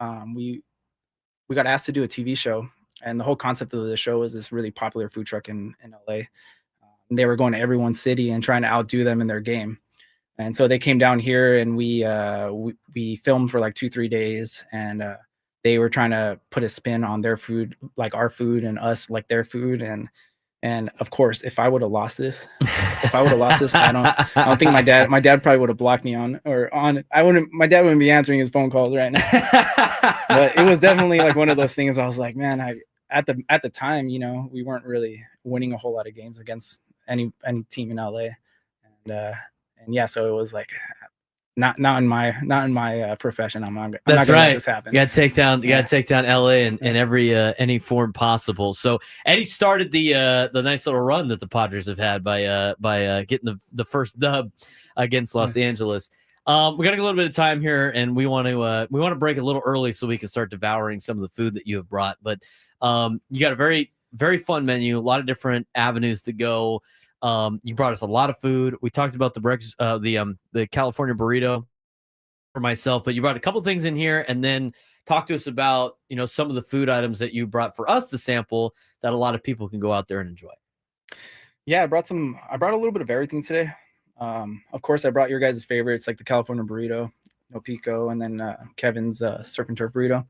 [SPEAKER 11] asked to do a TV show. And the whole concept of the show was this really popular food truck in LA. They were going to everyone's city and trying to outdo them in their game. And so they came down here, and we filmed for like 2-3 days, and they were trying to put a spin on their food, like our food, and us like their food. And of course, if I would have lost this, I don't think my dad probably would have blocked me my dad wouldn't be answering his phone calls right now. But it was definitely like one of those things. I was like, man, at the time, we weren't really winning a whole lot of games against any team in LA. And yeah, so it was like, not in my profession. I'm not gonna let this happen.
[SPEAKER 2] You got to take down LA in every any form possible. So Eddie started the nice little run that the Padres have had by getting the first dub against Los Angeles. We got a little bit of time here, and we want to break a little early so we can start devouring some of the food that you have brought. But you got a very, very fun menu, a lot of different avenues to go. You brought us a lot of food. We talked about the breakfast, the California burrito for myself, but you brought a couple things in here, and then talk to us about some of the food items that you brought for us to sample that a lot of people can go out there and enjoy.
[SPEAKER 11] Yeah, I brought a little bit of everything today. Of course, I brought your guys' favorites, like the California burrito, no pico, and then Kevin's surf and turf burrito.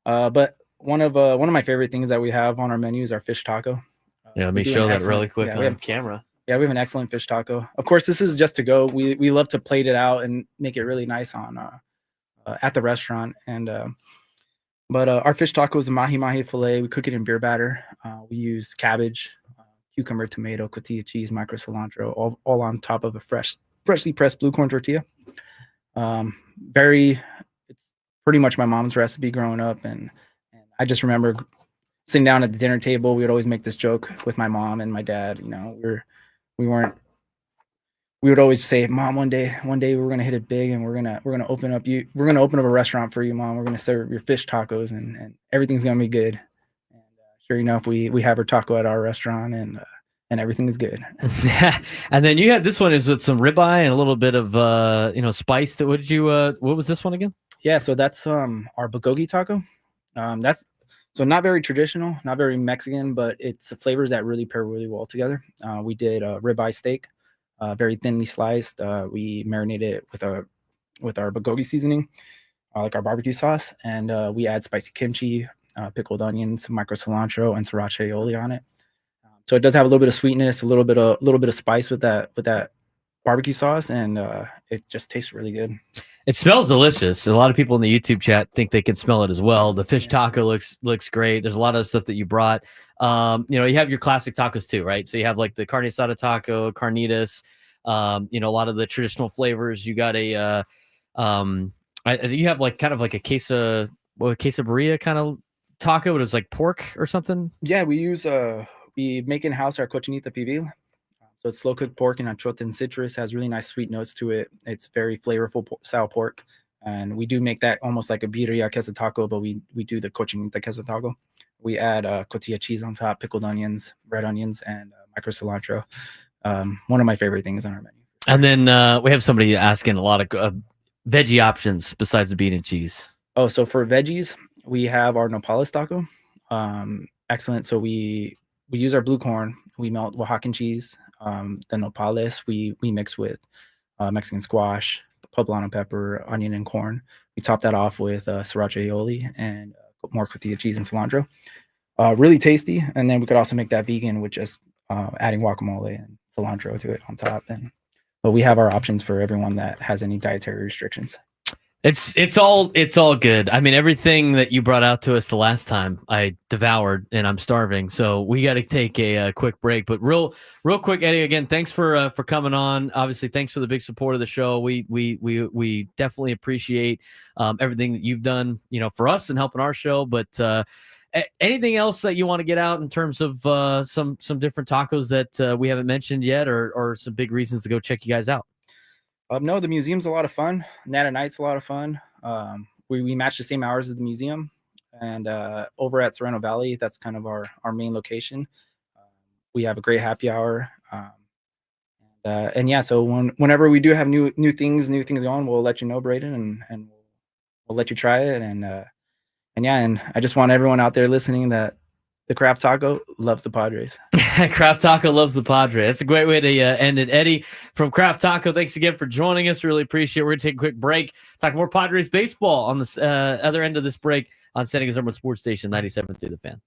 [SPEAKER 11] But one of my favorite things that we have on our menu is our fish taco.
[SPEAKER 2] Let me show that really quick on camera.
[SPEAKER 11] Yeah, we have an excellent fish taco. Of course, this is just to go. We love to plate it out and make it really nice on at the restaurant. And but our fish taco is a mahi filet. We cook it in beer batter. We use cabbage, cucumber, tomato, cotija cheese, micro cilantro, all on top of a freshly pressed blue corn tortilla. It's pretty much my mom's recipe growing up. And I just remember sitting down at the dinner table. We would always make this joke with my mom and my dad. You know, we would always say, "Mom, one day we're gonna hit it big, and we're gonna open up a restaurant for you, Mom. We're gonna serve your fish tacos, and everything's gonna be good." And sure enough, we have our taco at our restaurant, and everything is good.
[SPEAKER 2] And then you had this one is with some ribeye and a little bit of spice. What was this one again?
[SPEAKER 11] Yeah, so that's our bulgogi taco. That's so not very traditional, not very Mexican, but it's the flavors that really pair really well together. We did a ribeye steak. Very thinly sliced. We marinated it with our bulgogi seasoning, like our barbecue sauce, and we add spicy kimchi, pickled onions, micro cilantro, and sriracha aioli on it. So it does have a little bit of sweetness, a little bit of spice with that barbecue sauce, and it just tastes really good.
[SPEAKER 2] It smells delicious. A lot of people in the YouTube chat think they can smell it as well. The fish taco looks great. There's a lot of stuff that you brought. You have your classic tacos too, right? So you have like the carne asada taco, carnitas, a lot of the traditional flavors. You got you have like kind of like a quesadilla kind of taco, but it's like pork or something.
[SPEAKER 11] Yeah, we make in-house our cochinita pibil. So it's slow cooked pork and achiote and citrus, has really nice sweet notes to it. It's very flavorful style pork. And we do make that almost like a birria queso taco, but we do the cochinita queso taco. We add cotija cheese on top, pickled onions, red onions, and micro cilantro. One of my favorite things on our menu.
[SPEAKER 2] And then we have somebody asking a lot of veggie options besides the bean and cheese.
[SPEAKER 11] Oh, so for veggies, we have our nopales taco. Excellent. So we use our blue corn. We melt Oaxacan cheese. The nopales we mix with Mexican squash, poblano pepper, onion, and corn. We top that off with sriracha aioli and more cotija cheese and cilantro. Really tasty. And then we could also make that vegan with just adding guacamole and cilantro to it on top. But we have our options for everyone that has any dietary restrictions.
[SPEAKER 2] It's all good. I mean, everything that you brought out to us the last time, I devoured, and I'm starving. So we got to take a quick break. But real quick, Eddie. Again, thanks for coming on. Obviously, thanks for the big support of the show. We definitely appreciate everything that you've done, for us and helping our show. But anything else that you want to get out in terms of some different tacos that we haven't mentioned yet, or some big reasons to go check you guys out?
[SPEAKER 11] No, the museum's a lot of fun. Nata Night's a lot of fun. We match the same hours as the museum, and over at Sereno Valley, that's kind of our main location. We have a great happy hour, and yeah. So whenever we do have new things going, we'll let you know, Braden, and we'll let you try it, and yeah. And I just want everyone out there listening that the Craft Taco loves the Padres.
[SPEAKER 2] Craft Taco loves the Padres. That's a great way to end it. Eddie from Craft Taco, thanks again for joining us. Really appreciate it. We're going to take a quick break. Talk more Padres baseball on the other end of this break on San Diego's number one sports station, 97.3 The Fan.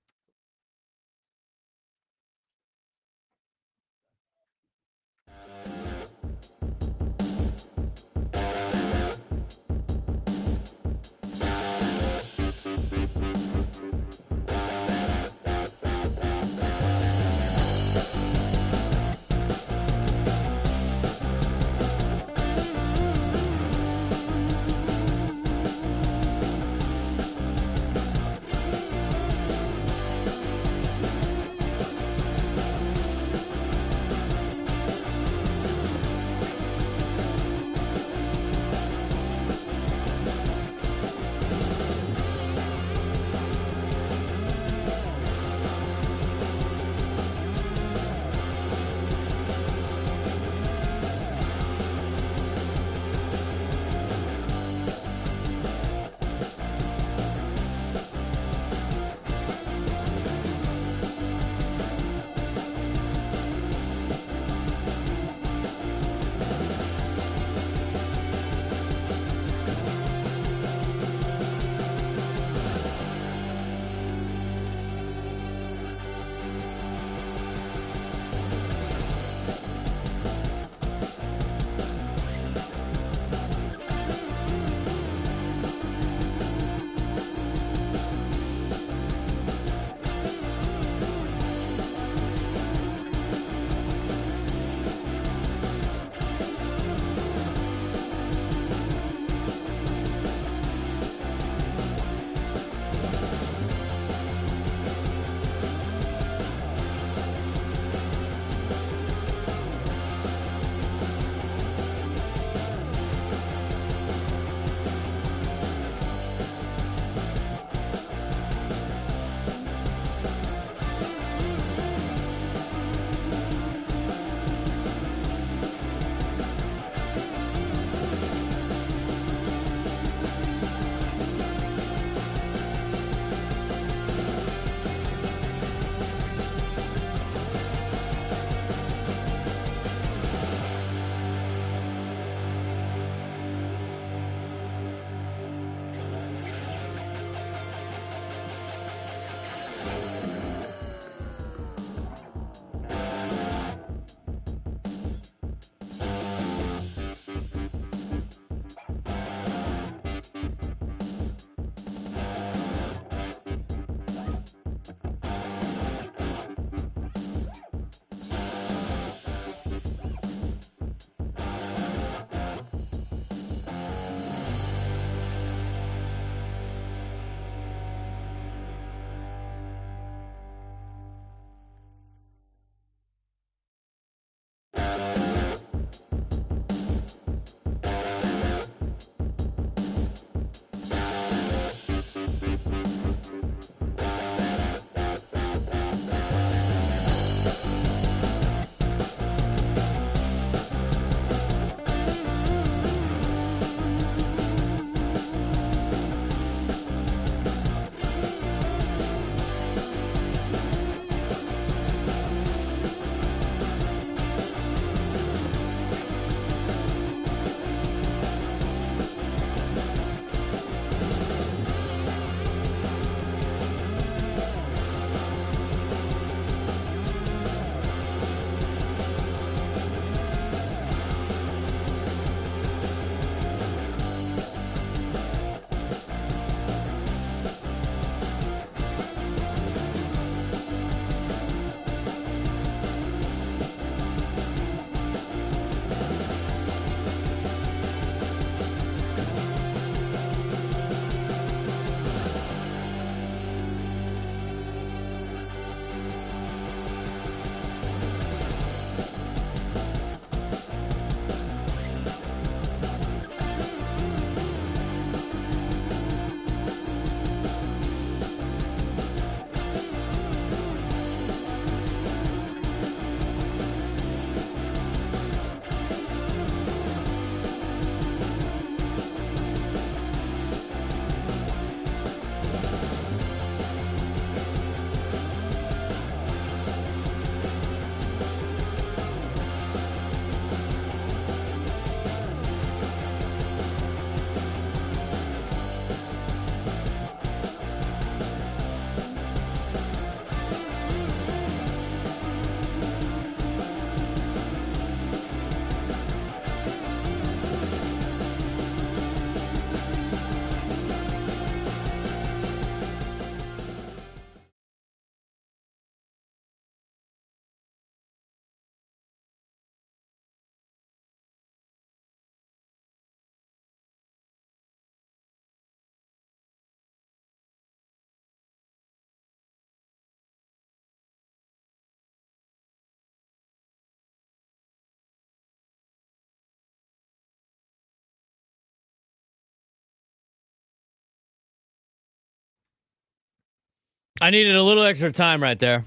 [SPEAKER 2] I needed a little extra time right there.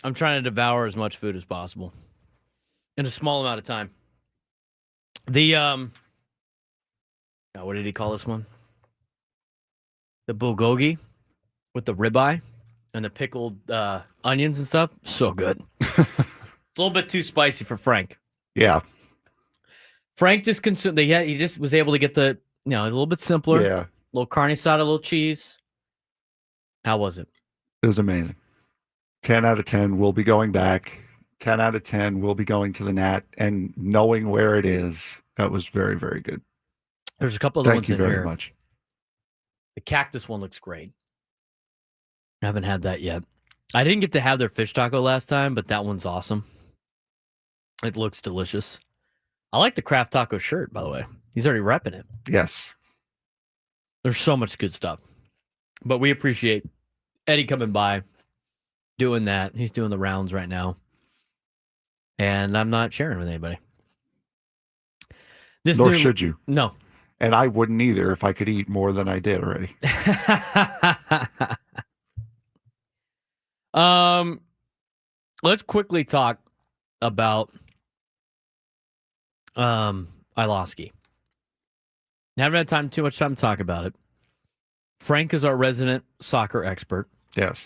[SPEAKER 2] I'm trying to devour as much food as possible in a small amount of time. What did he call this one? The bulgogi with the ribeye and the pickled onions and stuff. So good. It's a little bit too spicy for Frank.
[SPEAKER 5] Yeah.
[SPEAKER 2] Frank just consumed. He just was able to get a little bit simpler.
[SPEAKER 5] Yeah.
[SPEAKER 2] A little carne asada, a little cheese. How was it?
[SPEAKER 5] It was amazing. 10 out of 10. We'll be going back. 10 out of 10. We'll be going to the Nat and knowing where it is. That was very, very good.
[SPEAKER 2] There's a couple other ones in here.
[SPEAKER 5] Thank you very much.
[SPEAKER 2] The cactus one looks great. I haven't had that yet. I didn't get to have their fish taco last time, but that one's awesome. It looks delicious. I like the Craft Taco shirt, by the way. He's already repping it.
[SPEAKER 5] Yes.
[SPEAKER 2] There's so much good stuff. But we appreciate Eddie coming by, doing that. He's doing the rounds right now. And I'm not sharing with anybody.
[SPEAKER 5] Nor should you.
[SPEAKER 2] No.
[SPEAKER 5] And I wouldn't either if I could eat more than I did already.
[SPEAKER 2] Let's quickly talk about Ilosky. Haven't had too much time to talk about it. Frank is our resident soccer expert.
[SPEAKER 5] Yes.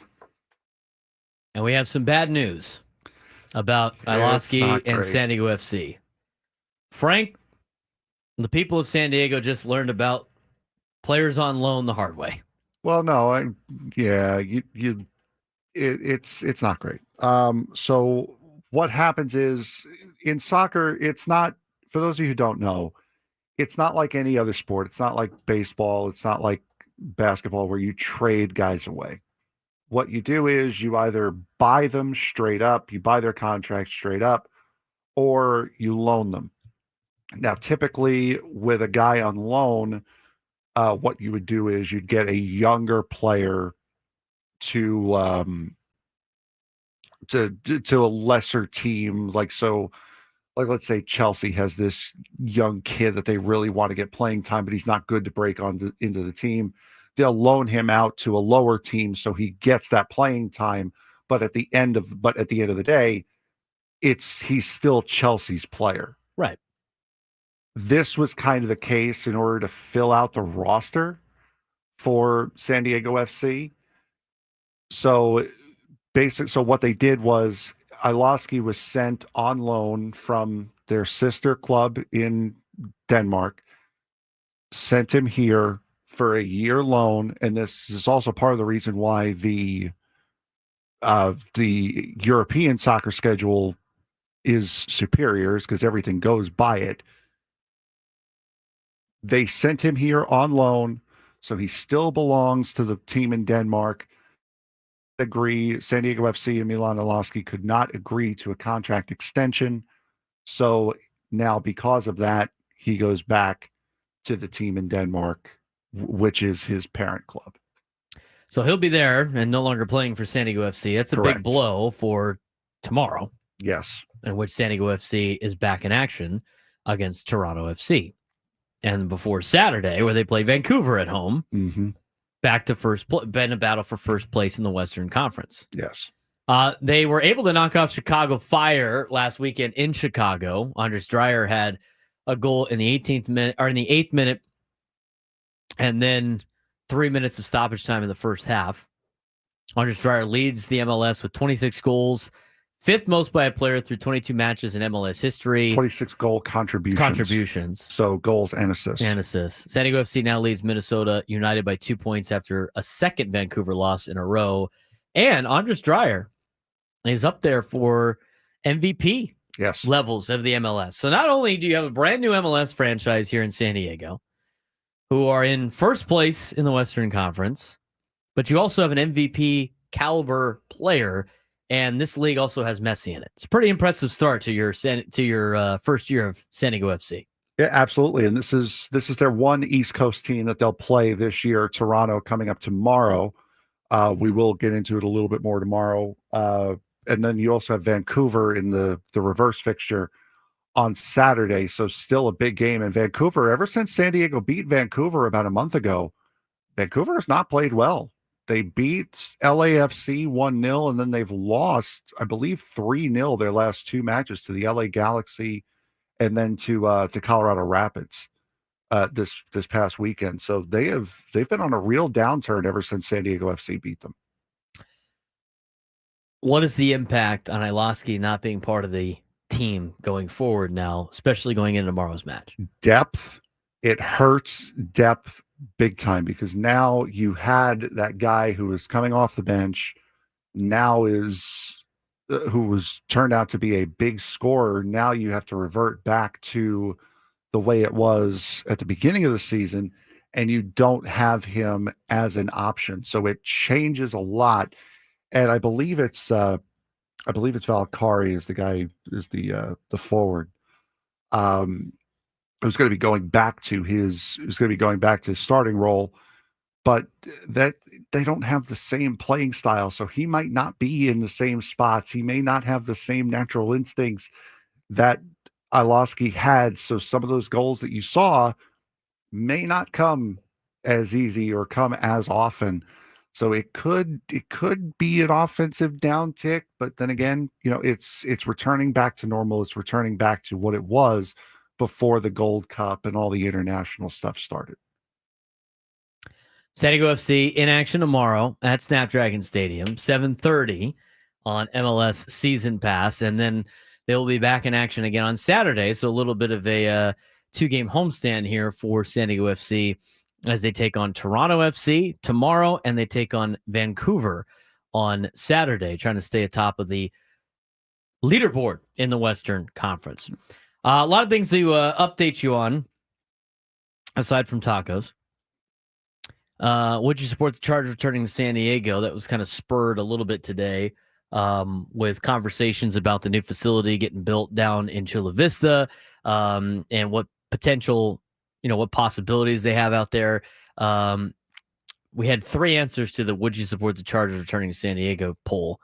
[SPEAKER 2] And we have some bad news about Ilosky and San Diego FC. Frank, the people of San Diego just learned about players on loan the hard way.
[SPEAKER 5] Well, no, it's not great. So what happens is in soccer, it's not, for those of you who don't know, it's not like any other sport. It's not like baseball. It's not like basketball where you trade guys away. What you do is you either buy them straight up, you buy their contract straight up, or you loan them. Now, typically with a guy on loan, what you would do is you'd get a younger player to a lesser team. Like let's say Chelsea has this young kid that they really want to get playing time, but he's not good to break into the team. They'll loan him out to a lower team so he gets that playing time. But at the end of the day, he's still Chelsea's player.
[SPEAKER 2] Right.
[SPEAKER 5] This was kind of the case in order to fill out the roster for San Diego FC. So what they did was Ilosky was sent on loan from their sister club in Denmark, sent him here for a year loan. And this is also part of the reason why the European soccer schedule is superior, is because everything goes by it. They sent him here on loan, so he still belongs to the team in Denmark. San Diego FC and Milan Ilosky could not agree to a contract extension. So now because of that, he goes back to the team in Denmark, which is his parent club.
[SPEAKER 2] So he'll be there and no longer playing for San Diego FC. That's a
[SPEAKER 5] Correct.
[SPEAKER 2] big blow for tomorrow.
[SPEAKER 5] Yes.
[SPEAKER 2] In which San Diego FC is back in action against Toronto FC. And before Saturday, where they play Vancouver at home, back to been a battle for first place in the Western Conference.
[SPEAKER 5] Yes.
[SPEAKER 2] They were able to knock off Chicago Fire last weekend in Chicago. Andres Dreyer had a goal in the 18th minute, or in the 8th minute, and then 3 minutes of stoppage time in the first half. Andres Dreyer leads the MLS with 26 goals, fifth most by a player through 22 matches in MLS history.
[SPEAKER 5] 26 goal contributions. So goals and assists.
[SPEAKER 2] San Diego FC now leads Minnesota United by 2 points after a second Vancouver loss in a row. And Andres Dreyer is up there for MVP levels of the MLS. So not only do you have a brand new MLS franchise here in San Diego, who are in first place in the Western Conference, but you also have an MVP caliber player. And this league also has Messi in it. It's a pretty impressive start to your first year of San Diego FC.
[SPEAKER 5] Yeah, absolutely. And this is their one East Coast team that they'll play this year. Toronto coming up tomorrow. We will get into it a little bit more tomorrow. And then you also have Vancouver in the reverse fixture on Saturday. So still a big game. And Vancouver, ever since San Diego beat Vancouver about a month ago, Vancouver has not played well. They beat LAFC 1-0, and then they've lost, I believe, 3-0 their last two matches to the LA Galaxy and then to Colorado Rapids this past weekend. So they've been on a real downturn ever since San Diego FC beat them.
[SPEAKER 2] What is the impact on Ilosky not being part of the team going forward now, especially going into tomorrow's match?
[SPEAKER 5] Depth. It hurts depth big time because now you had that guy who was coming off the bench, now who was turned out to be a big scorer. Now you have to revert back to the way it was at the beginning of the season, and you don't have him as an option. So it changes a lot. And I believe it's Valkyrie is the guy, is the forward. Who's going to be going back to his starting role, but that they don't have the same playing style. So he might not be in the same spots. He may not have the same natural instincts that Ilosky had. So some of those goals that you saw may not come as easy or come as often. So it could be an offensive downtick, but then again, it's returning back to normal. It's returning back to what it was before the Gold Cup and all the international stuff started.
[SPEAKER 2] San Diego FC in action tomorrow at Snapdragon Stadium, 7:30 on MLS Season Pass, and then they will be back in action again on Saturday. So a little bit of a two-game homestand here for San Diego FC as they take on Toronto FC tomorrow, and they take on Vancouver on Saturday, trying to stay atop of the leaderboard in the Western Conference. A lot of things to update you on, aside from tacos. Would you support the Chargers returning to San Diego? That was kind of spurred a little bit today with conversations about the new facility getting built down in Chula Vista and what potential, what possibilities they have out there. We had three answers to the would you support the Chargers returning to San Diego poll.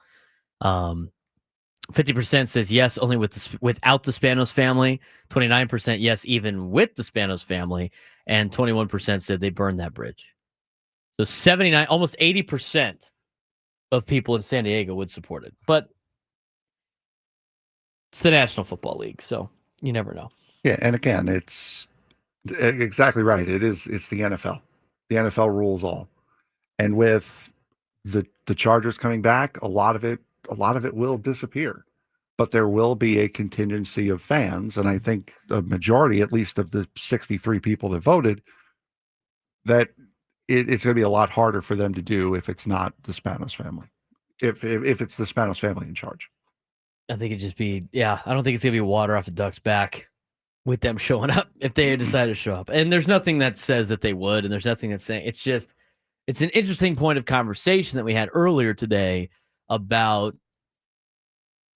[SPEAKER 2] 50% says yes, only without the Spanos family. 29% yes, even with the Spanos family. And 21% said they burned that bridge. So 79, almost 80% of people in San Diego would support it. But it's the National Football League, so you never know.
[SPEAKER 5] Yeah, and again, it's exactly right. It's the NFL. The NFL rules all. And with the Chargers coming back, a lot of it will disappear. But there will be a contingency of fans, and I think the majority, at least of the 63 people that voted, that it's going to be a lot harder for them to do if it's not the Spanos family. If it's the Spanos family in charge.
[SPEAKER 2] I think it'd just be, I don't think it's going to be water off the duck's back with them showing up if they decide to show up. And there's nothing that says that they would, and there's nothing that's saying, it's an interesting point of conversation that we had earlier today about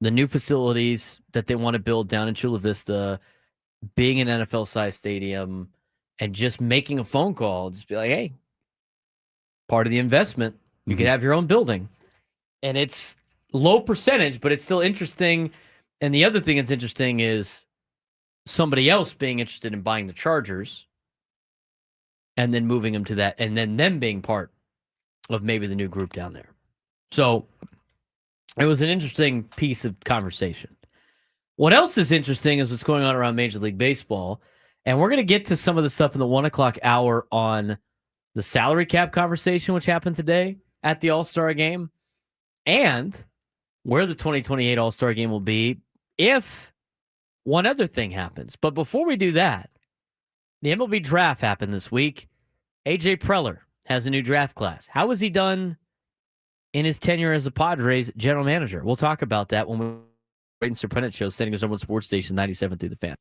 [SPEAKER 2] the new facilities that they want to build down in Chula Vista, being an NFL-sized stadium, and just making a phone call, just be like, hey, part of the investment, you could have your own building. And it's low percentage, but it's still interesting. And the other thing that's interesting is somebody else being interested in buying the Chargers and then moving them to that, and then them being part of maybe the new group down there. So it was an interesting piece of conversation. What else is interesting is what's going on around Major League Baseball. And we're going to get to some of the stuff in the 1 o'clock hour on the salary cap conversation, which happened today at the All-Star game, and where the 2028 All-Star game will be if one other thing happens. But before we do that, the MLB draft happened this week. AJ Preller has a new draft class. How has he done in his tenure as a Padres general manager? We'll talk about that when we Braden Surprenant show, sending us on Sports Station 97 through the Fan.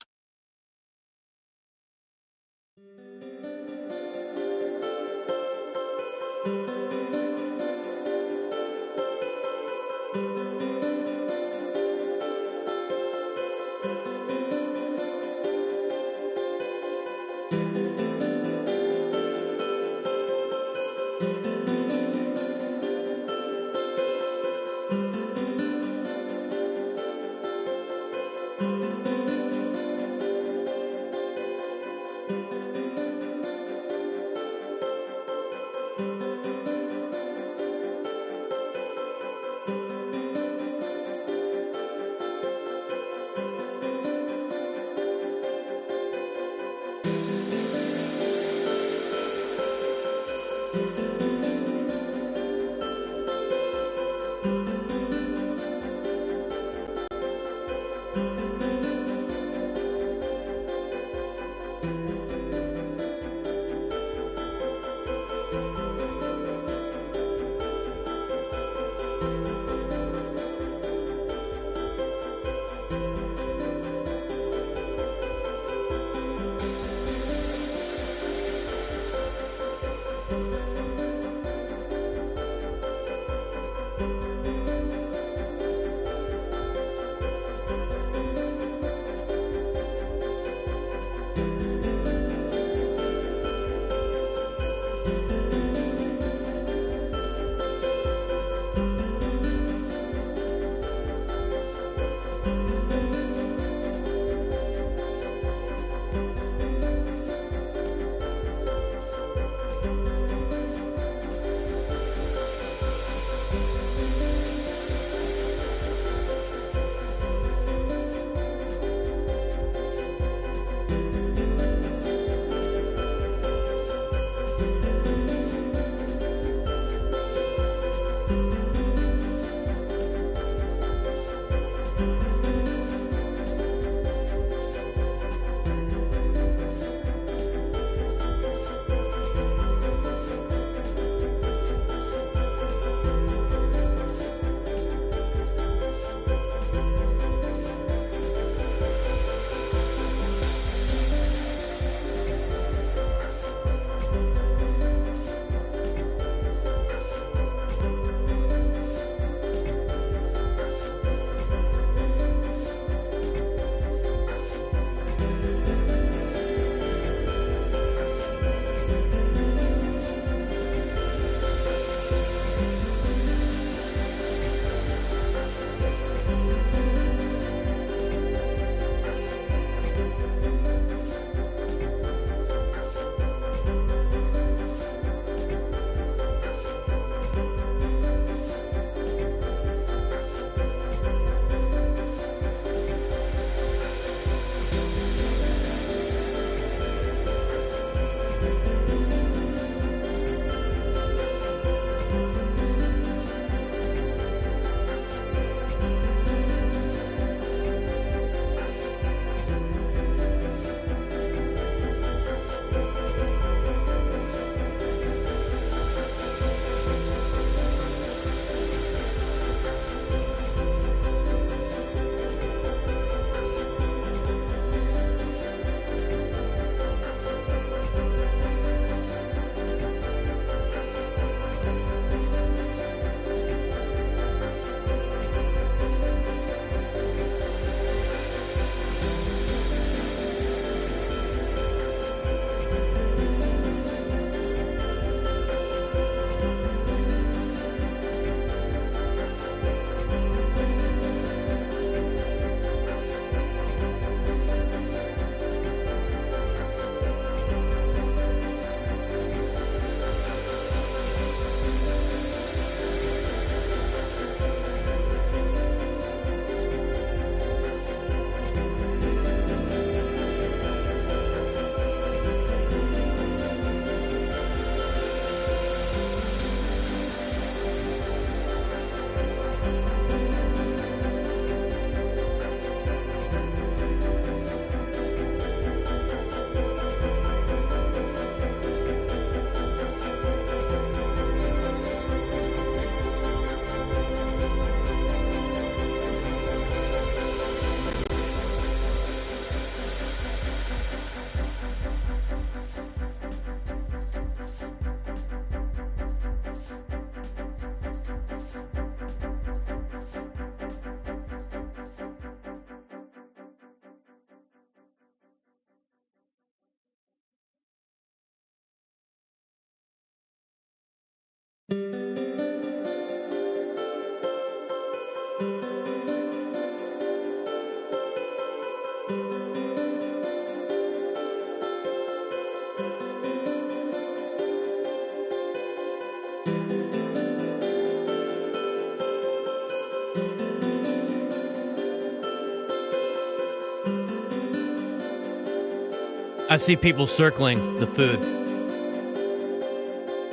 [SPEAKER 2] I see people circling the food.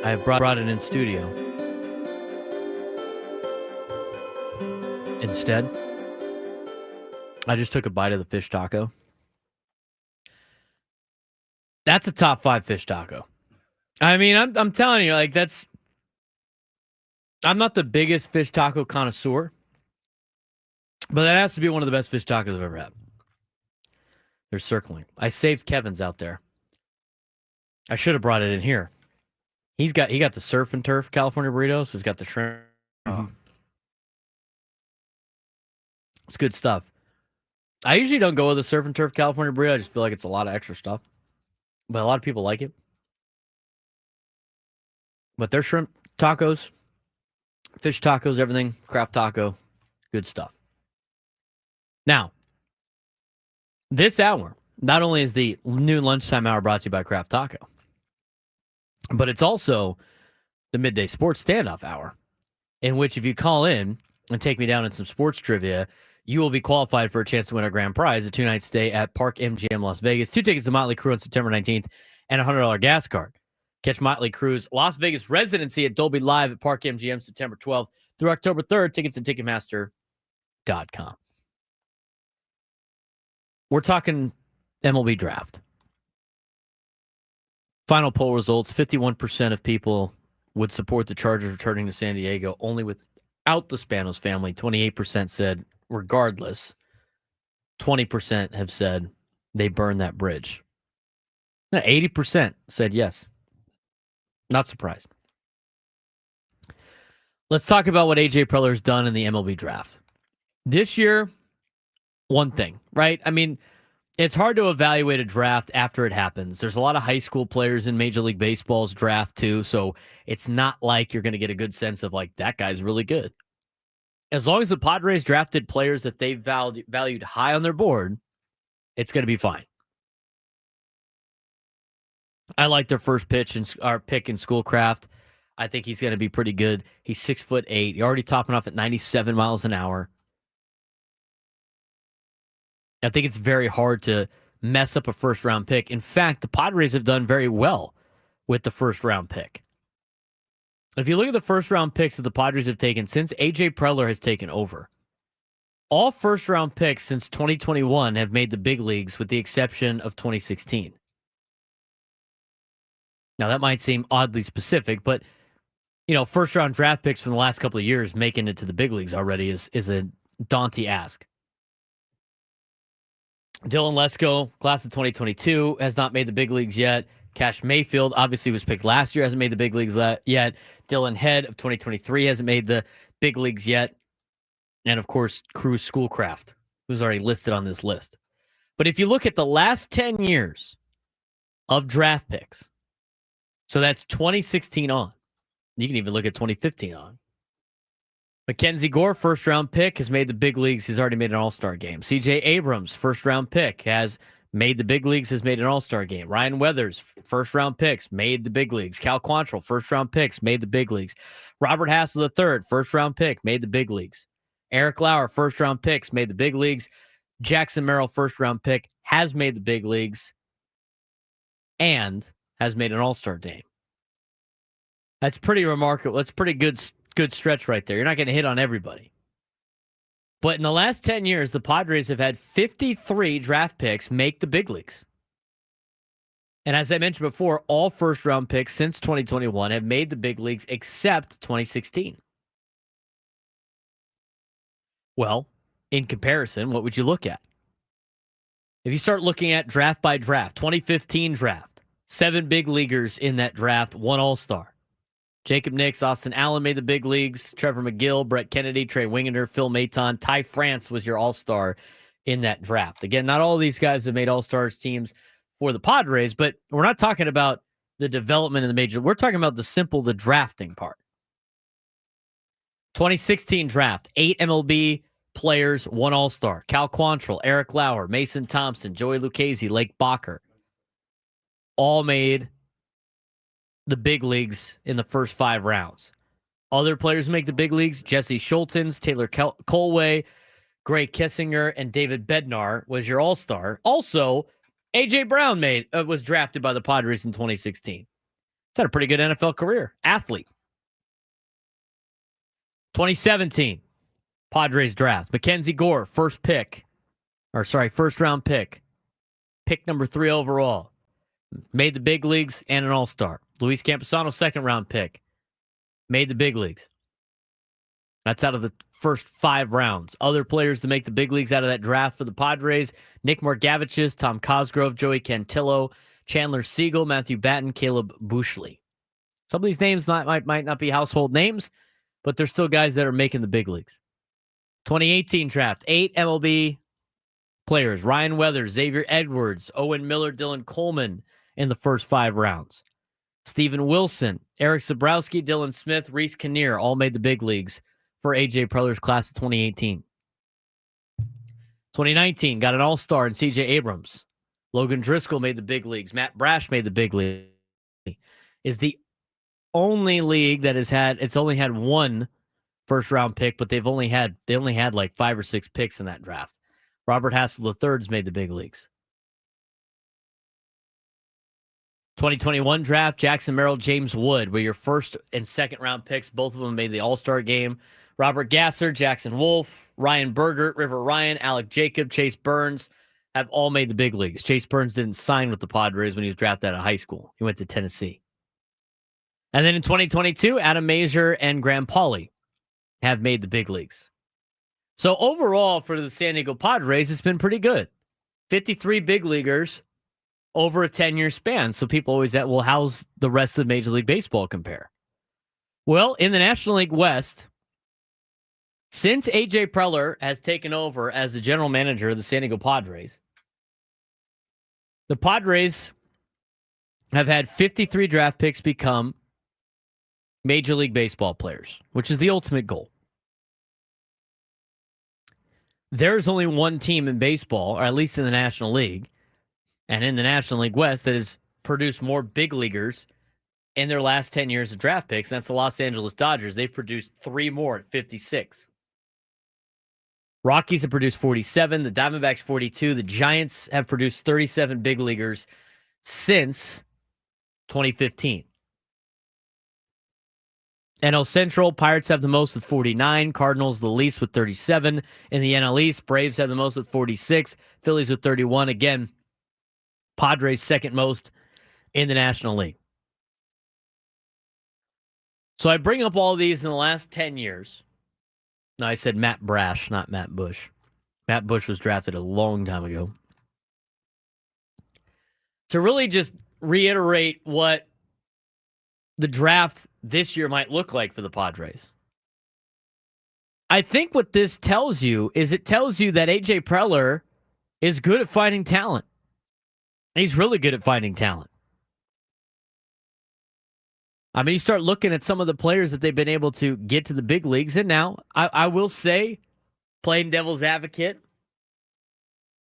[SPEAKER 2] I have brought it in studio. Instead, I just took a bite of the fish taco. That's a top 5 fish taco. I mean, I'm telling you, like, that's... I'm not the biggest fish taco connoisseur, but that has to be one of the best fish tacos I've ever had. They're circling. I saved Kevin's out there. I should have brought it in here. He got the surf and turf California burritos. He's got the shrimp.
[SPEAKER 5] Mm-hmm.
[SPEAKER 2] It's good stuff. I usually don't go with the Surf and Turf California burrito. I just feel like it's a lot of extra stuff. But a lot of people like it. But their shrimp tacos, fish tacos, everything, craft taco, good stuff. Now, this hour, not only is the noon lunchtime hour brought to you by Craft Taco, but it's also the midday sports standoff hour, in which if you call in and take me down in some sports trivia, you will be qualified for a chance to win a grand prize, a 2-night stay at Park MGM Las Vegas, 2 tickets to Motley Crue on September 19th, and a $100 gas card. Catch Motley Crue's Las Vegas residency at Dolby Live at Park MGM September 12th through October 3rd. Tickets at Ticketmaster.com. We're talking MLB draft. Final poll results, 51% of people would support the Chargers returning to San Diego, only without the Spanos family. 28% said regardless. 20% have said they burn that bridge. Now, 80% said yes. Not surprised. Let's talk about what A.J. Preller's done in the MLB draft. This year, one thing, right? I mean, it's hard to evaluate a draft after it happens. There's a lot of high school players in Major League Baseball's draft, too, so it's not like you're going to get a good sense of, like, that guy's really good. As long as the Padres drafted players that they valued high on their board, it's going to be fine. I like their first pick in Schoolcraft. I think he's going to be pretty good. He's 6'8". He's already topping off at 97 miles an hour. I think it's very hard to mess up a first-round pick. In fact, the Padres have done very well with the first-round pick. If you look at the first-round picks that the Padres have taken since A.J. Preller has taken over, all first-round picks since 2021 have made the big leagues with the exception of 2016. Now, that might seem oddly specific, but first-round draft picks from the last couple of years making it to the big leagues already is a daunting ask. Dylan Lesko, class of 2022, has not made the big leagues yet. Cash Mayfield obviously was picked last year, hasn't made the big leagues yet. Dylan Head of 2023 hasn't made the big leagues yet. And, of course, Cruz Schoolcraft, who's already listed on this list. But if you look at the last 10 years of draft picks, so that's 2016 on. You can even look at 2015 on. Mackenzie Gore, first-round pick, has made the big leagues. He's already made an all-star game. C.J. Abrams, first-round pick, has made the big leagues, has made an all-star game. Ryan Weathers, first-round picks, made the big leagues. Cal Quantrill, first-round picks, made the big leagues. Robert Hassel III, first-round pick, made the big leagues. Eric Lauer, first-round picks, made the big leagues. Jackson Merrill, first-round pick, has made the big leagues and has made an all-star game. That's pretty remarkable. That's pretty good stretch right there. You're not going to hit on everybody. But in the last 10 years, the Padres have had 53 draft picks make the big leagues. And as I mentioned before, all first-round picks since 2021 have made the big leagues except 2016. Well, in comparison, what would you look at? If you start looking at draft by draft, 2015 draft, 7 big leaguers in that draft, 1 all-star. Jacob Nix, Austin Allen made the big leagues. Trevor McGill, Brett Kennedy, Trey Wingender, Phil Maton, Ty France was your all-star in that draft. Again, not all of these guys have made all-stars teams for the Padres, but we're not talking about the development in the major. We're talking about the drafting part. 2016 draft, 8 MLB players, 1 all-star. Cal Quantrill, Eric Lauer, Mason Thompson, Joey Lucchesi, Lake Bacher. All made the big leagues in the first 5 rounds. Other players make the big leagues: Jesse Schultens, Taylor Colway, Gray Kissinger, and David Bednar was your all-star. Also, A.J. Brown was drafted by the Padres in 2016. He's had a pretty good NFL career. Athlete. 2017, Padres draft. Mackenzie Gore, first round pick. Pick number 3 overall. Made the big leagues and an all-star. Luis Camposano, second round pick. Made the big leagues. That's out of the first 5 rounds. Other players to make the big leagues out of that draft for the Padres: Nick Morgavichus, Tom Cosgrove, Joey Cantillo, Chandler Siegel, Matthew Batten, Caleb Bushley. Some of these names might not be household names, but they're still guys that are making the big leagues. 2018 draft, 8 MLB players: Ryan Weathers, Xavier Edwards, Owen Miller, Dylan Coleman in the first 5 rounds. Steven Wilson, Eric Zabrowski, Dylan Smith, Reese Kinnear all made the big leagues for A.J. Preller's class of 2018. 2019 got an all-star in C.J. Abrams. Logan Driscoll made the big leagues. Matt Brash made the big league. Is the only league that it's only had 1 first-round pick, but they only had like 5 or 6 picks in that draft. Robert Hassel III's made the big leagues. 2021 draft, Jackson Merrill, James Wood were your first and second round picks. Both of them made the All-Star game. Robert Gasser, Jackson Wolf, Ryan Bergert, River Ryan, Alec Jacob, Chase Burns have all made the big leagues. Chase Burns didn't sign with the Padres when he was drafted out of high school. He went to Tennessee. And then in 2022, Adam Mazier and Graham Pauley have made the big leagues. So overall for the San Diego Padres, it's been pretty good. 53 big leaguers over a 10-year span. So people always ask, well, how's the rest of Major League Baseball compare? Well, in the National League West, since A.J. Preller has taken over as the general manager of the San Diego Padres, the Padres have had 53 draft picks become Major League Baseball players, which is the ultimate goal. There's only one team in baseball, or at least in the National League, and in the National League West, that has produced more big leaguers in their last 10 years of draft picks, and that's the Los Angeles Dodgers. They've produced 3 more at 56. Rockies have produced 47, the Diamondbacks 42, the Giants have produced 37 big leaguers since 2015. NL Central, Pirates have the most with 49, Cardinals the least with 37. In the NL East, Braves have the most with 46, Phillies with 31. Again, Padres second most in the National League. So I bring up all these in the last 10 years. No, I said Matt Brash, not Matt Bush. Matt Bush was drafted a long time ago. To really just reiterate what the draft this year might look like for the Padres. I think what this tells you is it tells you that A.J. Preller is good at finding talent. He's really good at finding talent. I mean, you start looking at some of the players that they've been able to get to the big leagues. And now, I will say, playing devil's advocate,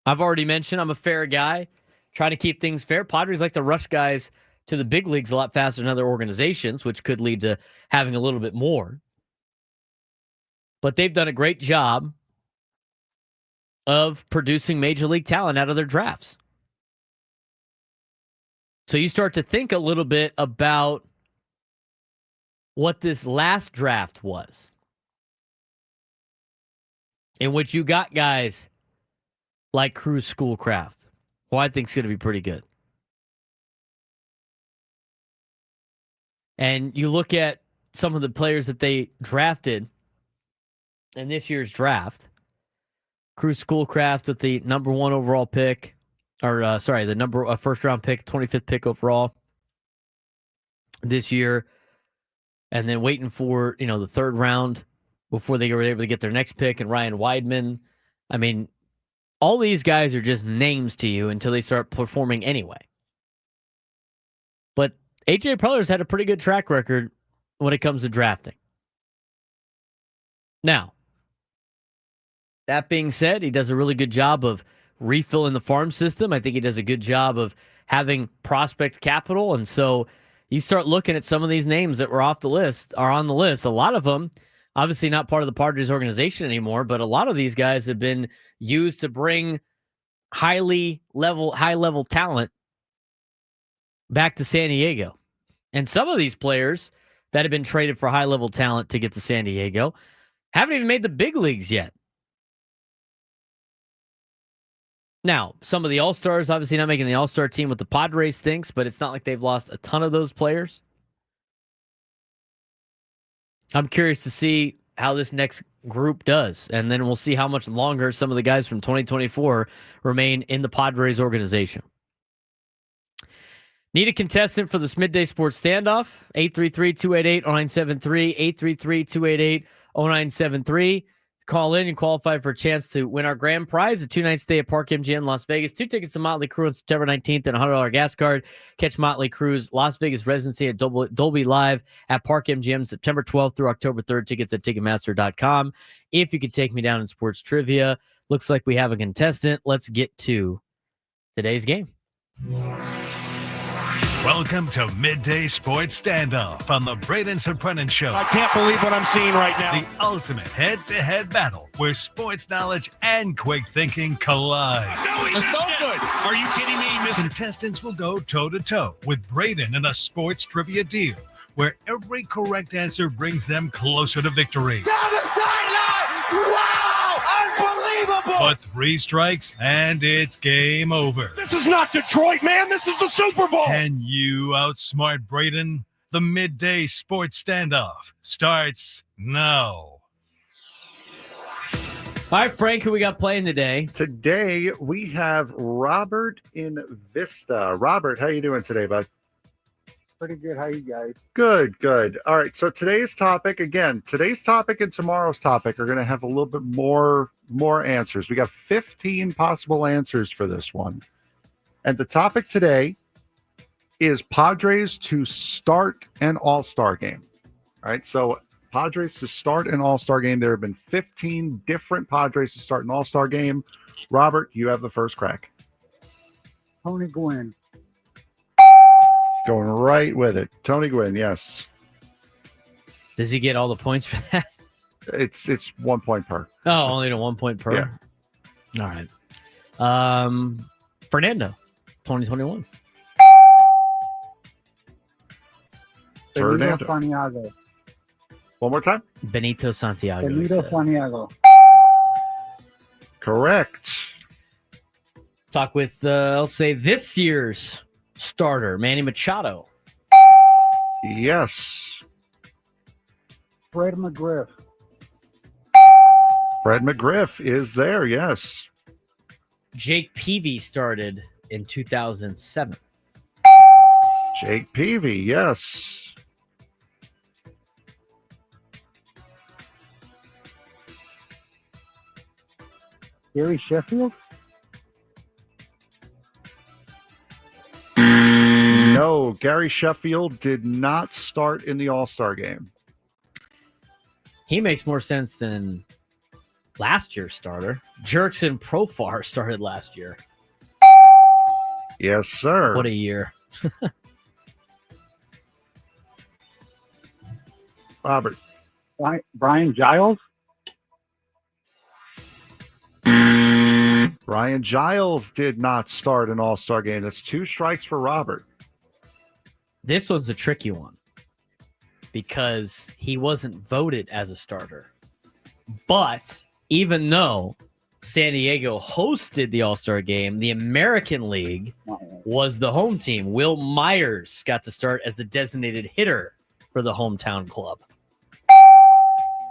[SPEAKER 2] I've already mentioned I'm a fair guy, trying to keep things fair. Padres like to rush guys to the big leagues a lot faster than other organizations, which could lead to having a little bit more. But they've done a great job of producing major league talent out of their drafts. So you start to think a little bit about what this last draft was, in which you got guys like Cruz Schoolcraft, who I think is going to be pretty good. And you look at some of the players that they drafted in this year's draft. Cruz Schoolcraft with the number 1 overall pick, the first round pick, 25th pick overall this year. And then waiting for, the 3rd round before they were able to get their next pick, and Ryan Weidman. I mean, all these guys are just names to you until they start performing anyway. But A.J. Preller's had a pretty good track record when it comes to drafting. Now, that being said, he does a really good job of refilling the farm system. I think he does a good job of having prospect capital. And so you start looking at some of these names that were on the list. A lot of them, obviously not part of the Padres organization anymore, but a lot of these guys have been used to bring high level talent back to San Diego. And some of these players that have been traded for high level talent to get to San Diego haven't even made the big leagues yet. Now, some of the All-Stars obviously not making the All-Star team with the Padres stinks, but it's not like they've lost a ton of those players. I'm curious to see how this next group does, and then we'll see how much longer some of the guys from 2024 remain in the Padres organization. Need a contestant for this Midday Sports Standoff? 833-288-0973, 833-288-0973. Call in and qualify for a chance to win our grand prize, a 2-night stay at Park MGM in Las Vegas, 2 tickets to Motley Crue on September 19th, and a $100 gas card. Catch Motley Crue's Las Vegas residency at Dolby Live at Park MGM September 12th through October 3rd. Tickets at Ticketmaster.com. If you could take me down in sports trivia, looks like we have a contestant. Let's get to today's game.
[SPEAKER 1] Welcome to Midday Sports Standoff on the Braden Surprenant Show.
[SPEAKER 10] I can't believe what I'm seeing right now.
[SPEAKER 1] The ultimate head-to-head battle where sports knowledge and quick thinking collide.
[SPEAKER 10] No, he's no good. Are you kidding me?
[SPEAKER 1] Contestants will go toe-to-toe with Braden in a sports trivia deal where every correct answer brings them closer to victory.
[SPEAKER 10] Down the sideline! Wow! Unbelievable!
[SPEAKER 1] But 3 strikes and it's game over.
[SPEAKER 10] This is not Detroit, man. This is the Super Bowl.
[SPEAKER 1] Can you outsmart Braden? The Midday Sports Standoff starts now.
[SPEAKER 2] All right, Frank, who we got playing today?
[SPEAKER 5] Today, we have Robert in Vista. Robert, how you doing today, bud?
[SPEAKER 12] Pretty good. How you guys?
[SPEAKER 5] Good, good. All right, so today's topic and tomorrow's topic are going to have a little bit more answers. We got 15 possible answers for this one. And the topic today is Padres to start an all-star game. All right, so Padres to start an all-star game. There have been 15 different Padres to start an all-star game. Robert, you have the first crack.
[SPEAKER 12] Tony Gwynn.
[SPEAKER 5] Going right with it. Tony Gwynn, yes.
[SPEAKER 2] Does he get all the points for that?
[SPEAKER 5] It's 1 point per.
[SPEAKER 2] Oh, only to 1 point per?
[SPEAKER 5] Yeah.
[SPEAKER 2] All right. Fernando, 2021.
[SPEAKER 5] Fernando.
[SPEAKER 12] Santiago.
[SPEAKER 5] One more time.
[SPEAKER 2] Benito Santiago.
[SPEAKER 12] Benito Santiago.
[SPEAKER 5] Correct.
[SPEAKER 2] Talk with, I'll say, this year's starter, Manny Machado.
[SPEAKER 5] Yes.
[SPEAKER 12] Fred McGriff.
[SPEAKER 5] Fred McGriff is there, yes.
[SPEAKER 2] Jake Peavy started in 2007.
[SPEAKER 5] Jake Peavy, yes.
[SPEAKER 12] Gary Sheffield.
[SPEAKER 5] No, Gary Sheffield did not start in the All-Star game.
[SPEAKER 2] He makes more sense than last year's starter. Jurickson Profar started last year.
[SPEAKER 5] Yes, sir.
[SPEAKER 2] What a year.
[SPEAKER 5] Robert.
[SPEAKER 12] Brian Giles.
[SPEAKER 5] Brian Giles did not start an All-Star game. That's 2 strikes for Robert.
[SPEAKER 2] This one's a tricky one because he wasn't voted as a starter. But even though San Diego hosted the All-Star game, the American League was the home team. Will Myers got to start as the designated hitter for the hometown club.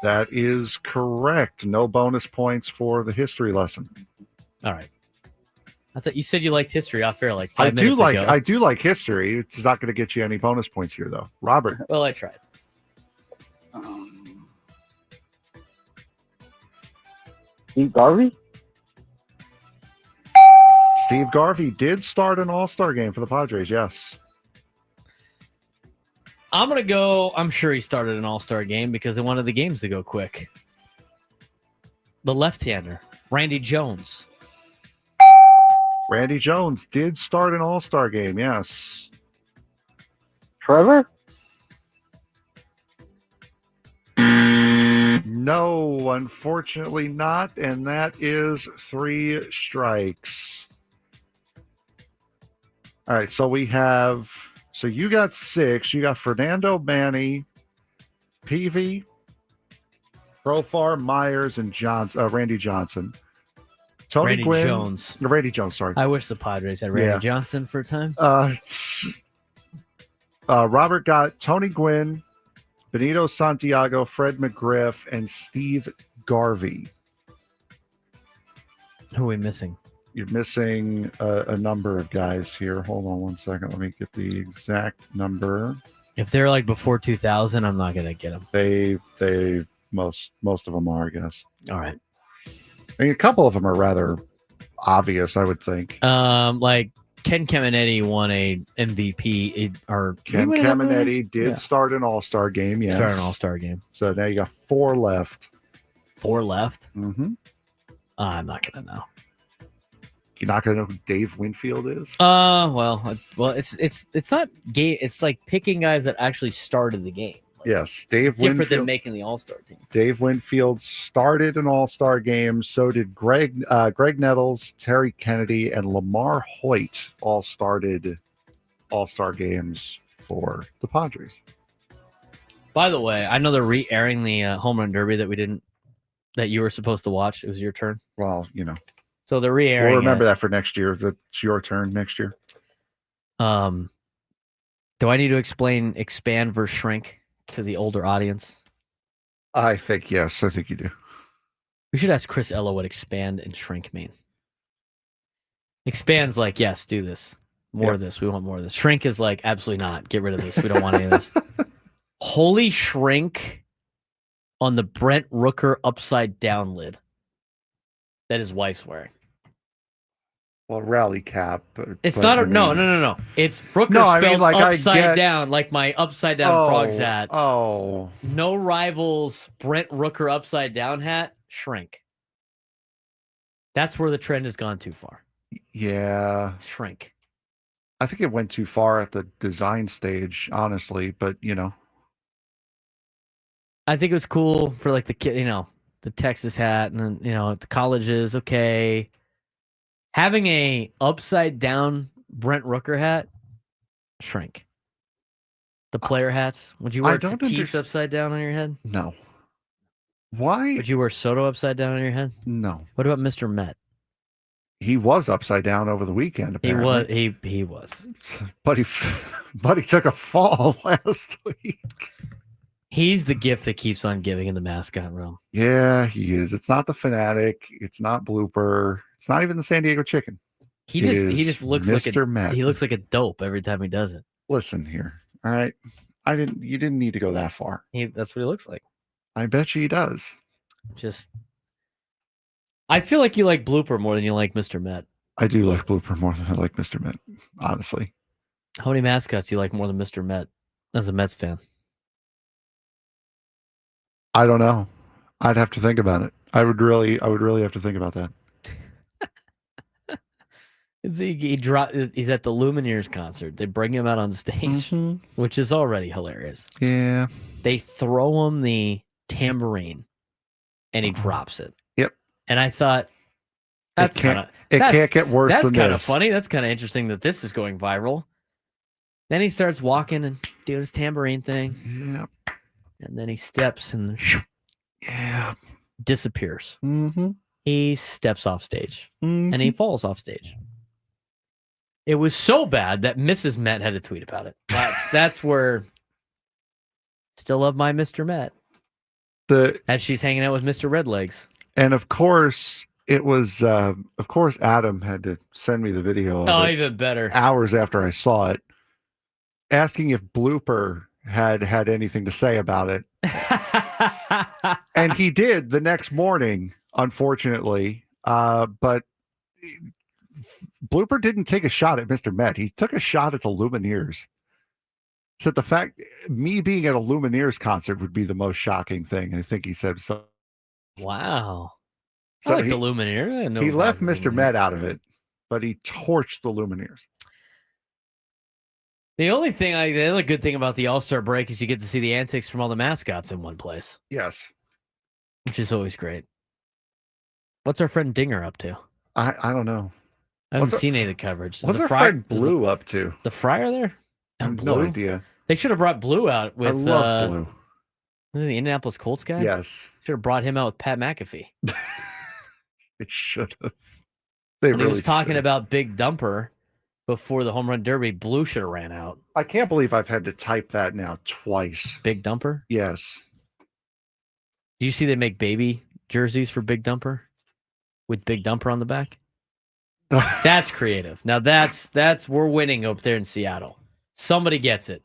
[SPEAKER 5] That is correct. No bonus points for the history lesson.
[SPEAKER 2] All right. I thought you said you liked history off air like 5 minutes ago.
[SPEAKER 5] I do like history. It's not going to get you any bonus points here, though. Robert.
[SPEAKER 2] Well, I tried.
[SPEAKER 12] Steve Garvey.
[SPEAKER 5] Steve Garvey did start an All-Star game for the Padres, yes.
[SPEAKER 2] I'm going to go, I'm sure he started an All-Star game because they wanted the games to go quick. The left-hander, Randy Jones.
[SPEAKER 5] Randy Jones did start an All-Star game, yes.
[SPEAKER 12] Trevor?
[SPEAKER 5] No, unfortunately not, and that is 3 strikes. All right, so we have, so you got 6. You got Fernando, Manny, Peavy, Profar, Myers, and Randy Johnson. Tony
[SPEAKER 2] Randy
[SPEAKER 5] Gwynn,
[SPEAKER 2] Jones.
[SPEAKER 5] Randy Jones, sorry.
[SPEAKER 2] I wish the Padres had Randy Johnson for a time.
[SPEAKER 5] Robert got Tony Gwynn, Benito Santiago, Fred McGriff, and Steve Garvey.
[SPEAKER 2] Who are we missing?
[SPEAKER 5] You're missing a number of guys here. Hold on one second. Let me get the exact number.
[SPEAKER 2] If they're like before 2000, I'm not going to get them.
[SPEAKER 5] They Most of them are, I guess.
[SPEAKER 2] All right.
[SPEAKER 5] I mean, a couple of them are rather obvious, I would think.
[SPEAKER 2] Like Ken Caminiti won a MVP, or
[SPEAKER 5] Ken Caminiti did start an All-Star game. Yes,
[SPEAKER 2] start an All-Star game.
[SPEAKER 5] So now you got 4 left.
[SPEAKER 2] 4 left.
[SPEAKER 5] Mm-hmm.
[SPEAKER 2] I'm not gonna know.
[SPEAKER 5] You're not gonna know who Dave Winfield is?
[SPEAKER 2] Well, it's not game. It's like picking guys that actually started the game. Like,
[SPEAKER 5] Yes, Dave
[SPEAKER 2] different
[SPEAKER 5] Winfield.
[SPEAKER 2] than making the All-Star team.
[SPEAKER 5] Dave Winfield started an All-Star game. So did Greg Nettles, Terry Kennedy, and Lamar Hoyt all started All-Star games for the Padres.
[SPEAKER 2] By the way, I know they're re-airing the home run derby that you were supposed to watch. It was your turn.
[SPEAKER 5] Well,
[SPEAKER 2] So they're re-airing.
[SPEAKER 5] We'll remember that for next year. That's your turn next year.
[SPEAKER 2] Do I need to explain expand versus shrink to the older audience?
[SPEAKER 5] I think yes. I think you do.
[SPEAKER 2] We should ask Chris Ella what expand and shrink mean. Expand's like, yes, do this. More of this. We want more of this. Shrink is like, absolutely not. Get rid of this. We don't want any of this. Holy shrink on the Brent Rooker upside down lid that his wife's wearing.
[SPEAKER 5] Well, rally cap.
[SPEAKER 2] It's not no. It's Rooker spelled upside down, like my upside down Frogs hat.
[SPEAKER 5] Oh.
[SPEAKER 2] No Rivals Brent Rooker upside down hat, shrink. That's where the trend has gone too far.
[SPEAKER 5] Yeah.
[SPEAKER 2] Shrink.
[SPEAKER 5] I think it went too far at the design stage, honestly, but
[SPEAKER 2] I think it was cool for like the kid, the Texas hat, and then at the colleges, okay. Having a upside down Brent Rooker hat, shrink. The player hats. Would you wear Tatis upside down on your head?
[SPEAKER 5] No. Why?
[SPEAKER 2] Would you wear Soto upside down on your head?
[SPEAKER 5] No.
[SPEAKER 2] What about Mr. Met?
[SPEAKER 5] He was upside down over the weekend, apparently.
[SPEAKER 2] He was.
[SPEAKER 5] But he took a fall last week.
[SPEAKER 2] He's the gift that keeps on giving in the mascot realm.
[SPEAKER 5] Yeah, he is. It's not the Fanatic. It's not Blooper. It's not even the San Diego Chicken.
[SPEAKER 2] He just looks like
[SPEAKER 5] Mr. Met.
[SPEAKER 2] He looks like a dope every time he does it.
[SPEAKER 5] Listen here. All right. You didn't need to go that far.
[SPEAKER 2] That's what he looks like.
[SPEAKER 5] I bet you he does.
[SPEAKER 2] I feel like you like Blooper more than you like Mr. Met.
[SPEAKER 5] I do like Blooper more than I like Mr. Met, honestly.
[SPEAKER 2] How many mascots do you like more than Mr. Met as a Mets fan?
[SPEAKER 5] I don't know. I'd have to think about it. I would really have to think about that.
[SPEAKER 2] He's at the Lumineers concert. They bring him out on stage, which is already hilarious.
[SPEAKER 5] Yeah.
[SPEAKER 2] They throw him the tambourine, and he drops it.
[SPEAKER 5] Yep.
[SPEAKER 2] And I thought, it can't
[SPEAKER 5] get worse than this.
[SPEAKER 2] That's kind of funny. That's kind of interesting that this is going viral. Then he starts walking and doing his tambourine thing.
[SPEAKER 5] Yep.
[SPEAKER 2] And then he steps and disappears.
[SPEAKER 5] Mm-hmm.
[SPEAKER 2] He steps off stage and he falls off stage. It was so bad that Mrs. Met had a tweet about it. That's where still love my Mr. Met. As she's hanging out with Mr. Redlegs.
[SPEAKER 5] And of course, it was Adam had to send me the video of it
[SPEAKER 2] even better.
[SPEAKER 5] Hours after I saw it, asking if Blooper had anything to say about it. And he did the next morning, unfortunately. But Blooper didn't take a shot at Mr. Met. He took a shot at the Lumineers. Said the fact me being at a Lumineers concert would be the most shocking thing. I think he said so.
[SPEAKER 2] Wow.
[SPEAKER 5] So
[SPEAKER 2] I like the Lumineers.
[SPEAKER 5] He left Mr. Met out of it, but he torched the Lumineers.
[SPEAKER 2] The other good thing about the All-Star break is you get to see the antics from all the mascots in one place.
[SPEAKER 5] Yes.
[SPEAKER 2] Which is always great. What's our friend Dinger up to?
[SPEAKER 5] I don't know.
[SPEAKER 2] I haven't seen any of the coverage.
[SPEAKER 5] What's our friend Blue up to?
[SPEAKER 2] The Friar there?
[SPEAKER 5] I have no idea.
[SPEAKER 2] They should have brought Blue out with...
[SPEAKER 5] I love Blue.
[SPEAKER 2] Isn't the Indianapolis Colts guy?
[SPEAKER 5] Yes.
[SPEAKER 2] Should have brought him out with Pat McAfee.
[SPEAKER 5] It should have.
[SPEAKER 2] When he was talking about Big Dumper before the home run derby, Blue should have ran out.
[SPEAKER 5] I can't believe I've had to type that now twice.
[SPEAKER 2] Big Dumper?
[SPEAKER 5] Yes.
[SPEAKER 2] Do you see they make baby jerseys for Big Dumper with Big Dumper on the back? That's creative. Now that's we're winning up there in Seattle. Somebody gets it.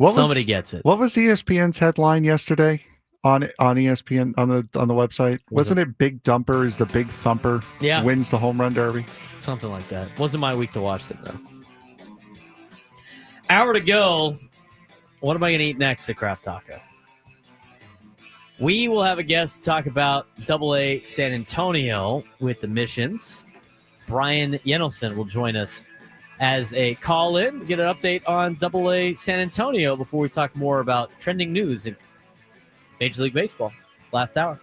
[SPEAKER 2] Somebody gets it.
[SPEAKER 5] What was ESPN's headline yesterday on ESPN on the website? Wasn't it Big Dumper is the big thumper?
[SPEAKER 2] Yeah.
[SPEAKER 5] Wins the home run derby.
[SPEAKER 2] Something like that. Wasn't my week to watch them though. Hour to go. What am I going to eat next at Craft Taco? We will have a guest talk about AA San Antonio with the Missions. Brian Yenelson will join us as a call-in, get an update on AA San Antonio before we talk more about trending news in Major League Baseball. Last hour.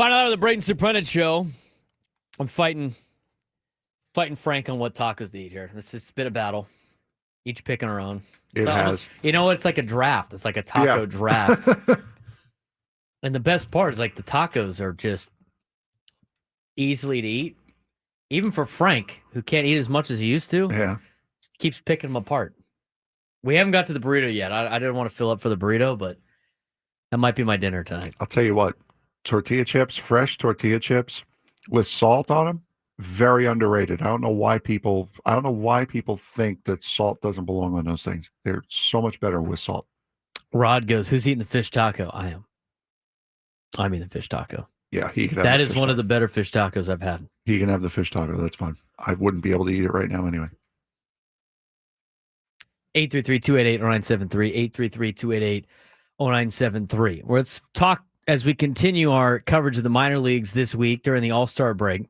[SPEAKER 2] Final hour of the Braden Surprenant show. I'm fighting Frank on what tacos to eat here. It's been a battle. Each picking our own.
[SPEAKER 5] It has.
[SPEAKER 2] It's like a draft. It's like a taco draft. And the best part is like the tacos are just easily to eat. Even for Frank, who can't eat as much as he used to, keeps picking them apart. We haven't got to the burrito yet. I didn't want to fill up for the burrito, but that might be my dinner tonight.
[SPEAKER 5] I'll tell you what, tortilla chips, fresh tortilla chips with salt on them, very underrated. I don't know why people think that salt doesn't belong on those things. They're so much better with salt.
[SPEAKER 2] Rod goes, who's eating the fish taco? I am. I'm eating the fish taco.
[SPEAKER 5] Yeah, he can have
[SPEAKER 2] that
[SPEAKER 5] the
[SPEAKER 2] is
[SPEAKER 5] fish
[SPEAKER 2] one
[SPEAKER 5] taco.
[SPEAKER 2] of the better fish tacos I've had.
[SPEAKER 5] He can have the fish taco. That's fine. I wouldn't be able to eat it right now anyway.
[SPEAKER 2] 833-288-0973, 833-288-0973. Let's talk as we continue our coverage of the minor leagues this week during the All-Star break.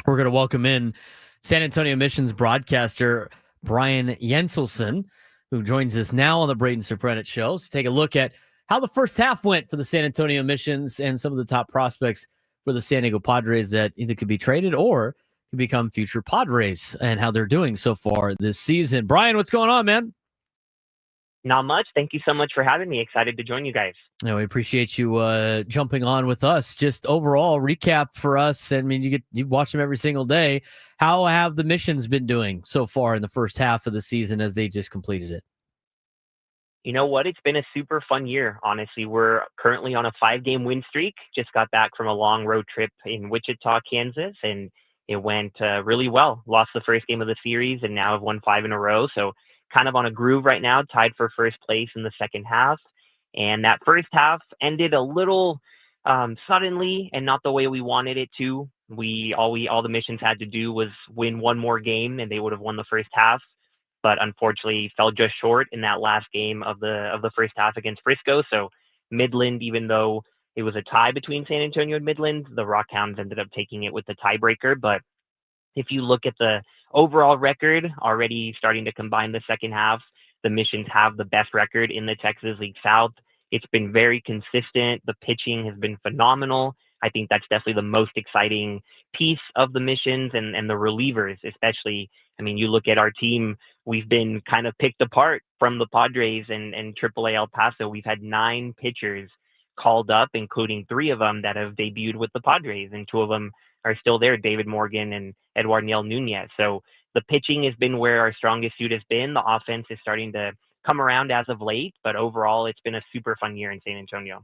[SPEAKER 2] We're going to welcome in San Antonio Missions broadcaster Brian Yenselson, who joins us now on the Braden Surprenant show. So take a look at how the first half went for the San Antonio Missions and some of the top prospects for the San Diego Padres that either could be traded or could become future Padres and how they're doing so far this season. Brian, what's going on, man?
[SPEAKER 13] Not much. Thank you so much for having me. Excited to join you guys.
[SPEAKER 2] No, we appreciate you jumping on with us. Just overall recap for us. I mean, you watch them every single day. How have the Missions been doing so far in the first half of the season as they just completed it?
[SPEAKER 13] You know what? It's been a super fun year, honestly. We're currently on a 5-game win streak. Just got back from a long road trip in Wichita, Kansas, and it went really well. Lost the first game of the series and now have won 5 in a row. So kind of on a groove right now, tied for first place in the second half. And that first half ended a little suddenly and not the way we wanted it to. All the Missions had to do was win one more game and they would have won the first half. But unfortunately fell just short in that last game of the first half against Frisco. So Midland, even though it was a tie between San Antonio and Midland, the Rockhounds ended up taking it with the tiebreaker. But if you look at the overall record, already starting to combine the second half, the Missions have the best record in the Texas League South. It's been very consistent. The pitching has been phenomenal. I think that's definitely the most exciting piece of the Missions and the relievers, especially. I mean, you look at our team, we've been kind of picked apart from the Padres and AAA El Paso. We've had 9 pitchers called up, including 3 of them that have debuted with the Padres, and 2 of them are still there, David Morgan and Eduardo Nunez. So the pitching has been where our strongest suit has been. The offense is starting to come around as of late, but overall, it's been a super fun year in San Antonio.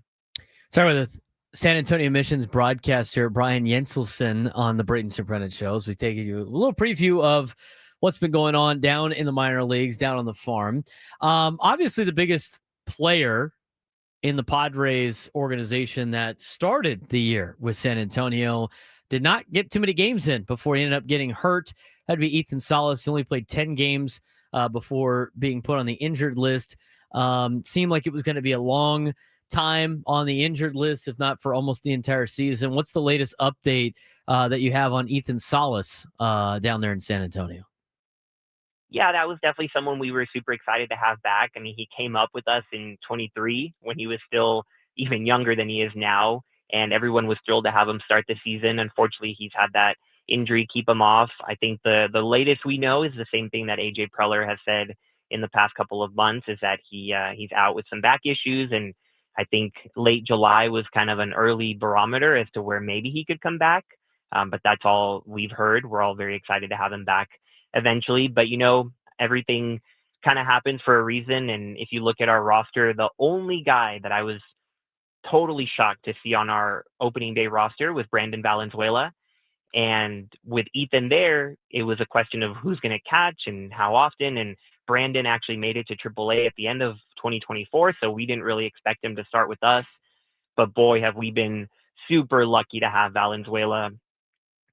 [SPEAKER 2] Sorry with the San Antonio Missions broadcaster Brian Yenselson on the Braden Surprenant shows. We've taken you a little preview of what's been going on down in the minor leagues, down on the farm. Obviously, the biggest player in the Padres organization that started the year with San Antonio did not get too many games in before he ended up getting hurt. That'd be Ethan Salas. He only played 10 games before being put on the injured list. Seemed like it was going to be a long time on the injured list, if not for almost the entire season. What's the latest update that you have on Ethan Salas down there in San Antonio?
[SPEAKER 13] Yeah, that was definitely someone we were super excited to have back. I mean, he came up with us in 23 when he was still even younger than he is now, and everyone was thrilled to have him start the season. Unfortunately, he's had that injury keep him off. I think the latest we know is the same thing that AJ Preller has said in the past couple of months, is that he's out with some back issues, and I think late July was kind of an early barometer as to where maybe he could come back. But that's all we've heard. We're all very excited to have him back eventually. But, you know, everything kind of happens for a reason. And if you look at our roster, the only guy that I was totally shocked to see on our opening day roster was Brandon Valenzuela. And with Ethan there, it was a question of who's going to catch and how often. And Brandon actually made it to AAA at the end of 2024, so we didn't really expect him to start with us. But boy, have we been super lucky to have Valenzuela.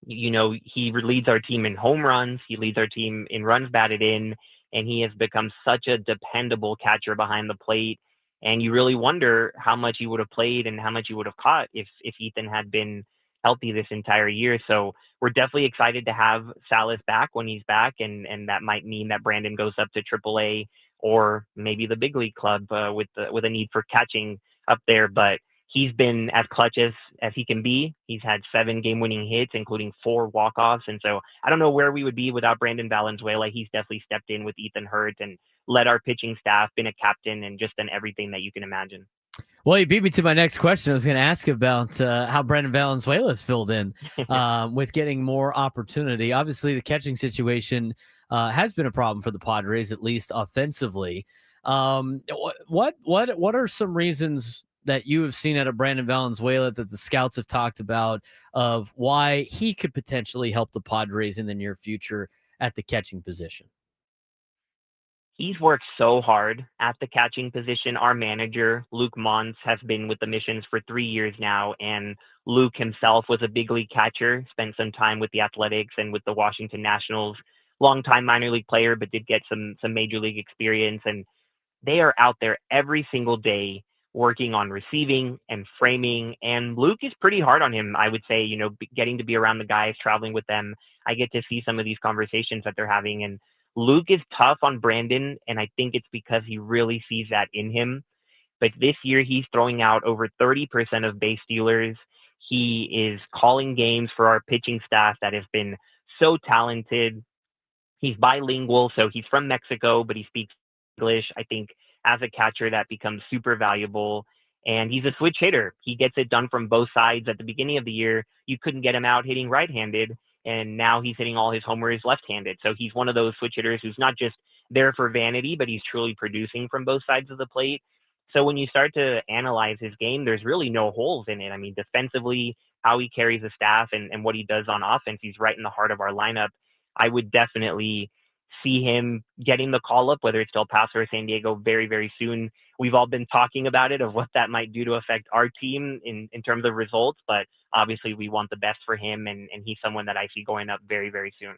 [SPEAKER 13] You know, he leads our team in home runs. He leads our team in runs batted in, and he has become such a dependable catcher behind the plate. And you really wonder how much he would have played and how much he would have caught if Ethan had been healthy this entire year. So we're definitely excited to have Salas back when he's back, and that might mean that Brandon goes up to AAA or maybe the big league club with a need for catching up there. But he's been as clutch as he can be. He's had 7 game-winning hits, including 4 walk-offs. And so I don't know where we would be without Brandon Valenzuela. He's definitely stepped in with Ethan Hurt and led our pitching staff, been a captain, and just done everything that you can imagine.
[SPEAKER 2] Well, you beat me to my next question. I was going to ask about how Brandon Valenzuela has filled in with getting more opportunity. Obviously, the catching situation has been a problem for the Padres, at least offensively. What are some reasons that you have seen out of Brandon Valenzuela that the scouts have talked about of why he could potentially help the Padres in the near future at the catching position?
[SPEAKER 13] He's worked so hard at the catching position. Our manager, Luke Mons, has been with the Missions for 3 years now, and Luke himself was a big league catcher, spent some time with the Athletics and with the Washington Nationals, longtime minor league player, but did get some major league experience. And they are out there every single day working on receiving and framing. And Luke is pretty hard on him, I would say, getting to be around the guys, traveling with them. I get to see some of these conversations that they're having. And Luke is tough on Brandon, and I think it's because he really sees that in him. But this year, he's throwing out over 30% of base stealers. He is calling games for our pitching staff that has been so talented. He's bilingual, so he's from Mexico, but he speaks English. I think as a catcher, that becomes super valuable. And he's a switch hitter. He gets it done from both sides. At the beginning of the year, you couldn't get him out hitting right-handed, and now he's hitting all his homers left-handed. So he's one of those switch hitters who's not just there for vanity, but he's truly producing from both sides of the plate. So when you start to analyze his game, there's really no holes in it. I mean, defensively, how he carries the staff and what he does on offense, he's right in the heart of our lineup. I would definitely see him getting the call up, whether it's El Paso or San Diego, very, very soon. We've all been talking about it, of what that might do to affect our team in terms of results, but obviously we want the best for him, and he's someone that I see going up very, very soon.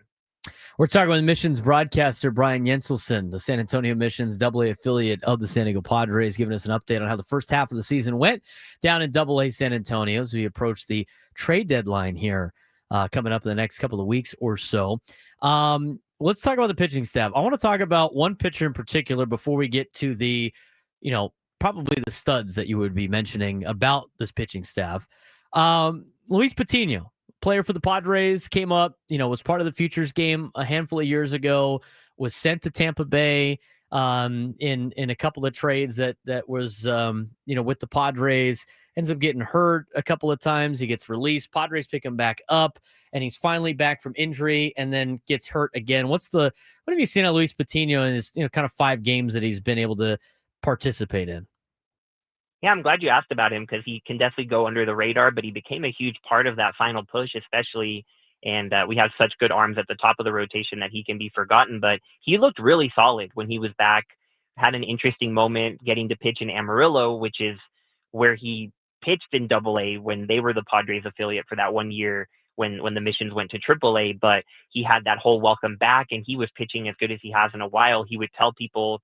[SPEAKER 2] We're talking with Missions broadcaster Brian Yenselson, the San Antonio Missions AA affiliate of the San Diego Padres, giving us an update on how the first half of the season went down in AA San Antonio as we approach the trade deadline here coming up in the next couple of weeks or so. Let's talk about the pitching staff. I want to talk about one pitcher in particular before we get to the, probably the studs that you would be mentioning about this pitching staff. Luis Patino, player for the Padres, came up, was part of the Futures game a handful of years ago, was sent to Tampa Bay in a couple of trades that was, with the Padres, ends up getting hurt a couple of times. He gets released. Padres pick him back up, and he's finally back from injury and then gets hurt again. What have you seen of Luis Patino in his, kind of 5 games that he's been able to participate in?
[SPEAKER 13] Yeah, I'm glad you asked about him, because he can definitely go under the radar, but he became a huge part of that final push, especially. And we have such good arms at the top of the rotation that he can be forgotten. But he looked really solid when he was back, had an interesting moment getting to pitch in Amarillo, which is where he pitched in AA when they were the Padres affiliate for that 1 year when the Missions went to AAA. But he had that whole welcome back, and he was pitching as good as he has in a while. He would tell people,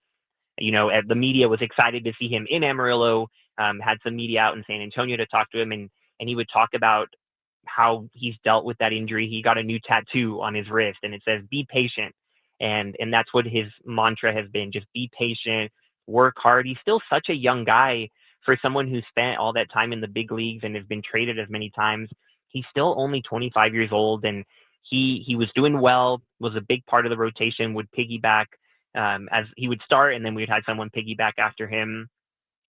[SPEAKER 13] the media was excited to see him in Amarillo, had some media out in San Antonio to talk to him, and he would talk about how he's dealt with that injury. He got a new tattoo on his wrist, and it says, "Be patient." And that's what his mantra has been, just be patient, work hard. He's still such a young guy for someone who spent all that time in the big leagues and has been traded as many times. He's still only 25 years old, and he was doing well, was a big part of the rotation, would piggyback as he would start, and then we'd had someone piggyback after him.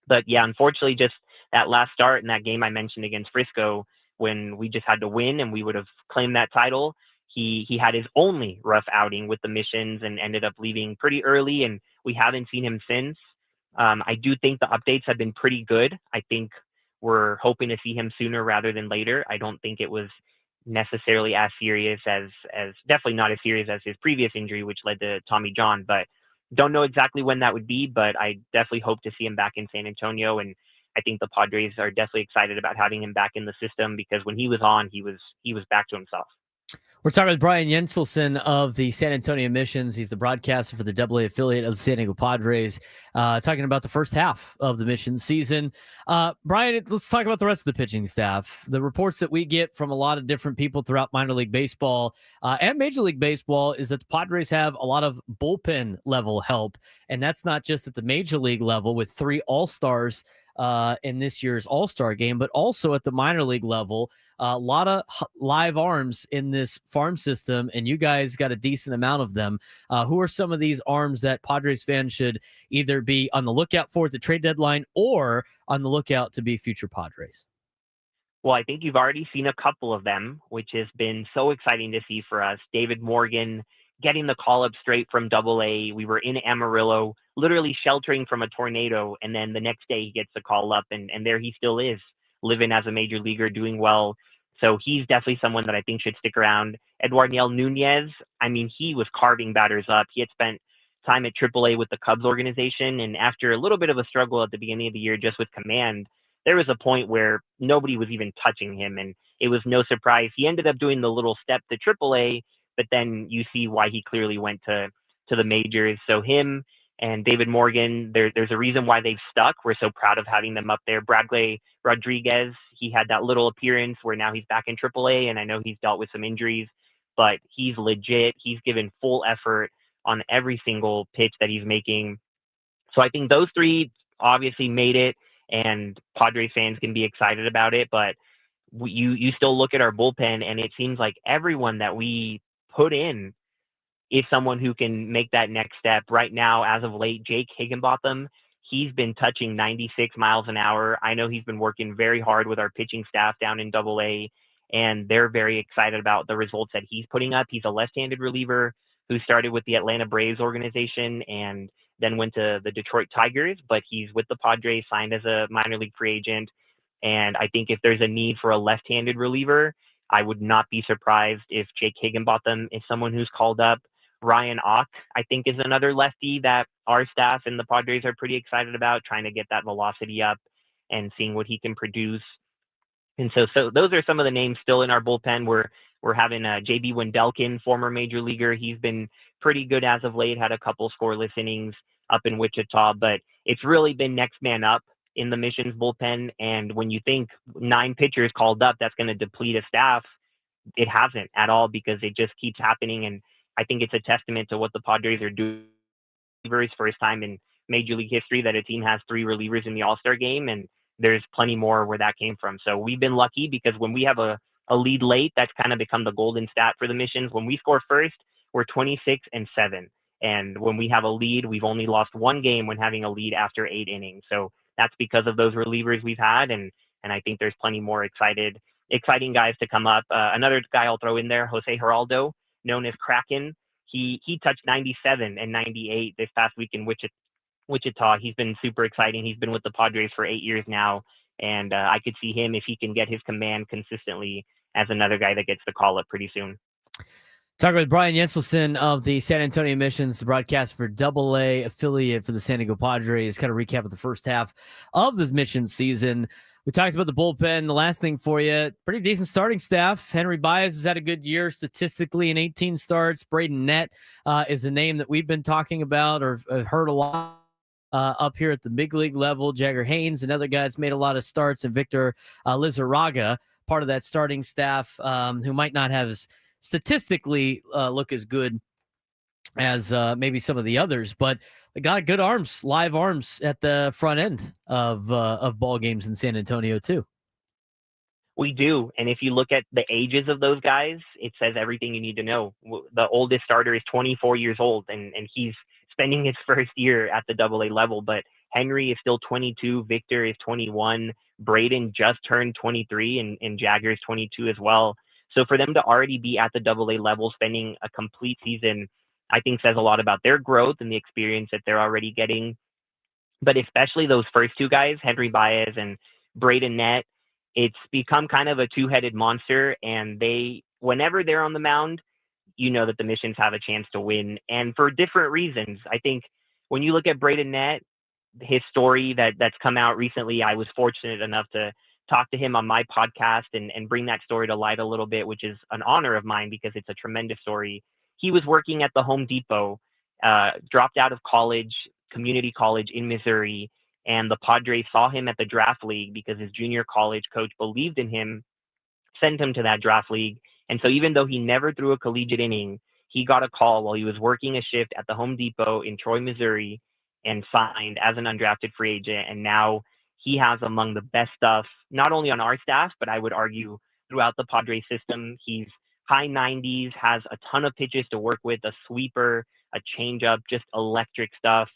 [SPEAKER 13] But yeah, unfortunately, just that last start in that game I mentioned against Frisco, when we just had to win and we would have claimed that title, he had his only rough outing with the Missions and ended up leaving pretty early, and we haven't seen him since. I do think the updates have been pretty good. I think we're hoping to see him sooner rather than later. I don't think it was necessarily as serious as definitely not as serious as his previous injury, which led to Tommy John, but don't know exactly when that would be. But I definitely hope to see him back in San Antonio, and I think the Padres are definitely excited about having him back in the system, because when he was on, he was back to himself.
[SPEAKER 2] We're talking with Brian Yenselson of the San Antonio Missions. He's the broadcaster for the AA affiliate of the San Diego Padres, talking about the first half of the Mission season. Brian, let's talk about the rest of the pitching staff. The reports that we get from a lot of different people throughout minor league baseball and Major League Baseball is that the Padres have a lot of bullpen level help, and that's not just at the Major League level with 3 all-stars in this year's All-Star game, but also at the minor league level. A lot of live arms in this farm system, and you guys got a decent amount of them. Who are some of these arms that Padres fans should either be on the lookout for at the trade deadline or on the lookout to be future Padres?
[SPEAKER 13] Well, I think you've already seen a couple of them, which has been so exciting to see for us. David Morgan getting the call up straight from Double-A. We were in Amarillo, literally sheltering from a tornado, and then the next day he gets the call up, and there he still is, living as a major leaguer, doing well. So he's definitely someone that I think should stick around. Eduardo Nunez, I mean, he was carving batters up. He had spent time at Triple-A with the Cubs organization, and after a little bit of a struggle at the beginning of the year just with command, there was a point where nobody was even touching him, and it was no surprise. He ended up doing the little step to Triple-A, but then you see why he clearly went to the majors. So him and David Morgan, there's a reason why they've stuck. We're so proud of having them up there. Bradley Rodriguez, he had that little appearance where now he's back in Triple-A, and I know he's dealt with some injuries, but he's legit. He's given full effort on every single pitch that he's making. So I think those three obviously made it, and Padres fans can be excited about it, but you still look at our bullpen, and it seems like everyone that we put in is someone who can make that next step. Right now, as of late, Jake Higginbotham, he's been touching 96 miles an hour. I know he's been working very hard with our pitching staff down in Double-A, and they're very excited about the results that he's putting up. He's a left-handed reliever who started with the Atlanta Braves organization and then went to the Detroit Tigers, but he's with the Padres, signed as a minor league free agent. And I think if there's a need for a left-handed reliever, I would not be surprised if Jake Higginbotham is someone who's called up. Ryan Ock, I think, is another lefty that our staff and the Padres are pretty excited about, trying to get that velocity up and seeing what he can produce. And so those are some of the names still in our bullpen. We're having J.B. Wendelken, former major leaguer. He's been pretty good as of late, had a couple scoreless innings up in Wichita, but it's really been next man up in the Missions bullpen. And when you think 9 pitchers called up, that's going to deplete a staff, it hasn't at all, because it just keeps happening. And I think it's a testament to what the Padres are doing. First time in Major League history that a team has 3 relievers in the All-Star game, and there's plenty more where that came from. So we've been lucky, because when we have a lead late, that's kind of become the golden stat for the Missions. When we score first, we're 26-7. And when we have a lead, we've only lost 1 game when having a lead after 8 innings. So that's because of those relievers we've had. And I think there's plenty more exciting guys to come up. Another guy I'll throw in there, Jose Geraldo, known as Kraken. He touched 97 and 98 this past week in Wichita. He's been super exciting. He's been with the Padres for 8 years now. And I could see him, if he can get his command consistently, as another guy that gets the call up pretty soon.
[SPEAKER 2] Talking with Brian Jenselson of the San Antonio Missions, the broadcast for Double-A affiliate for the San Diego Padres. Kind of recap of the first half of this mission season. We talked about the bullpen. The last thing for you, pretty decent starting staff. Henry Baez has had a good year statistically in 18 starts. Braden Nett is a name that we've been talking about or heard a lot up here at the big league level. Jagger Haynes, another guy that's made a lot of starts, and Victor Lizarraga, part of that starting staff, who might not have statistically look as good as maybe some of the others, but they got good arms, live arms at the front end of ball games in San Antonio too.
[SPEAKER 13] We do. And if you look at the ages of those guys, it says everything you need to know. The oldest starter is 24 years old, and he's spending his first year at the Double-A level. But Henry is still 22. Victor is 21. Braden just turned 23, and Jagger is 22 as well. So for them to already be at the Double-A level, spending a complete season, I think says a lot about their growth and the experience that they're already getting. But especially those first 2 guys, Henry Baez and Braden Nett, it's become kind of a 2-headed monster. And whenever they're on the mound, you know that the Missions have a chance to win, and for different reasons. I think when you look at Braden Nett, his story that's come out recently, I was fortunate enough to talk to him on my podcast and bring that story to light a little bit, which is an honor of mine because it's a tremendous story. He was working at the Home Depot, dropped out of college, community college in Missouri, and the Padres saw him at the draft league because his junior college coach believed in him, sent him to that draft league. And so even though he never threw a collegiate inning, he got a call while he was working a shift at the Home Depot in Troy, Missouri, and signed as an undrafted free agent. And now he has among the best stuff, not only on our staff, but I would argue throughout the Padres system. He's high 90s, has a ton of pitches to work with, a sweeper, a changeup, just electric stuff.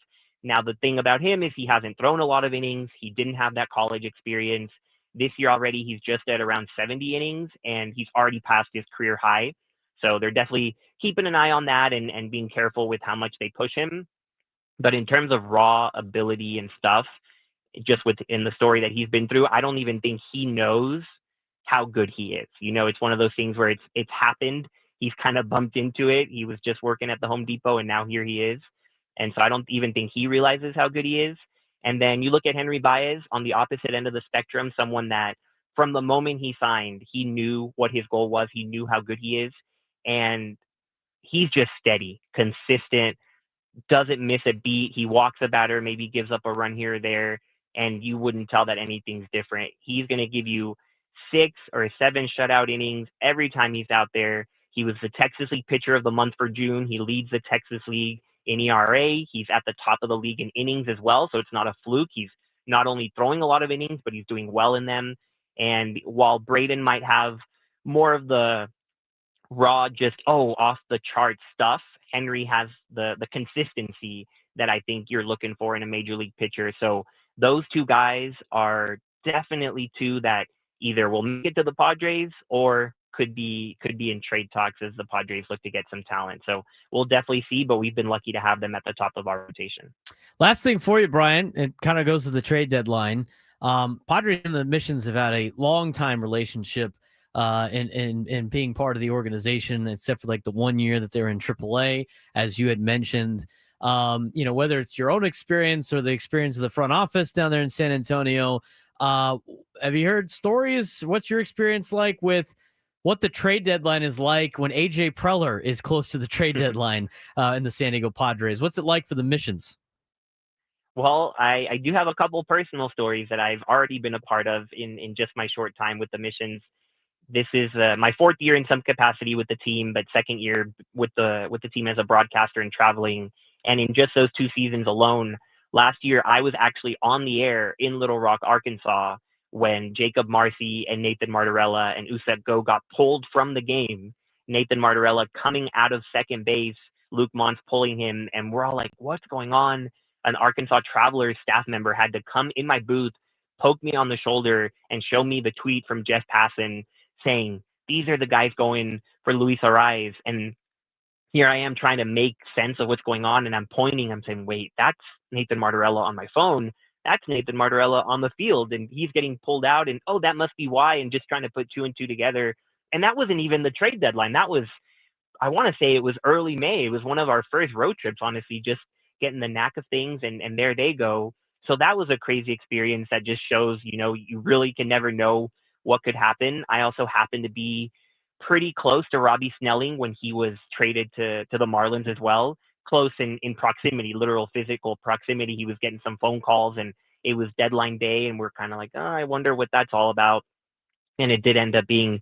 [SPEAKER 13] Now, the thing about him is he hasn't thrown a lot of innings. He didn't have that college experience. This year already, he's just at around 70 innings, and he's already passed his career high. So they're definitely keeping an eye on that and being careful with how much they push him. But in terms of raw ability and stuff, just within the story that he's been through, I don't even think he knows how good he is. It's one of those things where it's happened. He's kind of bumped into it. He was just working at the Home Depot, and now here he is. And so I don't even think he realizes how good he is. And then you look at Henry Baez on the opposite end of the spectrum, someone that from the moment he signed, he knew what his goal was. He knew how good he is. And he's just steady, consistent, doesn't miss a beat. He walks a batter, maybe gives up a run here or there, and you wouldn't tell that anything's different. He's going to give you 6 or 7 shutout innings every time he's out there. He was the Texas League Pitcher of the Month for June. He leads the Texas League in ERA. He's at the top of the league in innings as well, so it's not a fluke. He's not only throwing a lot of innings, but he's doing well in them. And while Braden might have more of the raw, just off the chart stuff, Henry has the consistency that I think you're looking for in a major league pitcher. So those two guys are definitely two that either will make it to the Padres or could be in trade talks as the Padres look to get some talent. So we'll definitely see, but we've been lucky to have them at the top of our rotation.
[SPEAKER 2] Last thing for you, Brian, it kind of goes to the trade deadline. Padres and the Missions have had a long time relationship in being part of the organization, except for like the 1 year that they're in AAA, as you had mentioned. Whether it's your own experience or the experience of the front office down there in San Antonio, have you heard stories? What's your experience like with what the trade deadline is like when AJ Preller is close to the trade deadline in the San Diego Padres? What's it like for the Missions?
[SPEAKER 13] Well, I do have a couple personal stories that I've already been a part of in just my short time with the Missions. This is my 4th year in some capacity with the team, but 2nd year with the team as a broadcaster and traveling. And in just those 2 seasons alone, last year I was actually on the air in Little Rock, Arkansas, when Jacob Marcy and Nathan Martorella and Usep Go got pulled from the game. Nathan Martorella coming out of second base, Luke Montz pulling him, and we're all like, what's going on? An Arkansas Travelers staff member had to come in my booth, poke me on the shoulder, and show me the tweet from Jeff Passan saying, these are the guys going for Luis Arraez. And here I am trying to make sense of what's going on, and I'm pointing, I'm saying, wait, that's Nathan Martorella on my phone. That's Nathan Martorella on the field, and he's getting pulled out, and that must be why, and just trying to put 2 and 2 together. And that wasn't even the trade deadline. That was, I want to say it was early May. It was one of our first road trips, honestly, just getting the knack of things, and there they go. So that was a crazy experience that just shows, you really can never know what could happen. I also happened to be pretty close to Robbie Snelling when he was traded to the Marlins as well. Close in proximity, literal physical proximity. He was getting some phone calls, and it was deadline day, and we're kind of like, I wonder what that's all about. And it did end up being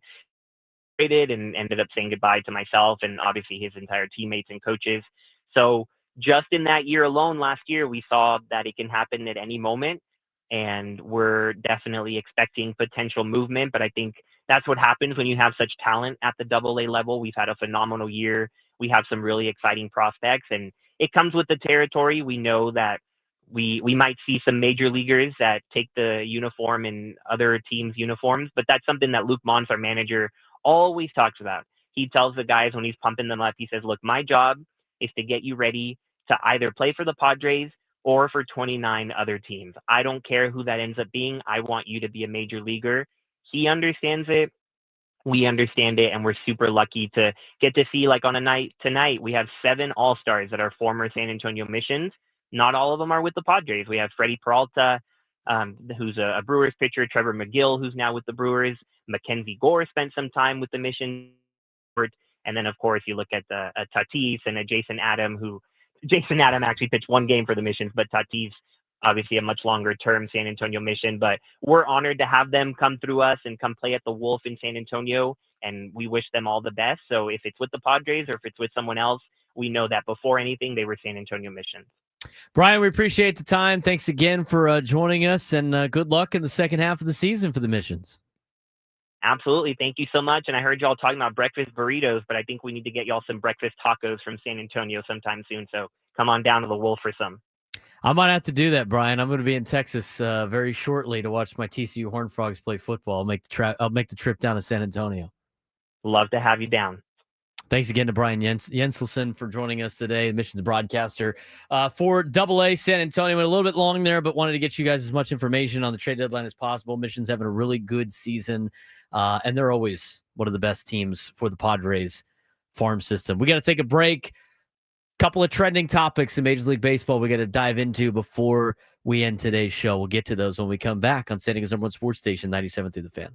[SPEAKER 13] traded, and ended up saying goodbye to myself and obviously his entire teammates and coaches. So just in that year alone, last year, we saw that it can happen at any moment. And we're definitely expecting potential movement. But I think that's what happens when you have such talent at the AA level. We've had a phenomenal year. We have some really exciting prospects, and it comes with the territory. We know that we might see some major leaguers that take the uniform in other teams' uniforms, but that's something that Luke Montz, our manager, always talks about. He tells the guys when he's pumping them up, he says, look, my job is to get you ready to either play for the Padres or for 29 other teams. I don't care who that ends up being. I want you to be a major leaguer. He understands it. We understand it, and we're super lucky to get to see, like on a night tonight, we have 7 All-Stars that are former San Antonio Missions. Not all of them are with the Padres. We have Freddie Peralta, who's a Brewers pitcher, Trevor McGill, who's now with the Brewers, Mackenzie Gore spent some time with the Mission, and then, of course, you look at Tatis and a Jason Adam actually pitched 1 game for the Missions, but Tatis, obviously a much longer term San Antonio Mission. But we're honored to have them come through us and come play at the Wolf in San Antonio, and we wish them all the best. So if it's with the Padres or if it's with someone else, we know that before anything, they were San Antonio Missions.
[SPEAKER 2] Brian, we appreciate the time. Thanks again for joining us, and good luck in the second half of the season for the Missions.
[SPEAKER 13] Absolutely. Thank you so much. And I heard y'all talking about breakfast burritos, but I think we need to get y'all some breakfast tacos from San Antonio sometime soon. So come on down to the Wolf for some.
[SPEAKER 2] I might have to do that, Brian. I'm going to be in Texas very shortly to watch my TCU Horned Frogs play football. I'll make the trip down to San Antonio.
[SPEAKER 13] Love to have you down.
[SPEAKER 2] Thanks again to Brian Jenselson for joining us today, the Missions broadcaster for AA San Antonio. Went a little bit long there, but wanted to get you guys as much information on the trade deadline as possible. Missions having a really good season, and they're always one of the best teams for the Padres farm system. We got to take a break. Couple of trending topics in Major League Baseball we got to dive into before we end today's show. We'll get to those when we come back on San Diego's number one sports station, 97 through the Fan.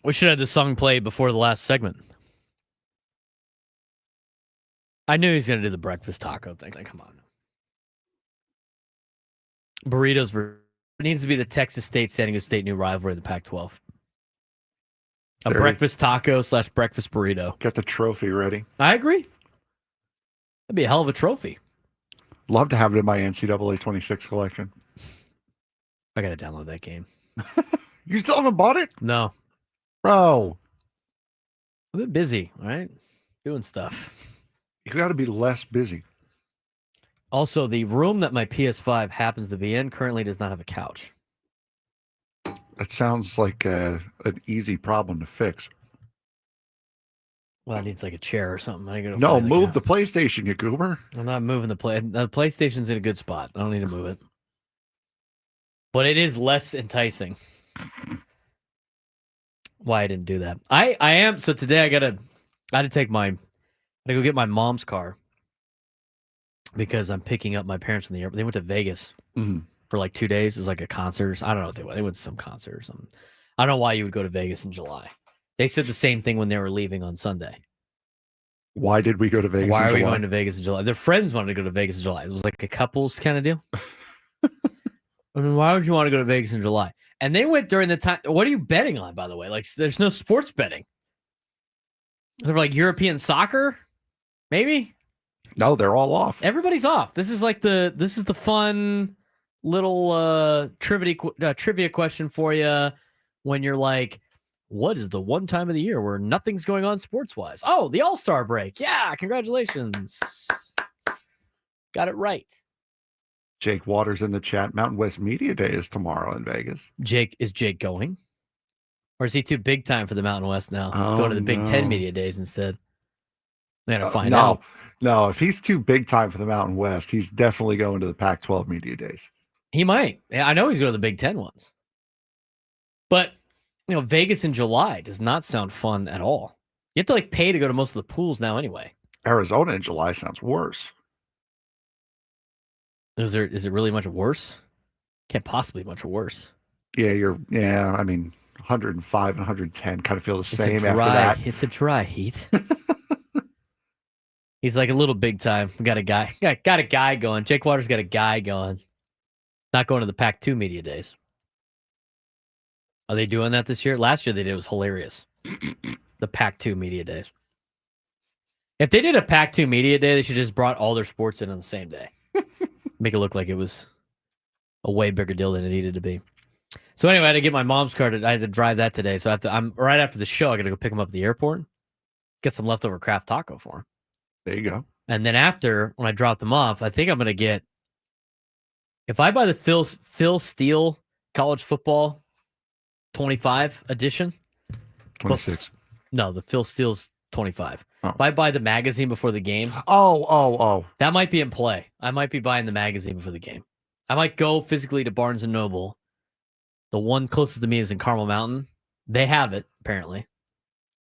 [SPEAKER 2] We should have the song play before the last segment. I knew he was going to do the breakfast taco thing. Like, come on. Burritos it needs to be the Texas State-San Diego State new rivalry of the Pac-12. A breakfast taco / breakfast burrito.
[SPEAKER 5] Get the trophy ready.
[SPEAKER 2] I agree. That'd be a hell of a trophy.
[SPEAKER 5] Love to have it in my NCAA 26 collection.
[SPEAKER 2] I got to download that game.
[SPEAKER 5] You still haven't bought it?
[SPEAKER 2] No.
[SPEAKER 5] Bro.
[SPEAKER 2] I've been busy, right? Doing stuff.
[SPEAKER 5] You got to be less busy.
[SPEAKER 2] Also, the room that my PS5 happens to be in currently does not have a couch.
[SPEAKER 5] That sounds like an easy problem to fix.
[SPEAKER 2] Well, it needs like a chair or something.
[SPEAKER 5] No, move the PlayStation, you goober.
[SPEAKER 2] I'm not moving the PlayStation's in a good spot. I don't need to move it. But it is less enticing. Why I didn't do that. I am. So today I gotta go get my mom's car because I'm picking up my parents from the airport. They went to Vegas for like 2 days. It was like a concert. I don't know what they went. They went to some concert or something. I don't know why you would go to Vegas in July. They said the same thing when they were leaving on Sunday.
[SPEAKER 5] Why did we go to Vegas in July?
[SPEAKER 2] Why are we going to Vegas in July? Their friends wanted to go to Vegas in July. It was like a couples kind of deal. I mean, why would you want to go to Vegas in July? And they went during the time. What are you betting on, by the way? Like, there's no sports betting. They're like European soccer, maybe.
[SPEAKER 5] No, they're all off.
[SPEAKER 2] Everybody's off. This is the fun little trivia question for you when you're like, what is the one time of the year where nothing's going on sports wise? Oh, the All-Star break. Yeah, congratulations. Got it right.
[SPEAKER 5] Jake Waters in the chat. Mountain West Media Day is tomorrow in Vegas.
[SPEAKER 2] Is Jake going? Or is he too big time for the Mountain West now?
[SPEAKER 5] Oh,
[SPEAKER 2] going to the Big Ten Media Days instead. They gotta find out.
[SPEAKER 5] No, if he's too big time for the Mountain West, he's definitely going to the Pac-12 Media Days.
[SPEAKER 2] He might. I know he's going to the Big Ten ones. But, Vegas in July does not sound fun at all. You have to pay to go to most of the pools now anyway.
[SPEAKER 5] Arizona in July sounds worse.
[SPEAKER 2] Is it really much worse? Can't possibly be much worse.
[SPEAKER 5] Yeah, I mean, 105 and 110 kind of feel the same after that.
[SPEAKER 2] It's a dry heat. He's like a little big time. We got a guy going. Jake Waters got a guy going. Not going to the Pac-2 Media Days. Are they doing that this year? Last year they did. It was hilarious. The Pac-2 Media Days. If they did a Pac-2 Media Day, they should just brought all their sports in on the same day. Make it look like it was a way bigger deal than it needed to be. So anyway, I had to get my mom's car. I had to drive that today. So I'm right after the show. I got to go pick him up at the airport. Get some leftover Kraft taco for him.
[SPEAKER 5] There you go.
[SPEAKER 2] And then after, when I drop them off, I think I'm going to get, if I buy the Phil Steele College Football 25 edition.
[SPEAKER 5] 26.
[SPEAKER 2] No, the Phil Steele's 25.
[SPEAKER 5] Oh.
[SPEAKER 2] If I buy the magazine before the game.
[SPEAKER 5] Oh.
[SPEAKER 2] That might be in play. I might be buying the magazine before the game. I might go physically to Barnes & Noble. The one closest to me is in Carmel Mountain. They have it, apparently.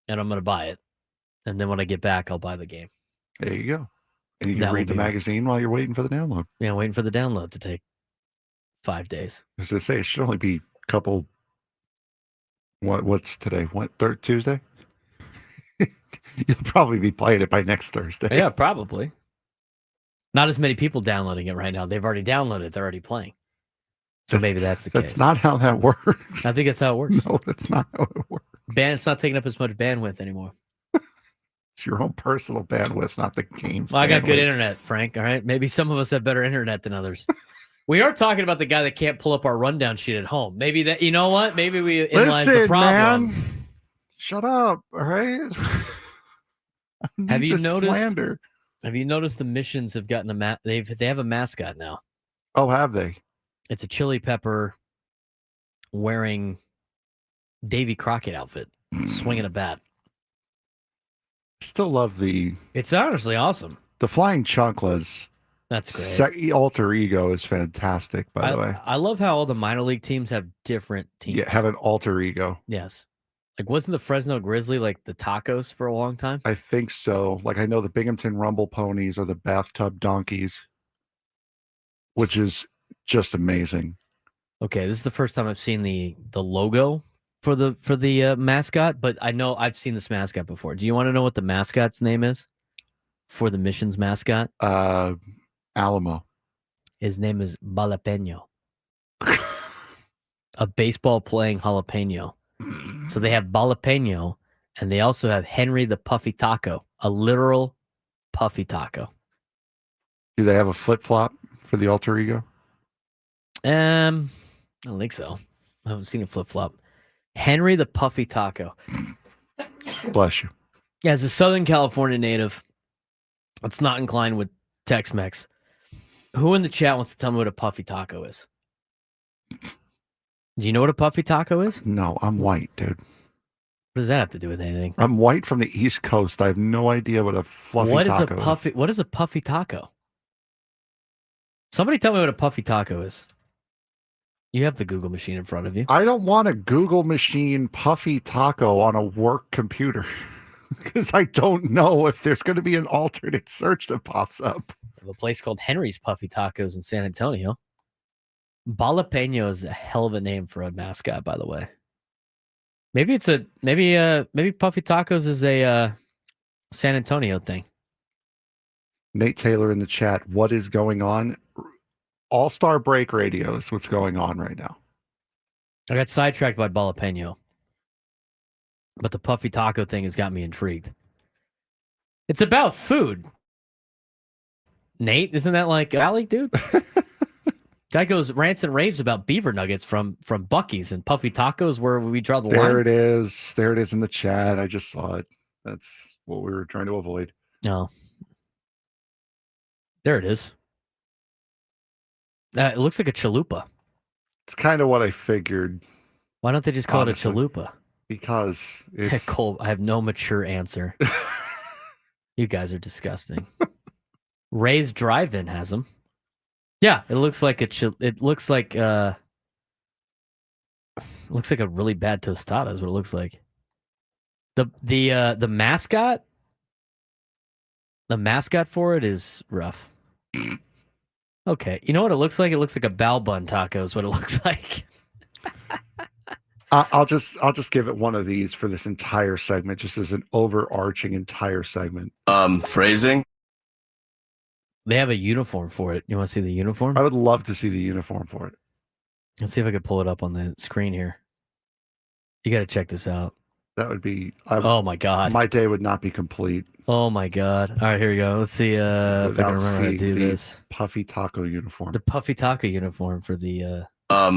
[SPEAKER 2] And I'm going to buy it. And then when I get back, I'll buy the game.
[SPEAKER 5] There you go. And you can read the magazine while you're waiting for the download.
[SPEAKER 2] Yeah, waiting for the download to take 5 days.
[SPEAKER 5] As I say, it should only be a couple. What's today? Third Tuesday? You'll probably be playing it by next Thursday.
[SPEAKER 2] Yeah, probably. Not as many people downloading it right now. They've already downloaded it. They're already playing. So maybe that's the case.
[SPEAKER 5] That's not how that works.
[SPEAKER 2] I think that's how it works.
[SPEAKER 5] No, that's not how it works.
[SPEAKER 2] It's not taking up as much bandwidth anymore.
[SPEAKER 5] It's your own personal bandwidth, not the game's
[SPEAKER 2] Well, I got good
[SPEAKER 5] bandwidth.
[SPEAKER 2] internet, Frank. All right. Maybe some of us have better internet than others. We are talking about the guy that can't pull up our rundown sheet at home. Maybe that, you know what? Maybe we analyze the problem.
[SPEAKER 5] Man. Shut up. All right.
[SPEAKER 2] Have you noticed?
[SPEAKER 5] Slander.
[SPEAKER 2] Have you noticed the missions have gotten a they have a mascot now?
[SPEAKER 5] Oh, have they? It's
[SPEAKER 2] a chili pepper wearing Davy Crockett outfit, swinging a bat.
[SPEAKER 5] Still love
[SPEAKER 2] It's honestly awesome.
[SPEAKER 5] The flying chanclas.
[SPEAKER 2] That's great.
[SPEAKER 5] Alter ego is fantastic, by the way.
[SPEAKER 2] I love how all the minor league teams have different teams.
[SPEAKER 5] Yeah, have an alter ego.
[SPEAKER 2] Yes. Like, wasn't the Fresno Grizzly like the Tacos for a long time?
[SPEAKER 5] I think so. Like, I know the Binghamton Rumble Ponies are the Bathtub Donkeys, which is just amazing.
[SPEAKER 2] Okay, this is the first time I've seen the logo for the mascot, but I know I've seen this mascot before. Do you want to know what the mascot's name is for the mission's mascot?
[SPEAKER 5] Alamo.
[SPEAKER 2] His name is Jalapeno. A baseball playing jalapeno. So they have Jalapeno, and they also have Henry the Puffy Taco, a literal puffy taco.
[SPEAKER 5] Do they have a flip flop for the alter ego?
[SPEAKER 2] I don't think so. I haven't seen a flip flop. Henry the Puffy Taco.
[SPEAKER 5] Bless you.
[SPEAKER 2] Yeah, as a Southern California native, it's not inclined with Tex-Mex. Who in the chat wants to tell me what a puffy taco is? Do you know what a puffy taco is?
[SPEAKER 5] No, I'm white, dude.
[SPEAKER 2] What does that have to do with anything?
[SPEAKER 5] I'm white from the East Coast. I have no idea what a fluffy taco is.
[SPEAKER 2] What is a puffy taco? Somebody tell me what a puffy taco is. You have the Google machine in front of you.
[SPEAKER 5] I don't want a Google machine puffy taco on a work computer because I don't know if there's going to be an alternate search that pops up.
[SPEAKER 2] We have a place called Henry's Puffy Tacos in San Antonio. Jalapeno is a hell of a name for a mascot, by the way. Maybe Puffy Tacos is a San Antonio thing.
[SPEAKER 5] Nate Taylor in the chat. What is going on? All-Star Break Radio is what's going on right now.
[SPEAKER 2] I got sidetracked by Jalapeno, but the Puffy Taco thing has got me intrigued. It's about food. Nate, isn't that like Allie, dude? Guy goes rants and raves about beaver nuggets from Buc-ee's, and Puffy Tacos where we draw the line.
[SPEAKER 5] There it is. There it is in the chat. I just saw it. That's what we were trying to avoid.
[SPEAKER 2] No. There it is. It looks like a chalupa.
[SPEAKER 5] It's kind of what I figured.
[SPEAKER 2] Why don't they just call
[SPEAKER 5] honestly,
[SPEAKER 2] it a chalupa?
[SPEAKER 5] Because it's...
[SPEAKER 2] Cole, I have no mature answer. You guys are disgusting. Ray's Drive-In has them. Yeah, it looks like it looks like a really bad tostada is what it looks like. The mascot for it is rough. Okay, you know what it looks like? It looks like a bao bun taco is what it looks like.
[SPEAKER 5] I'll just give it one of these for this entire segment, just as an overarching entire segment.
[SPEAKER 14] Phrasing.
[SPEAKER 2] They have a uniform for it. You want to see the uniform?
[SPEAKER 5] I would love to see the uniform for it.
[SPEAKER 2] Let's see if I can pull it up on the screen here. You got to check this out.
[SPEAKER 5] That would be...
[SPEAKER 2] oh, my God.
[SPEAKER 5] My day would not be complete.
[SPEAKER 2] Oh, my God. All right, here we go. Let's see if I can remember how to do this.
[SPEAKER 5] Puffy taco uniform.
[SPEAKER 2] The puffy taco uniform for the...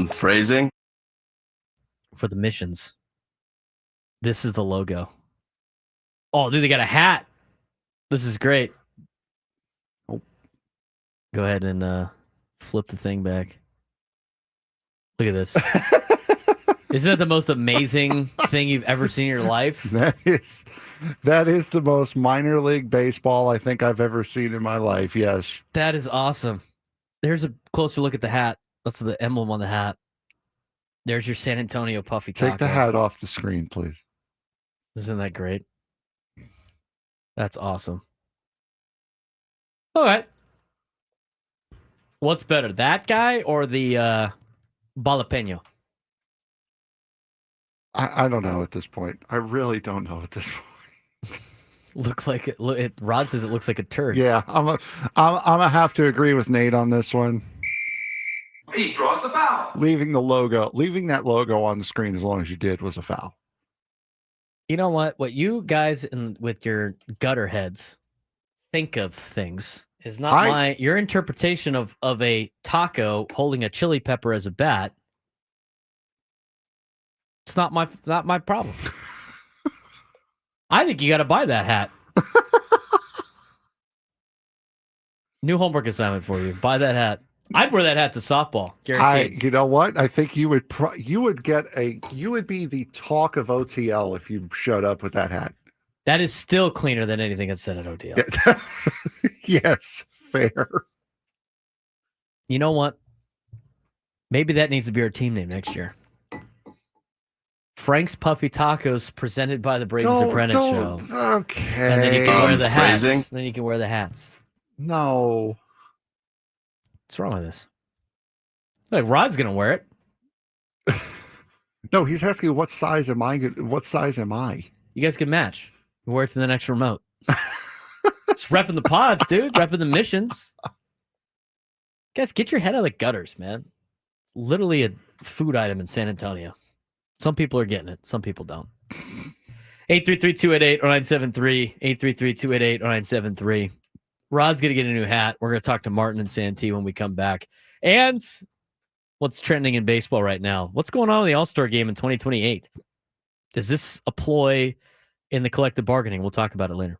[SPEAKER 14] Phrasing.
[SPEAKER 2] For the missions. This is the logo. Oh, dude, they got a hat. This is great.
[SPEAKER 5] Oh.
[SPEAKER 2] Go ahead and flip the thing back. Look at this. Isn't that the most amazing thing you've ever seen in your life?
[SPEAKER 5] That is the most minor league baseball I think I've ever seen in my life. Yes.
[SPEAKER 2] That is awesome. There's a closer look at the hat. That's the emblem on the hat. There's your San Antonio Puffy Taco.
[SPEAKER 5] Take the hat off the screen, please.
[SPEAKER 2] Isn't that great? That's awesome. All right. What's better, that guy or the jalapeno?
[SPEAKER 5] I don't know at this point. I really don't know at this point.
[SPEAKER 2] Look like it. Rod says it looks like a turd.
[SPEAKER 5] Yeah, I'm gonna have to agree with Nate on this one.
[SPEAKER 14] He draws the foul.
[SPEAKER 5] Leaving that logo on the screen as long as you did was a foul.
[SPEAKER 2] You know what? What you guys with your gutter heads think of things is not your interpretation of a taco holding a chili pepper as a bat. It's not my problem. I think you got to buy that hat. New homework assignment for you. Buy that hat. I'd wear that hat to softball. Guaranteed.
[SPEAKER 5] You know what? I think you would be the talk of OTL if you showed up with that hat.
[SPEAKER 2] That is still cleaner than anything that's said at OTL.
[SPEAKER 5] Yes, fair.
[SPEAKER 2] You know what? Maybe that needs to be our team name next year. Frank's Puffy Tacos, presented by the Braden Surprenant Show.
[SPEAKER 5] Okay.
[SPEAKER 2] And then you can wear the hats.
[SPEAKER 14] Phrasing.
[SPEAKER 2] Then you can wear the hats.
[SPEAKER 5] No.
[SPEAKER 2] What's wrong with this? Like Rod's gonna wear it.
[SPEAKER 5] No, he's asking what size am I? What size am I?
[SPEAKER 2] You guys can match. Wear it to the next remote. It's repping the pods, dude. Repping the missions. Guys, get your head out of the gutters, man. Literally a food item in San Antonio. Some people are getting it. Some people don't. 833-288-0973. 833-288-0973. Rod's going to get a new hat. We're going to talk to Martin and Santee when we come back. And what's trending in baseball right now? What's going on in the All-Star game in 2028? Does this a ploy in the collective bargaining? We'll talk about it later.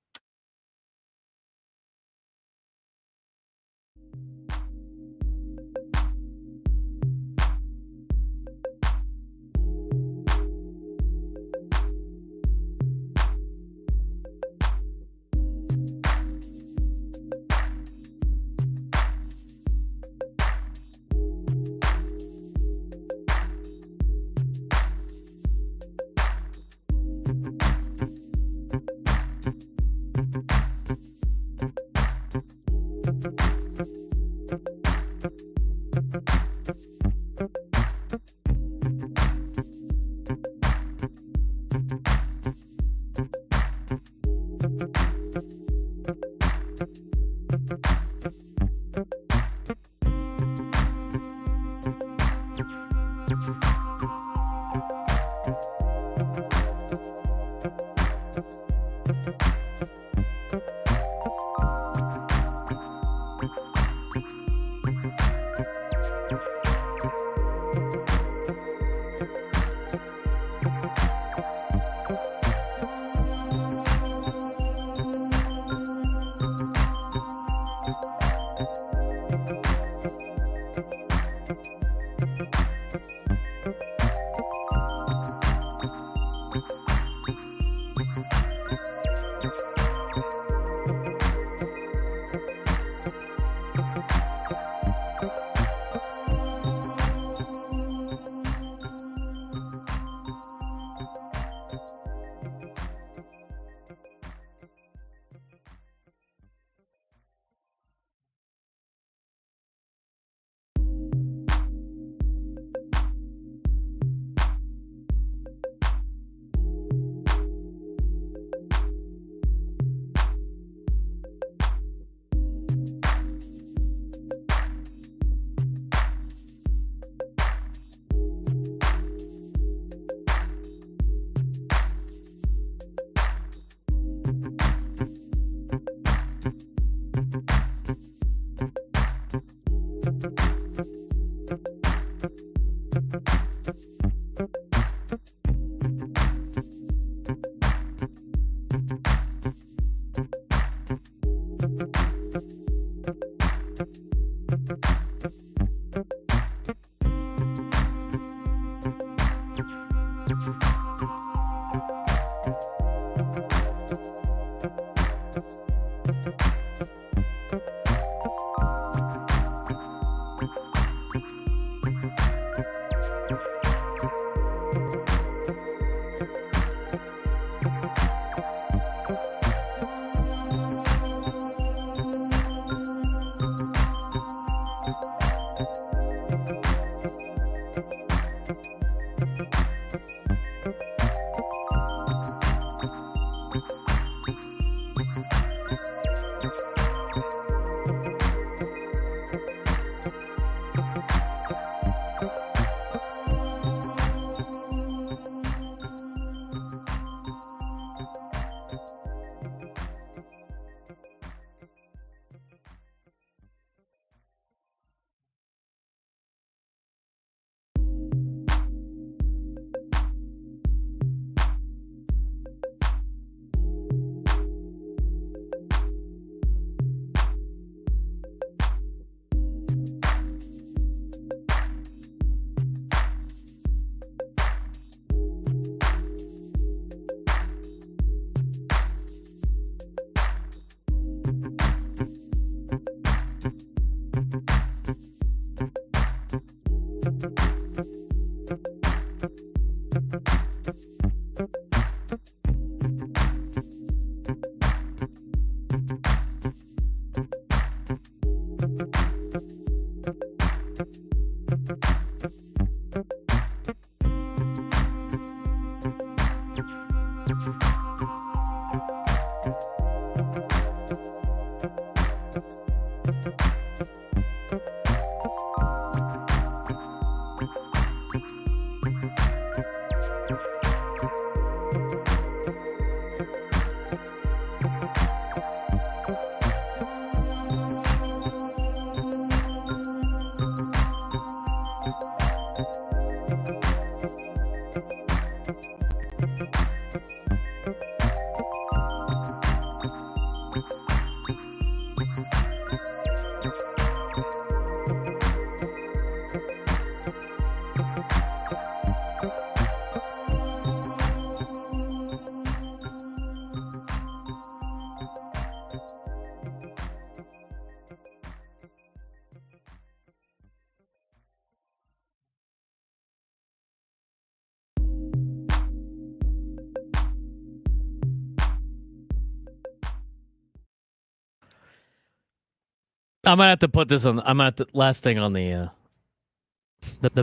[SPEAKER 2] I'm gonna have to put this on. I'm gonna have to last thing on the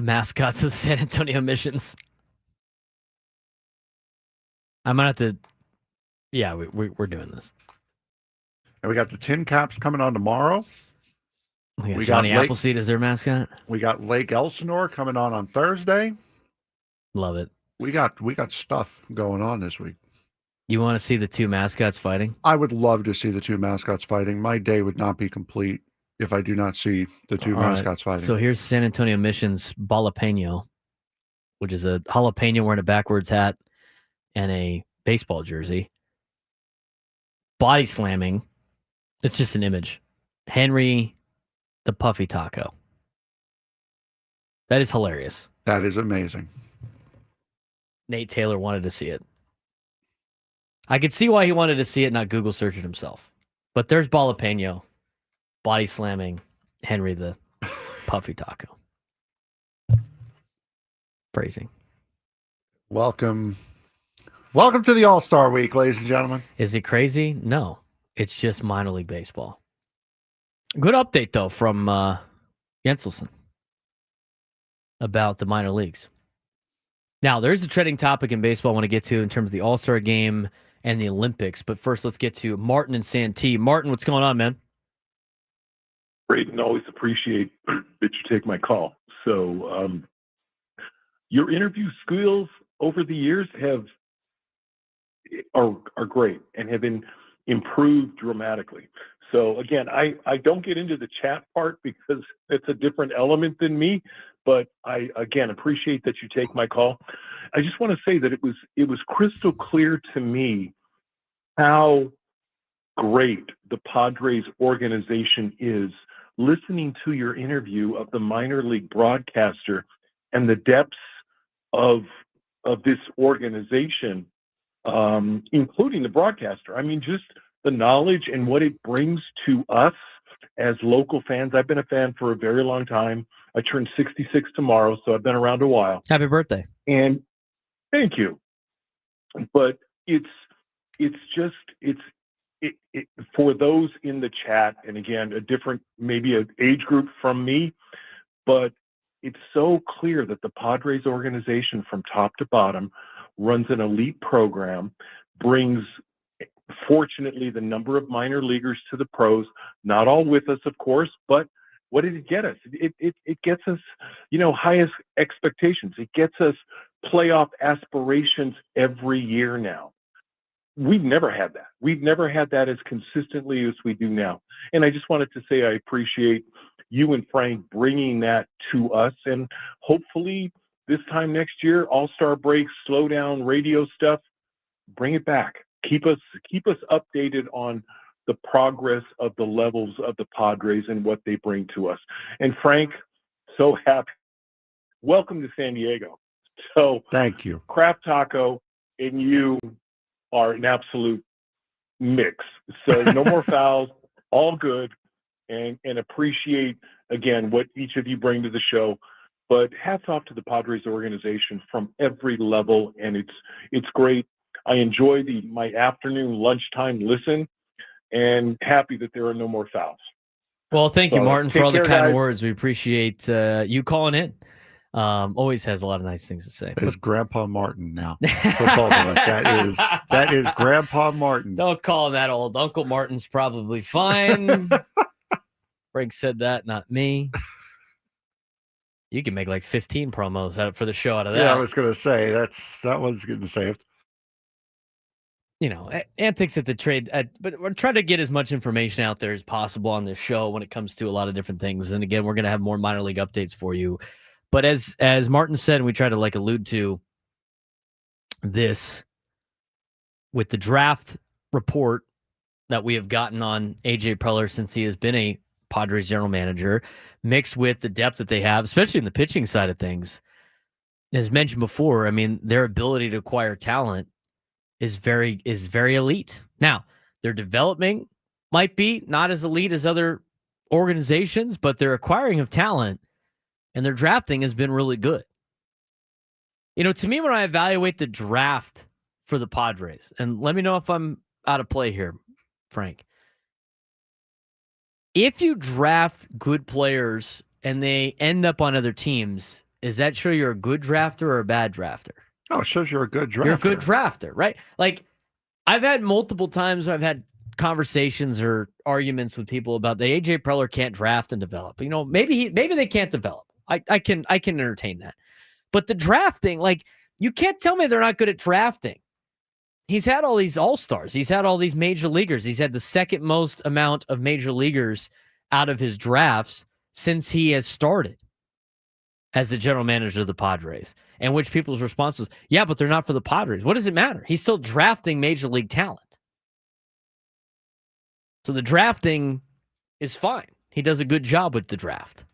[SPEAKER 2] mascots of the San Antonio Missions. I'm gonna have to. Yeah, we're doing this.
[SPEAKER 5] And we got the Tin Caps coming on tomorrow.
[SPEAKER 2] We got Johnny Appleseed as their mascot.
[SPEAKER 5] We got Lake Elsinore coming on Thursday.
[SPEAKER 2] Love it.
[SPEAKER 5] We got stuff going on this week.
[SPEAKER 2] You want to see the two mascots fighting?
[SPEAKER 5] I would love to see the two mascots fighting. My day would not be complete if I do not see the two mascots fighting.
[SPEAKER 2] So here's San Antonio Missions Jalapeno, which is a jalapeno wearing a backwards hat and a baseball jersey. Body slamming. It's just an image. Henry the Puffy Taco. That is hilarious.
[SPEAKER 5] That is amazing.
[SPEAKER 2] Nate Taylor wanted to see it. I could see why he wanted to see it, not Google search it himself. But there's Jalapeno body slamming Henry the Puffy Taco. Praising.
[SPEAKER 5] Welcome to the All-Star Week, ladies and gentlemen.
[SPEAKER 2] Is it crazy? No. It's just minor league baseball. Good update, though, from Jenselson about the minor leagues. Now, there is a trending topic in baseball I want to get to in terms of the All-Star Game and the Olympics. But first, let's get to Martin and Santee. Martin, what's going on, man?
[SPEAKER 15] Braden, always appreciate that you take my call. So your interview skills over the years are great and have been improved dramatically. So again, I don't get into the chat part because it's a different element than me, but I again appreciate that you take my call. I just want to say that it was crystal clear to me how great the Padres organization is, listening to your interview of the minor league broadcaster and the depths of this organization, including the broadcaster. I mean, just the knowledge and what it brings to us as local fans. I've been a fan for a very long time. I turn 66 tomorrow, so I've been around a while.
[SPEAKER 2] Happy birthday.
[SPEAKER 15] And thank you. But it's for those in the chat, and again, maybe an age group from me, but it's so clear that the Padres organization from top to bottom runs an elite program, brings, fortunately, the number of minor leaguers to the pros, not all with us, of course, but what did it get us? It gets us, highest expectations. It gets us playoff aspirations every year now. We've never had that. We've never had that as consistently as we do now. And I just wanted to say I appreciate you and Frank bringing that to us. And hopefully this time next year, All-Star breaks, slow down radio stuff, bring it back. Keep us updated on the progress of the levels of the Padres and what they bring to us. And Frank, so happy. Welcome to San Diego. So
[SPEAKER 5] thank you.
[SPEAKER 15] Craft Taco and you are an absolute mix. So no more fouls, all good, and appreciate, again, what each of you bring to the show. But hats off to the Padres organization from every level, and it's great. I enjoy my afternoon lunchtime listen, and happy that there are no more fouls.
[SPEAKER 2] Well, thank you, Martin, for all the kind
[SPEAKER 15] guys.
[SPEAKER 2] words. We appreciate you calling in. Always has a lot of nice things to say.
[SPEAKER 5] It's Grandpa Martin now. For both of us. That is Grandpa Martin.
[SPEAKER 2] Don't call him that old. Uncle Martin's probably fine. Frank said that, not me. You can make like 15 promos out for the show out of that.
[SPEAKER 5] Yeah, I was going to say that one's getting saved.
[SPEAKER 2] You know, antics at the trade, but we're trying to get as much information out there as possible on this show when it comes to a lot of different things. And again, we're going to have more minor league updates for you. But as Martin said, and we try to like allude to this with the draft report that we have gotten on AJ Preller since he has been a Padres general manager, mixed with the depth that they have, especially in the pitching side of things. As mentioned before, I mean, their ability to acquire talent is very elite. Now, their development might be not as elite as other organizations, but their acquiring of talent and their drafting has been really good. You know, to me, when I evaluate the draft for the Padres, and let me know if I'm out of play here, Frank. If you draft good players and they end up on other teams, does that show you're a good drafter or a bad drafter?
[SPEAKER 5] Oh, it shows you're a good drafter.
[SPEAKER 2] You're a good drafter, right? Like, I've had multiple times where I've had conversations or arguments with people about that AJ Preller can't draft and develop. You know, maybe they can't develop. I can entertain that. But the drafting, like, you can't tell me they're not good at drafting. He's had all these all-stars. He's had all these major leaguers. He's had the second most amount of major leaguers out of his drafts since he has started as the general manager of the Padres. And which people's response was, yeah, but they're not for the Padres. What does it matter? He's still drafting major league talent. So the drafting is fine. He does a good job with the draft.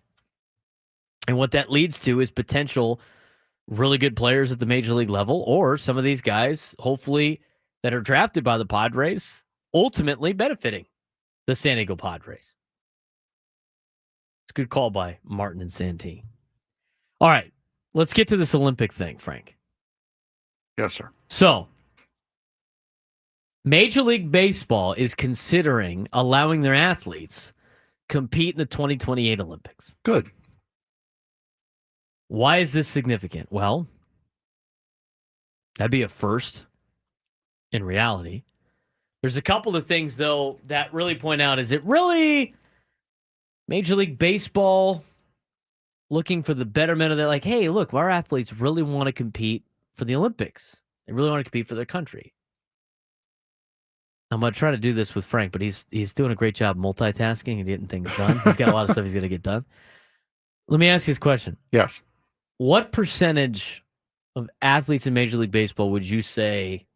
[SPEAKER 2] And what that leads to is potential really good players at the major league level, or some of these guys, hopefully, that are drafted by the Padres, ultimately benefiting the San Diego Padres. It's a good call by Martin and Santee. All right, let's get to this Olympic thing, Frank.
[SPEAKER 5] Yes, sir.
[SPEAKER 2] So, Major League Baseball is considering allowing their athletes compete in the 2028 Olympics.
[SPEAKER 5] Good.
[SPEAKER 2] Why is this significant? Well, that'd be a first in reality. There's a couple of things, though, that really point out, is it really Major League Baseball looking for the betterment of that? Like, hey, look, our athletes really want to compete for the Olympics. They really want to compete for their country. I'm going to try to do this with Frank, but he's doing a great job multitasking and getting things done. He's got a lot of stuff he's going to get done. Let me ask you this question.
[SPEAKER 5] Yes.
[SPEAKER 2] What percentage of athletes in Major League Baseball would you say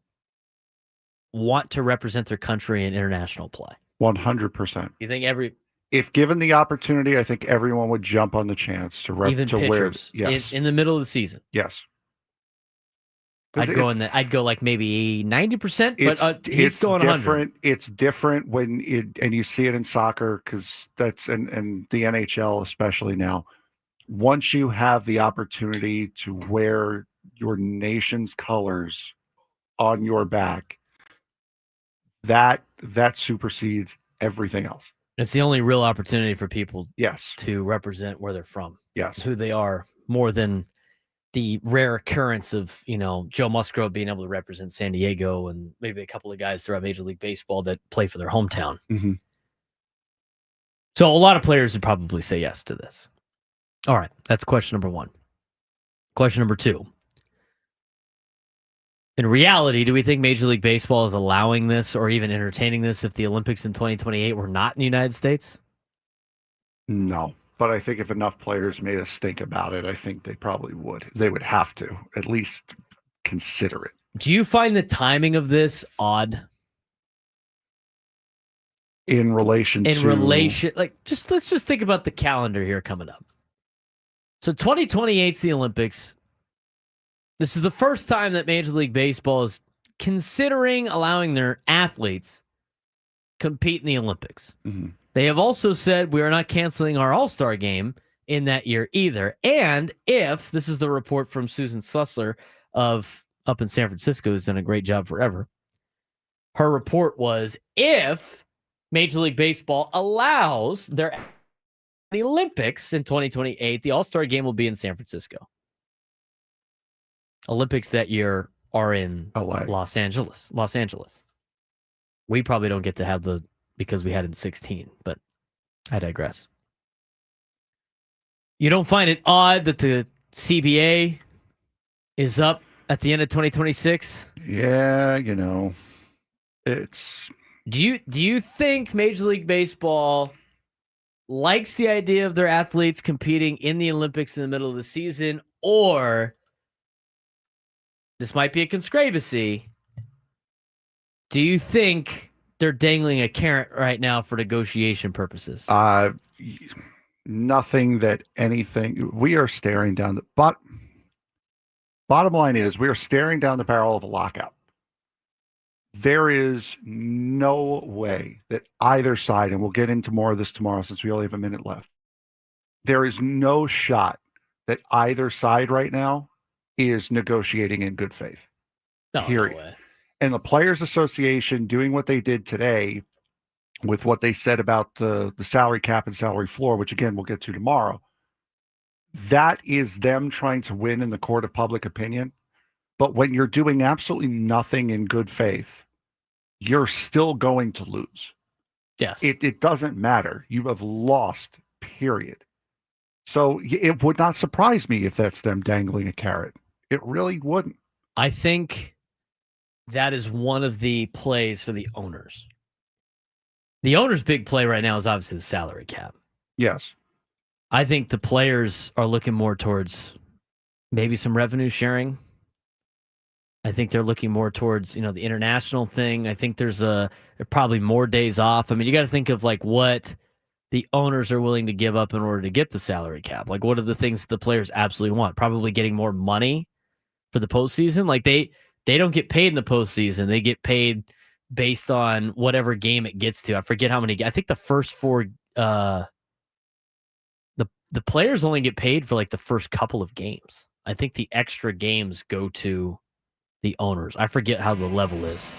[SPEAKER 2] want to represent their country in international play?
[SPEAKER 5] 100%.
[SPEAKER 2] You think
[SPEAKER 5] if given the opportunity, I think everyone would jump on the chance to
[SPEAKER 2] even
[SPEAKER 5] to
[SPEAKER 2] pitchers
[SPEAKER 5] wear. Yes.
[SPEAKER 2] in the middle of the season?
[SPEAKER 5] Yes.
[SPEAKER 2] I'd go like maybe 90%, but he's going
[SPEAKER 5] different.
[SPEAKER 2] 100.
[SPEAKER 5] It's different and you see it in soccer, because that's and the NHL especially now. Once you have the opportunity to wear your nation's colors on your back, that supersedes everything else.
[SPEAKER 2] It's the only real opportunity for people,
[SPEAKER 5] yes,
[SPEAKER 2] to represent where they're from,
[SPEAKER 5] yes,
[SPEAKER 2] who they are, more than the rare occurrence of, you know, Joe Musgrove being able to represent San Diego and maybe a couple of guys throughout Major League Baseball that play for their hometown.
[SPEAKER 5] Mm-hmm.
[SPEAKER 2] So a lot of players would probably say yes to this. All right, that's question number one. Question number two. In reality, do we think Major League Baseball is allowing this or even entertaining this if the Olympics in 2028 were not in the United States?
[SPEAKER 5] No, but I think if enough players made us think about it, I think they probably would. They would have to at least consider it.
[SPEAKER 2] Do you find the timing of this odd?
[SPEAKER 5] In relation,
[SPEAKER 2] like, let's just think about the calendar here coming up. So 2028 is the Olympics. This is the first time that Major League Baseball is considering allowing their athletes compete in the Olympics.
[SPEAKER 5] Mm-hmm.
[SPEAKER 2] They have also said we are not canceling our All-Star game in that year either. And if, this is the report from Susan Sussler of up in San Francisco, who's done a great job forever. Her report was, if Major League Baseball allows the Olympics in 2028, the All-Star game will be in San Francisco. Olympics that year are in
[SPEAKER 5] LA.
[SPEAKER 2] Los Angeles. We probably don't get to have because we had in 16, but I digress. You don't find it odd that the CBA is up at the end of 2026?
[SPEAKER 5] Yeah, it's.
[SPEAKER 2] Do you think Major League Baseball likes the idea of their athletes competing in the Olympics in the middle of the season, or this might be a conspiracy? Do you think they're dangling a carrot right now for negotiation purposes?
[SPEAKER 5] Nothing that anything. We are staring down the bottom line is we are staring down the barrel of a lockout. There is no way that either side, and we'll get into more of this tomorrow since we only have a minute left. There is no shot that either side right now is negotiating in good faith. Period.
[SPEAKER 2] No way.
[SPEAKER 5] And the Players Association doing what they did today with what they said about the salary cap and salary floor, which again, we'll get to tomorrow. That is them trying to win in the court of public opinion. But when you're doing absolutely nothing in good faith, you're still going to lose.
[SPEAKER 2] Yes.
[SPEAKER 5] It doesn't matter. You have lost, period. So it would not surprise me if that's them dangling a carrot. It really wouldn't.
[SPEAKER 2] I think that is one of the plays for the owners. The owner's big play right now is obviously the salary cap.
[SPEAKER 5] Yes.
[SPEAKER 2] I think the players are looking more towards maybe some revenue sharing. I think they're looking more towards, the international thing. I think there's probably more days off. I mean, you got to think of like what the owners are willing to give up in order to get the salary cap. Like, what are the things that the players absolutely want? Probably getting more money for the postseason. Like they don't get paid in the postseason. They get paid based on whatever game it gets to. I forget how many. I think the first four. The players only get paid for like the first couple of games. I think the extra games go to the owners. I forget how the level is.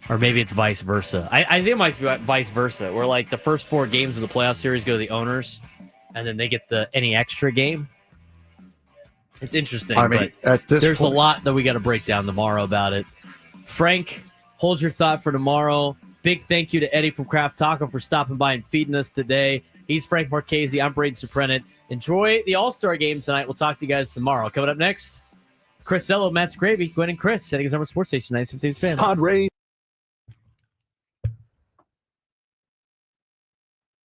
[SPEAKER 2] Or maybe it's vice versa. I think it might be vice versa, where like the first four games of the playoff series go to the owners, and then they get any extra game. It's interesting.
[SPEAKER 5] I mean,
[SPEAKER 2] but
[SPEAKER 5] at this
[SPEAKER 2] there's
[SPEAKER 5] point,
[SPEAKER 2] a lot that we got to break down tomorrow about it. Frank, hold your thought for tomorrow. Big thank you to Eddie from Craft Taco for stopping by and feeding us today. He's Frank Marchese. I'm Braden Surprenant. Enjoy the All-Star game tonight. We'll talk to you guys tomorrow. Coming up next, Chris Ello, Matt's Gravy, Gwen and Chris, setting us on Sports Station 917 Fan.
[SPEAKER 16] Padres.